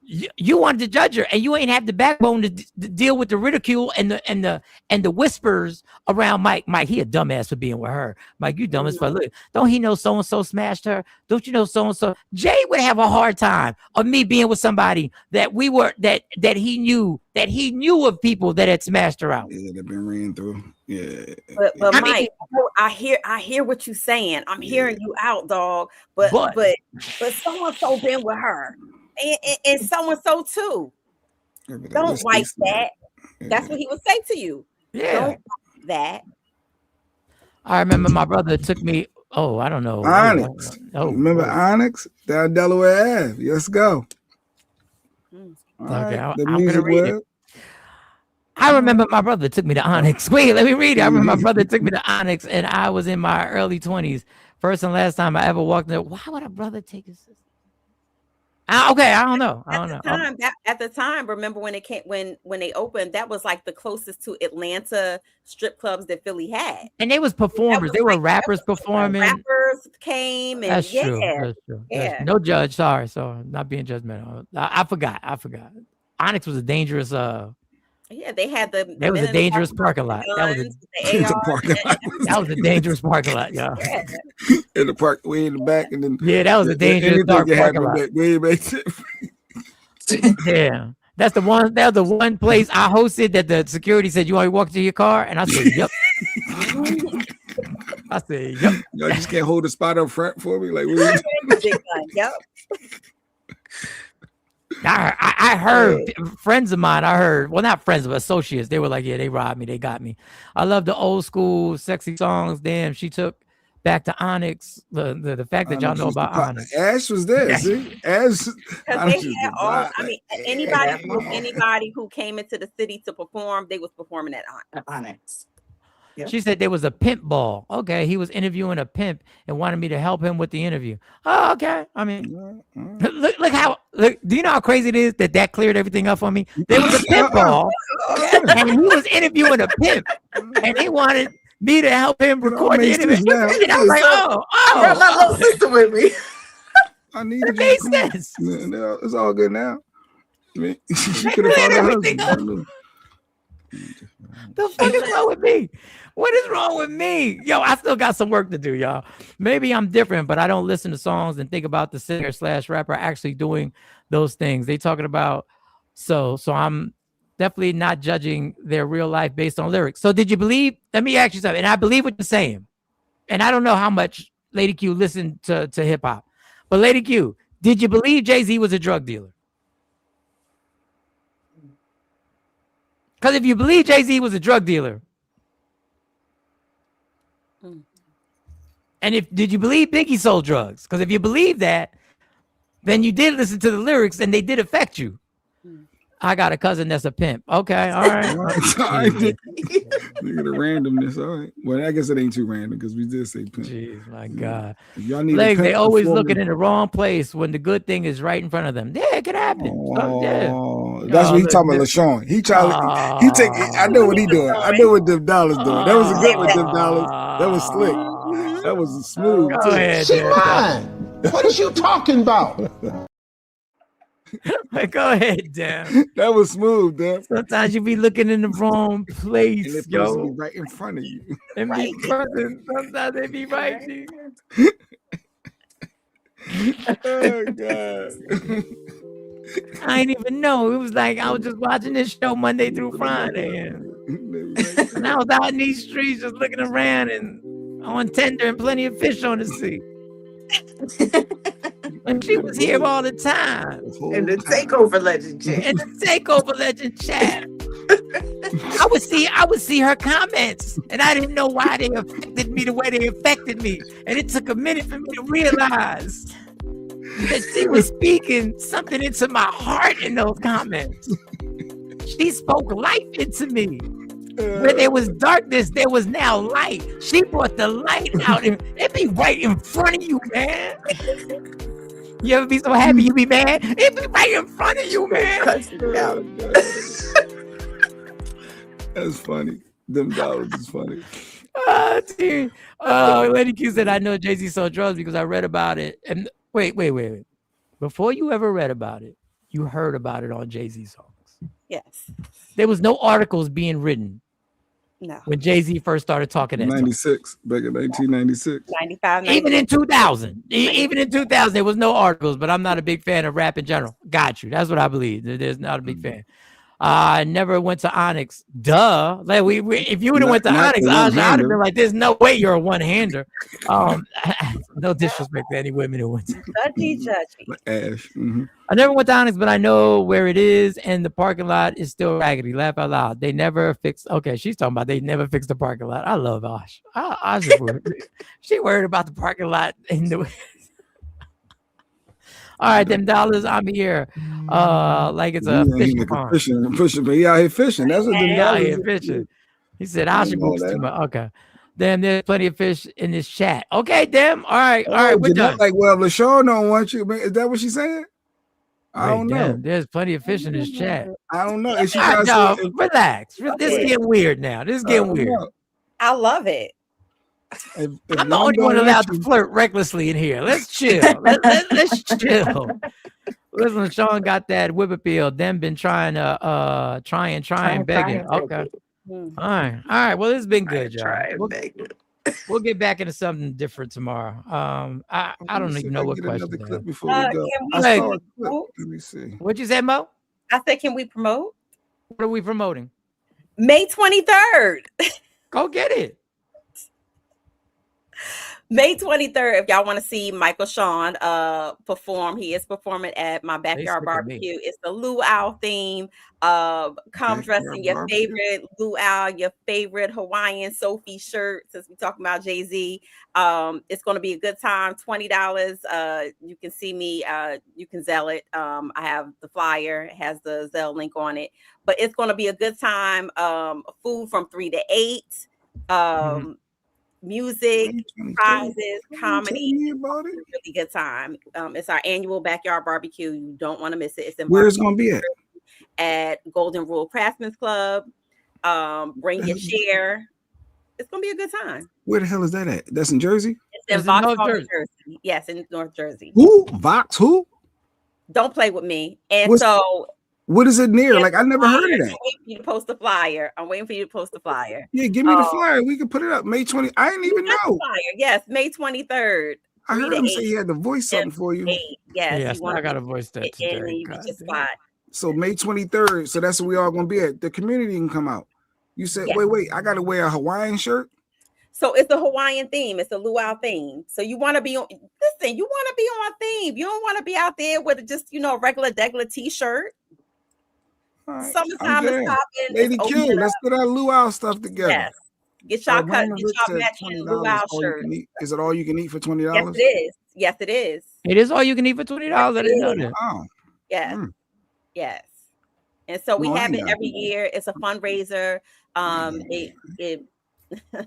You wanted to judge her, and you ain't have the backbone to deal with the ridicule and the whispers around Mike. Mike, he a dumbass for being with her. Mike, you dumb as fuck. Look, don't he know so and so smashed her? Don't you know so and so? Jay would have a hard time of me being with somebody that he knew of people that had smashed her out. Yeah, they've been ran through. Yeah, but Mike, I hear what you're saying. I'm hearing you out, dog. But so and so been with her. And so and so too. Don't like that. That's what he would say to you. Yeah. Don't like that. I remember my brother took me. Oh, I don't know. Onyx. Remember Onyx down Delaware Ave? Let's go. Okay, I'm gonna read it. I remember my brother took me to Onyx. Wait, let me read it. I remember my brother took me to Onyx, and I was in my early 20s. First and last time I ever walked there. Why would a brother take his sister? Okay, I don't know. At the time, remember when it came when they opened, that was like the closest to Atlanta strip clubs that Philly had. And they was performers. They were rappers performing. Rappers came and That's true. That's true. Yeah. No judge. Sorry, not being judgmental. I forgot. Onyx was a dangerous Yeah, they had the That was men a in the dangerous parking parking lot. guns, the In the AR. parking lot. That was a dangerous parking lot, y'all. Yeah. In the park, way in the back, and then Yeah, that was a dangerous anything dark you had parking in lot. that way back there. Yeah. That's the one. That's the one place I hosted that the security said you want to walk to your car, and I said, "Yep." I said, "Yep." Y'all just can't hold a spot up front for me, like. What Yep. I heard friends of mine. I heard, well, not friends, but associates. They were like, "Yeah, they robbed me. They got me." I love the old school sexy songs. Damn, she took back to Onyx. The fact that y'all know about Onyx. Ash was there. See, Ash. Because they had all. I mean, anybody who came into the city to perform, they was performing at Onyx. She said there was a pimp ball. Okay, he was interviewing a pimp and wanted me to help him with the interview. Oh, okay. I mean, look how. Look, do you know how crazy it is that cleared everything up for me? There was a pimp ball, and he was interviewing a pimp, and they wanted me to help him record the interview. And I was like, I brought my little sister with me. I need it made sense. No, it's all good now. I mean, she could have found her husband. The fuck is wrong with me? What is wrong with me? Yo, I still got some work to do, y'all. Maybe I'm different, but I don't listen to songs and think about the singer/rapper actually doing those things. They talking about so I'm definitely not judging their real life based on lyrics. So did you believe? Let me ask you something. And I believe what you're saying. And I don't know how much Lady Q listened to hip hop, but Lady Q, did you believe Jay-Z was a drug dealer? Because if you believe Jay-Z was a drug dealer, and did you believe Biggie sold drugs? Because if you believe that, then you did listen to the lyrics and they did affect you. I got a cousin that's a pimp. Okay, all right. Look at the randomness. All right. Well, I guess it ain't too random because we did say pimp. Jeez, my God. If y'all need Like, a pimp they always before looking we- in the wrong place when the good thing is right in front of them. Yeah, it could happen. That's what he talking about, LaShawn. He trying. He take. I know what he doing. I know what them dollars doing. That was a good one. Them dollars. That was slick. That was smooth. Go too. ahead, She Dan. lying. What is you talking about? Go ahead, Dan. That was smooth, Dan. Sometimes you be looking in the wrong And place, that person yo. be right in front of you. Them be person, sometimes they be right there. Oh God. I ain't even know. It was like I was just watching this show Monday through Friday. And I was out in these streets just looking around and on Tinder and plenty of fish on the sea. And she was here all the time. And the takeover legend chat. And the takeover legend chat. I would see her comments, and I didn't know why they affected me the way they affected me. And it took a minute for me to realize that she was speaking something into my heart in those comments. She spoke life into me. Where there was darkness, there was now light. She brought the light out, and it be right in front of you, man. You ever be so happy you be mad? It be right in front of you, man. That's funny. Them dollars is funny. Dude. Lady Q said, I know Jay-Z sold drugs because I read about it. And wait. Before you ever read about it, you heard about it on Jay-Z songs. Yes. There was no articles being written. No. When Jay-Z first started talking that 96, back in 1996. 95, even in 2000, even in 2000, there was no articles, but I'm not a big fan of rap in general. Got you. That's what I believe. There's not a big fan. I never went to Onyx. Duh. Like if you would have went to Onyx, I'd have been like, there's no way you're a one-hander. No disrespect to any women who went to Judgy. Ash. I never went to Onyx, but I know where it is, and the parking lot is still raggedy. Laugh out loud. They never fixed. Okay, she's talking about they never fixed the parking lot. I love Ash. Ash is worried. She worried about the parking lot in the. All right, them dollars. I'm here. Like it's a fishing pond. Fishing, but he out here fishing. That's what them Out dollars. here fishing. He said I should move too much. Okay. Damn, there's plenty of fish in this chat. Okay, damn. All right, we're done. Like, well, LaShawn don't want you. Is that what she's saying? I don't know. There's plenty of fish in this chat. I don't know. Is she All right, trying to no, relax. This is getting weird now. This is getting weird. I love it. If I'm the only one allowed to flirt recklessly in here. Let's chill. Let's chill. Listen, Sean got that whip appeal. Them been trying to begging. Okay. All right. Well, it's been good, y'all. We'll get back into something different tomorrow. I don't even know what question. Clip before we go. I saw a clip. Let me see. What you said, Mo? I said, can we promote? What are we promoting? May 23rd. Go get it. May 23rd, if y'all want to see Michael Sean perform, he is performing at my backyard barbecue. It's the luau theme. Come dressed in your favorite luau, your favorite Hawaiian Sophie shirt, since we're talking about Jay-Z. It's going to be a good time. $20. You can see me. You can Zelle it. I have the flyer. It has the Zelle link on it. But it's going to be a good time. Food from 3 to 8. Music, prizes, comedy, really good time. It's our annual backyard barbecue. You don't want to miss it. It's in Where it's gonna be at Golden Rule Craftsman's Club. Bring your chair. It's gonna be a good time. Where the hell is that at? That's in Jersey? It's in Vauxhall, New Jersey. Yes, in North Jersey. Who? Vox? Who? Don't play with me. And so what is it near? Like I never heard of that. I'm waiting for you to post the flyer. Yeah, give me the flyer. We can put it up. May 20. I didn't even know. Yes, May 23rd. I heard him say he had to voice something for you. Yes, I got to voice that today. So May 23rd. So that's where we all gonna be at. The community can come out. You said, wait. I gotta wear a Hawaiian shirt. So it's a Hawaiian theme. It's a luau theme. So you want to be on. Listen, you want to be on theme. You don't want to be out there with just a regular t-shirt. Right, summertime is popping. Lady Q, let's get our luau stuff together. Yes. Get y'all matching luau shirts. Is it all you can eat for $20? Yes, it is. Yes, it is. It is all you can eat for $20. I didn't know that. Oh. Yes. Yes. And so we have it every year. It's a fundraiser.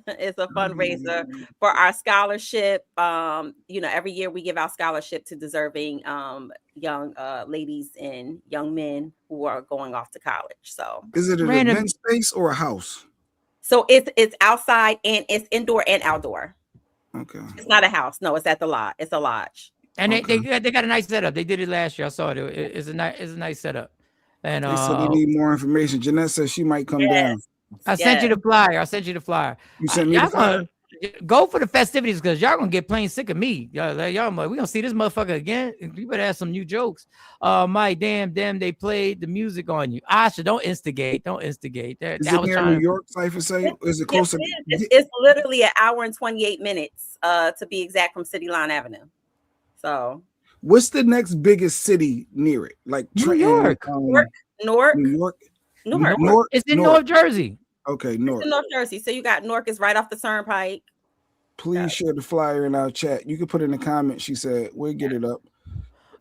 It's a fundraiser for our scholarship. Every year we give our scholarship to deserving young ladies and young men who are going off to college. So is it an event space or a house? So it's outside and it's indoor and outdoor. Okay. It's not a house. No, it's at the lodge. It's a lodge. And they got a nice setup. They did it last year. I saw it. It's a nice setup. And they said they need more information. Jeanette says she might come down. I sent you the flyer. You sent me the flyer. Go for the festivities because y'all gonna get plain sick of me. Y'all we gonna see this motherfucker again. You better have some new jokes. Mike, damn, they played the music on you. Asha, don't instigate. Is it near New York, Cypher say? Is it closer? It's literally an hour and 28 minutes to be exact from City Line Avenue. So what's the next biggest city near it? Like New York. Newark. It's in North Jersey. Okay, Newark. It's in North Jersey. So you got Newark is right off the Turnpike. Please share the flyer in our chat. You can put it in the comments. She said we'll get it up.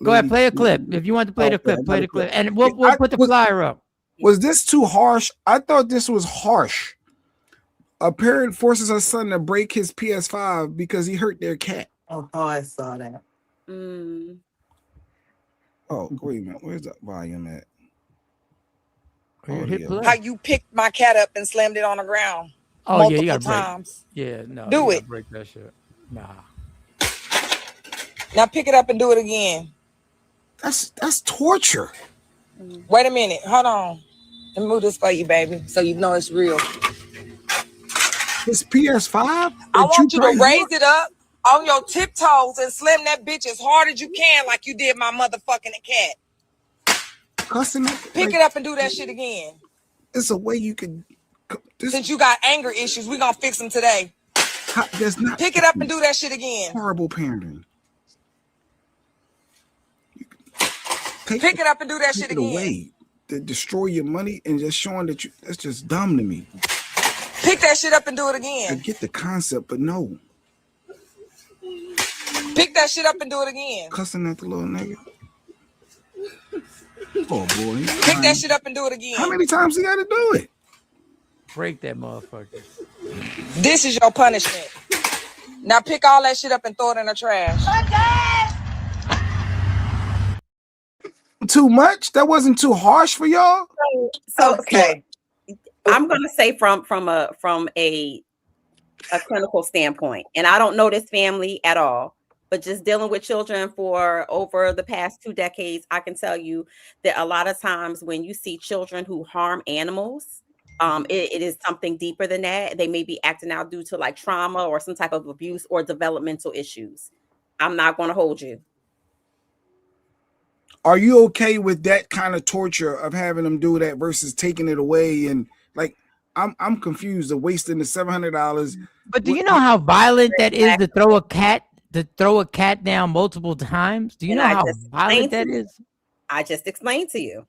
Go ahead, play a clip. If you want to play the clip, play the clip. And we'll put the flyer up. Was this too harsh? I thought this was harsh. A parent forces her son to break his PS5 because he hurt their cat. Oh, I saw that. Oh, wait a minute. Where's that volume at? How you picked my cat up and slammed it on the ground. Oh, yeah, you gotta times. break. Yeah, no. Do it. Break that shit. Nah. Now pick it up and do it again. That's torture. Wait a minute. Hold on. Let me move this for you, baby, so you know it's real. His PS5? I want you to raise it up on your tiptoes and slam that bitch as hard as you can, like you did my motherfucking cat. Pick it up and do that shit again. It's a way you can. Since you got anger issues, we're gonna fix them today. There's not. Pick it up and do that shit again. Horrible parenting. Pick it up and do that shit again. Away. To destroy your money and just showing that that's just dumb to me. Pick that shit up and do it again. I get the concept, but no. Pick that shit up and do it again. Cussing at the little nigga. Oh boy. Pick that shit up and do it again. How many times he got to do it? Break that motherfucker. This is your punishment. Now pick all that shit up and throw it in the trash. Too much? That wasn't too harsh for y'all? So okay. I'm gonna say from a clinical standpoint, and I don't know this family at all, But just dealing with children for over the past 2 decades, I can tell you that a lot of times when you see children who harm animals, it is something deeper than that. They may be acting out due to like trauma or some type of abuse or developmental issues. I'm not going to hold you. Are you okay with that kind of torture of having them do that versus taking it away? And like, I'm confused of wasting the $700. But do you know how violent that is to throw a cat down multiple times? Do you know how violent that is? I just explained to you.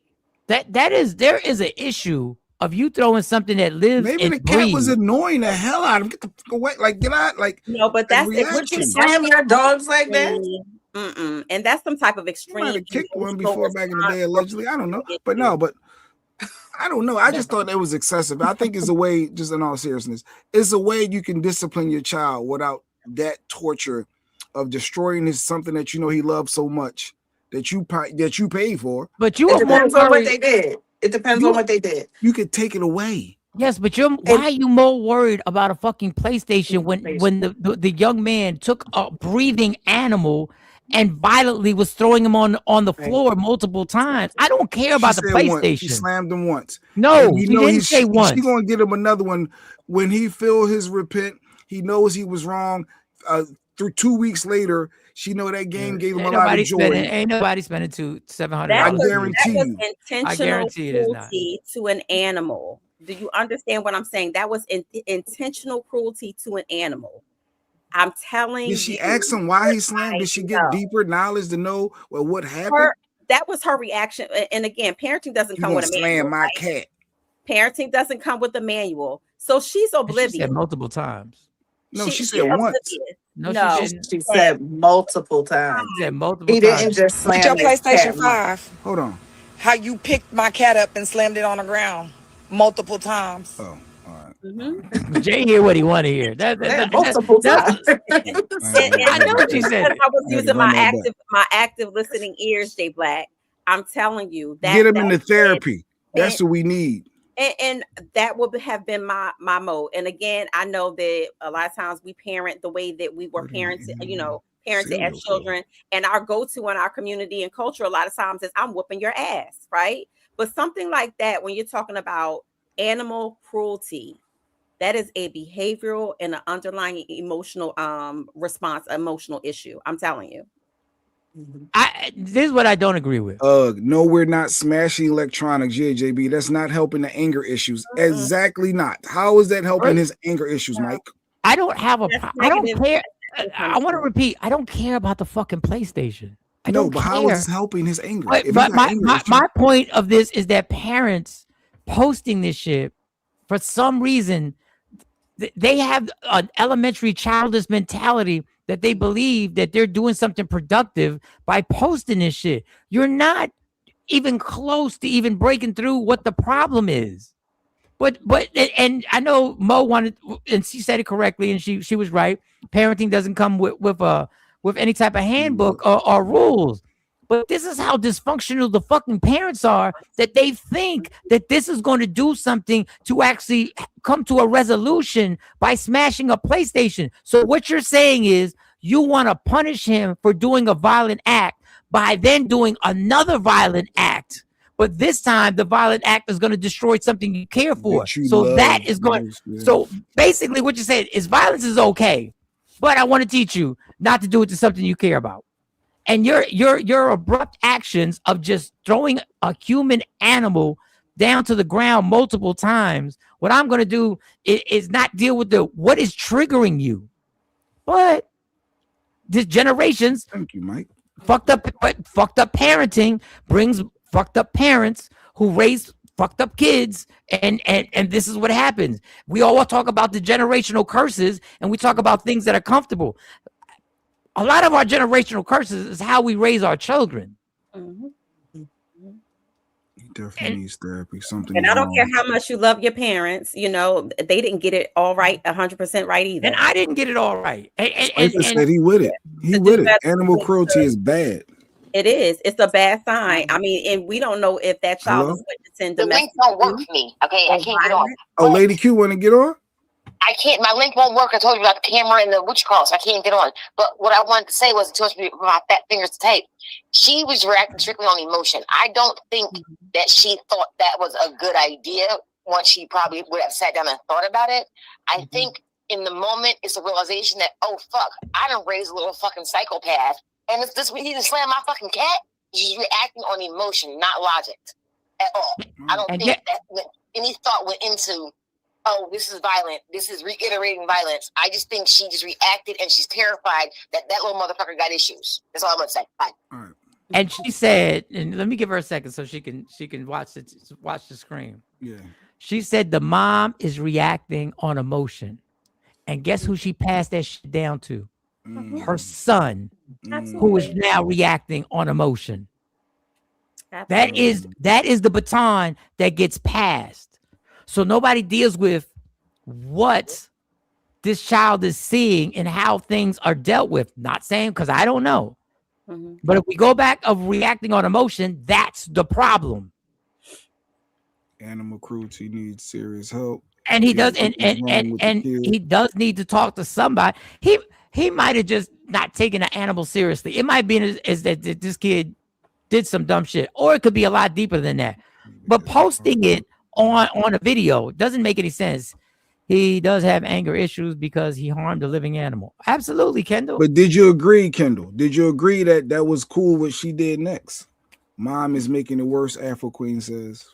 There is an issue of you throwing something that lives. Maybe the cat was annoying the hell out of him. Get the fuck away! Like, get out! Like, no, but that's would you slam your dogs like that? And that's some type of I extreme. might have kicked one before back in the day, allegedly. I don't know, but I don't know. I just thought that was excessive. I think it's a way, just in all seriousness, it's a way you can discipline your child without that torture of destroying something that you know he loves so much that you pay for. But you it depends on what they did. It depends on what they did. You could take it away. Yes, but why are you more worried about a fucking PlayStation when the young man took a breathing animal and violently was throwing him on the floor multiple times? I don't care about the PlayStation. She slammed him once. No, he didn't say once. She's gonna get him another one when he feel his repent. He knows he was wrong. Through 2 weeks later, she know that game gave him a lot of joy. Ain't nobody spending $700. I guarantee you. Intentional cruelty to an animal. Do you understand what I'm saying? That was intentional cruelty to an animal. I'm telling you. Did she ask him why he slammed? Did she get deeper knowledge to know what happened? That was her reaction. And again, parenting doesn't come with a manual. Slam my cat. Parenting doesn't come with a manual. So she's oblivious. She said multiple times. No, she said once. No, she said multiple times. She said multiple he times. didn't just slam Your his PlayStation cat. 5. Hold on. How you picked my cat up and slammed it on the ground multiple times. Oh, all right. Jay hear what he want to hear. Multiple times. I know what you said. I was using my active listening ears, Jay Black. I'm telling you that. Get him into therapy. That's what we need. And that would have been my mode. And again, I know that a lot of times we parent the way that we were parented, parented as children. And our go-to in our community and culture a lot of times is I'm whooping your ass, right? But something like that, when you're talking about animal cruelty, that is a behavioral and an underlying emotional response, emotional issue. I'm telling you. This is what I don't agree with. No, we're not smashing electronics, JB. That's not helping the anger issues. Exactly not. How is that helping his anger issues, Mike? I don't have I don't care. I want to repeat. I don't care about the fucking PlayStation. But how is this helping his anger? But my point of this is that parents posting this shit, for some reason, they have an elementary childish mentality that they believe that they're doing something productive by posting this shit. You're not even close to even breaking through what the problem is. But and I know Mo wanted, and she said it correctly, and she was right. Parenting doesn't come with any type of handbook or rules. But this is how dysfunctional the fucking parents are, that they think that this is going to do something to actually come to a resolution by smashing a PlayStation. So what you're saying is you want to punish him for doing a violent act by then doing another violent act. But this time the violent act is going to destroy something you care for. So that is going. So basically what you said is violence is okay, but I want to teach you not to do it to something you care about. And your abrupt actions of just throwing a human animal down to the ground multiple times, what I'm going to do is not deal with what is triggering you. But this generations, thank you, Mike, fucked up parenting brings fucked up parents who raise fucked up kids, and this is what happens. We all talk about the generational curses, and we talk about things that are comfortable. A lot of our generational curses is how we raise our children. He definitely needs therapy. Something. And I don't care how much you love your parents. They didn't get it all right, 100% right either. And I didn't get it all right. And said he with it. He with it. Animal cruelty is bad. It is. It's a bad sign. I mean, and we don't know if that child is witnessing domestic. The link don't work for me. Okay, I can't get on. Oh, Lady Q want to get on? I can't. My link won't work. I told you about the camera and the so I can't get on. But what I wanted to say was, it told me my fat fingers to tape. She was reacting strictly on emotion. I don't think that she thought that was a good idea. Once she probably would have sat down and thought about it, I think in the moment it's a realization that, oh fuck, I done raised a little fucking psychopath, and it's this he just slammed my fucking cat. She's reacting on emotion, not logic at all. I don't think that any thought went into, oh, this is violent. This is reiterating violence. I just think she just reacted, and she's terrified that little motherfucker got issues. That's all I'm gonna say. Bye. All right. And she said, and let me give her a second so she can watch the screen. Yeah. She said the mom is reacting on emotion, and guess who she passed that shit down to? Her son, who is now reacting on emotion. That is the baton that gets passed. So nobody deals with what this child is seeing and how things are dealt with. Not saying, because I don't know. But if we go back of reacting on emotion, that's the problem. Animal cruelty needs serious help. And he does, and he does need to talk to somebody. He might have just not taken an animal seriously. It might be is that this kid did some dumb shit, or it could be a lot deeper than that. But posting it on a video doesn't make any sense. He does have anger issues because he harmed a living animal. Absolutely, Kendall. But did you agree, Kendall? Did you agree that that was cool what she did next? Mom is making it worse, Afro Queen says.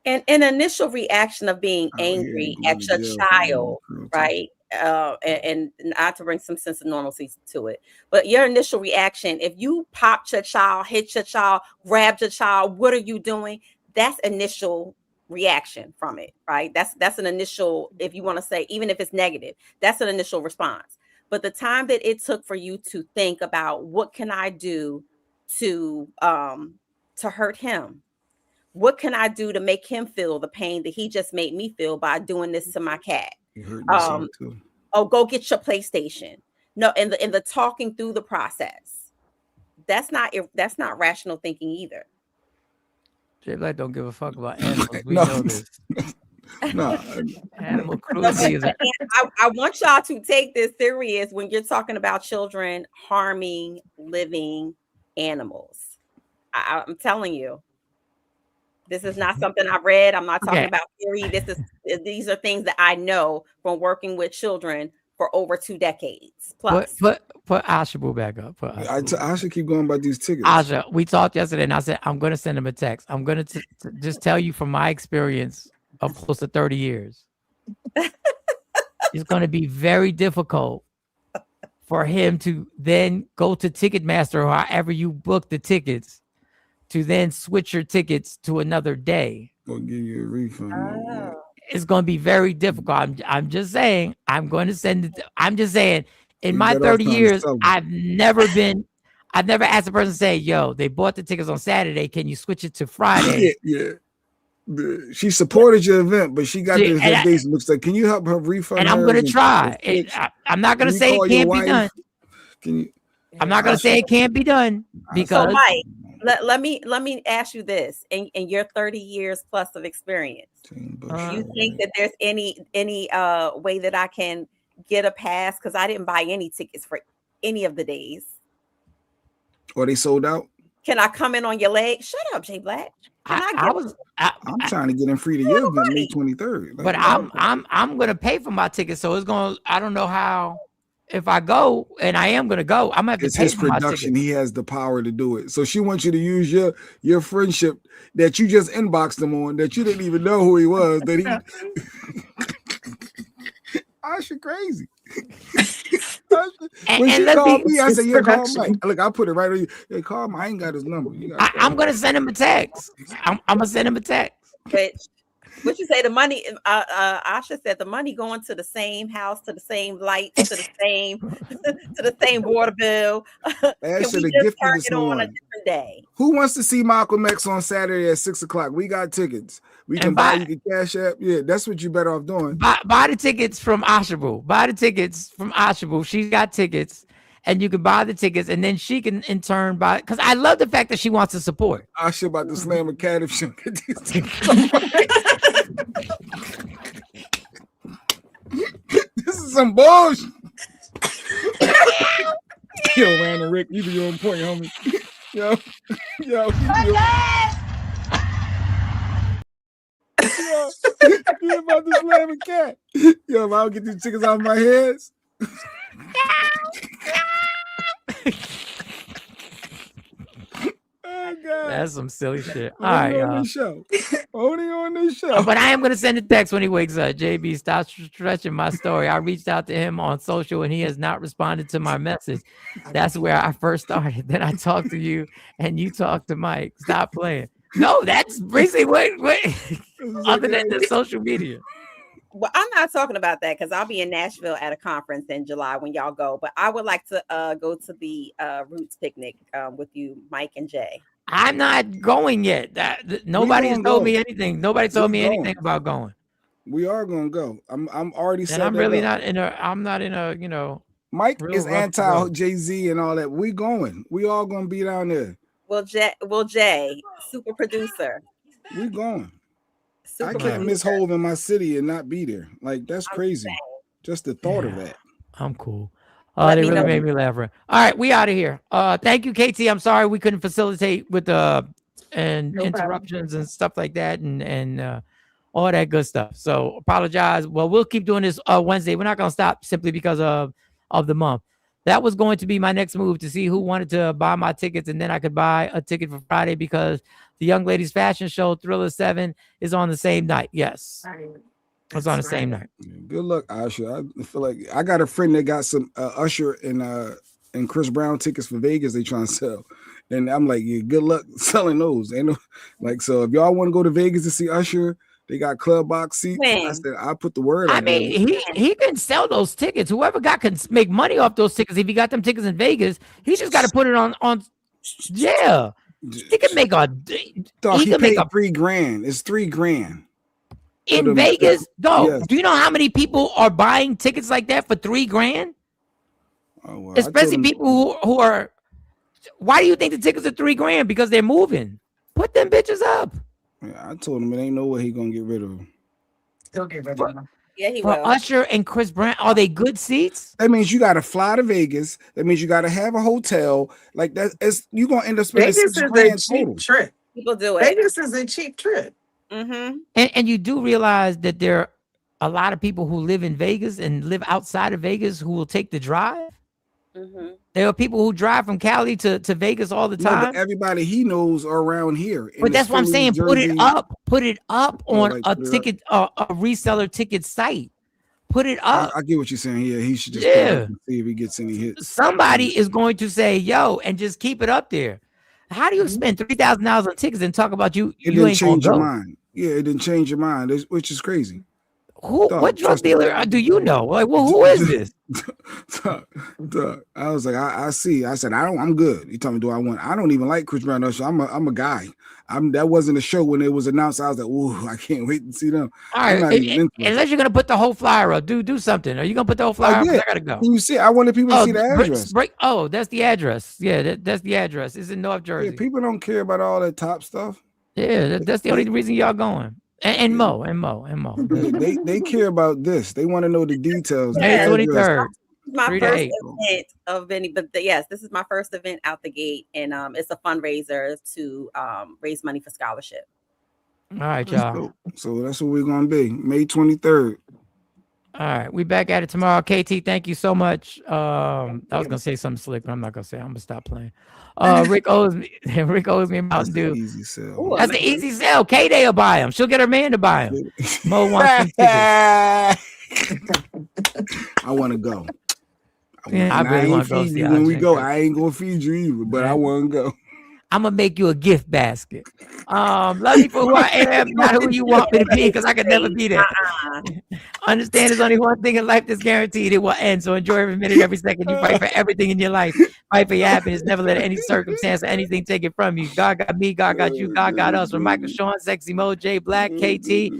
And an initial reaction of being angry at your child, right? And not to bring some sense of normalcy to it, but your initial reaction, if you popped your child, hit your child, grabbed your child, what are you doing? That's initial reaction from it, right? That's an initial, if you want to say, even if it's negative, that's an initial response. But the time that it took for you to think about what can I do to hurt him? What can I do to make him feel the pain that he just made me feel by doing this to my cat? Oh, go get your PlayStation. No, in the talking through the process. That's not rational thinking either. Jay Black don't give a fuck about animals. We know this. No, animal cruelty is. I want y'all to take this serious when you're talking about children harming living animals. I'm telling you. This is not something I read. I'm not talking about theory. These are things that I know from working with children for over 2 decades plus. Put Ashabu back up. I should keep going about these tickets. Asha, we talked yesterday, and I said I'm going to send him a text. I'm going to just tell you from my experience of close to 30 years. It's going to be very difficult for him to then go to Ticketmaster or however you book the tickets, to then switch your tickets to another day. Or give you a refund. It's going to be very difficult. I'm just saying, I'm going to send it. I'm just saying, in my 30 years, I've never asked a person to say, yo, they bought the tickets on Saturday. Can you switch it to Friday? Yeah. She supported your event, but she got this days. Looks like, can you help her refund? And I'm going to try. I'm not going to say it can't be done. I'm not going to say it can't be done because. So Mike, let me ask you this: in your 30 years plus of experience, do you think that there's any way that I can get a pass? Because I didn't buy any tickets for any of the days. Or they sold out? Can I come in on your leg? Shut up, Jay Black. I'm trying to get in free to your event May 23rd. But I'm gonna pay for my ticket, so it's gonna. I don't know how. If I go, and I am gonna go, I'm gonna have to pay his for my production. ticket. He has the power to do it. So she wants you to use your friendship that you just inboxed him on, that you didn't even know who he was. That he, Asha crazy. When she called me, I said, "Yeah, call Mike." Look, I put it right on you. Hey, call him. I ain't got his number. I'm gonna send him a text. I'm gonna send him a text. But what you say? The money? Asha said the money going to the same house, to the same lights, to the same water bill. Asha, Can we the just gift park this it on a morning. different day? Who wants to see Malcolm X on Saturday at 6:00? We got tickets. We can buy. You can cash app. Yeah, that's what you better off doing. Buy the tickets from Ashabu. Buy the tickets from Ashabu. She's got tickets, and you can buy the tickets, and then she can in turn buy. Because I love the fact that she wants to support. Asha about to slam a cat if she don't get these tickets. This is some bullshit. Yo, Randall Rick, you be on point, homie. Yo, you about to slam a cat. Yo, if I don't get these chickens off my heads. Oh, God. That's some silly shit. All Only right, on y'all. this show. Only on this show. But I am gonna send a text when he wakes up. JB, stop stretching my story. I reached out to him on social and he has not responded to my message. That's where I first started. Then I talked to you and you talked to Mike. Stop playing. No, that's basically what other than the social media. Well, I'm not talking about that because I'll be in Nashville at a conference in July when y'all go. But I would like to go to the Roots picnic with you, Mike and Jay. I'm not going yet. Nobody has told me anything. Nobody told me anything about going. We are gonna go. I'm already set. And I'm really up. not in a, you know. Mike real is rough anti road. Jay-Z and all that. We going. We all gonna be down there. Well, Jay, super producer. We going. I Super can't miss producer. Hove in my city and not be there. Like that's crazy. Just the thought of that. I'm cool. Let They me really know. made me laugh. All right, we out of here. Thank you, KT. I'm sorry we couldn't facilitate with and No problem. interruptions and stuff like that and all that good stuff. So apologize. Well, we'll keep doing this Wednesday. We're not gonna stop simply because of the month. That was going to be my next move to see who wanted to buy my tickets, and then I could buy a ticket for Friday because the Young Ladies Fashion Show Thriller 7 is on the same night. Yes. It's on the same night. Good luck, Usher. I feel like I got a friend that got some Usher and Chris Brown tickets for Vegas. They trying to sell, and I'm like, yeah, good luck selling those. Ain't no like so. If y'all want to go to Vegas to see Usher, they got club box seats. I Man. said I put the word. I out there. mean, he can sell those tickets. Whoever can make money off those tickets. If he got them tickets in Vegas, he just got to put it on. Yeah, he can make a. Dog, he he can paid make a $3,000. It's $3,000 in them- Vegas. Dog, Yes. do you know how many people are buying tickets like that for $3,000? Oh, well, I Especially told him- people who are. Why do you think the tickets are $3,000? Because they're moving. Put them bitches up. Yeah, I told him it ain't no way he gonna get rid of him. He'll get rid of them. Yeah, he For will. Usher and Chris Brown, are they good seats? That means you got to fly to Vegas. That means you got to have a hotel. Like that, it's you gonna end up spending Vegas is a $6,000 cheap total. trip. People do it. Vegas is a cheap trip. Mm-hmm. And you do realize that there are a lot of people who live in Vegas and live outside of Vegas who will take the drive. Mm-hmm. There are people who drive from Cali to Vegas all the No, time. but everybody he knows are around here. in But the that's what I'm Philly, saying. Put it Jersey. up Oh, on like, a put it up. ticket, a reseller ticket site. Put it up. I get what you're saying. Yeah, he should just put it Yeah. up and see if he gets any hits. Somebody is going to say, "Yo," and just keep it up there. How do you Mm-hmm. spend $3,000 on tickets and talk about you? It You didn't ain't gonna change your go? mind. Yeah, it didn't change your mind, which is crazy. Who? Dog, What drug trust me. dealer do you know? Like, well, who is this? Dog, I was like, I see. I said, I'm good. You told me, do I want? I don't even like Chris Brown Usher. I'm a guy. That wasn't a show when it was announced. I was like, ooh, I can't wait to see them. All I'm right, not even into it. unless you're gonna put the whole flyer up, do something. Are you gonna put the whole flyer up? 'Cause I gotta go. Can you see? I wanted people to see the address. Oh, that's the address. Yeah, that's the address. It's in North Jersey. Yeah, people don't care about all that top stuff. Yeah, that's the only reason y'all going. And Mo. They care about this. They want to know the details. May the address. 23rd. My 3 to first 8. event of any, but yes, this is my first event out the gate, and it's a fundraiser to raise money for scholarship. All right, That's y'all. dope. So that's what we're gonna be. May 23rd. All right, we back at it tomorrow. KT, thank you so much. I was gonna say something slick, but I'm not gonna say. I'm gonna stop playing. Rick owes me a Mountain Dew. Easy sell. That's the easy sell. K-Day will buy him. She'll get her man to buy him. Mo wants some tickets. I want to go. Yeah, I And really ain't want to go feed see you when we Andre. go. I ain't gonna feed you either, but I want to go. I'm gonna make you a gift basket. Love you for who I am, not who you want me to be, because I could never be there. Understand there's only one thing in life that's guaranteed. It will end. So enjoy every minute, every second. You fight for everything in your life. Fight for your happiness. Never let any circumstance or anything take it from you. God got me, God got you, God got us. From Michael Sean, Sexy Mo, J Black, KT,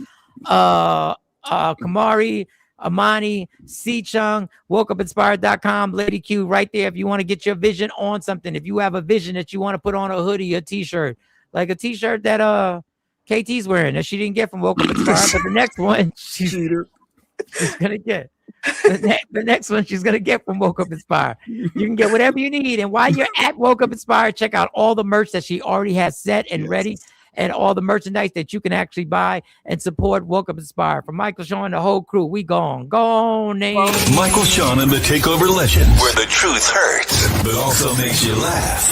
Kamari, Amani, C Chung, wokeupinspired.com, Lady Q, right there. If you want to get your vision on something, if you have a vision that you want to put on a hoodie, a t-shirt, like a t-shirt that KT's wearing that she didn't get from Woke Up Inspired, but the next one she's gonna get. The next one she's gonna get from Woke Up Inspire. You can get whatever you need, and while you're at Woke Up Inspire, check out all the merch that she already has set and ready, and all the merchandise that you can actually buy and support Woke Up Inspire. From Michael, Sean, the whole crew, we gone, name. Michael Sean and the Takeover Legend, where the truth hurts, but also makes you laugh.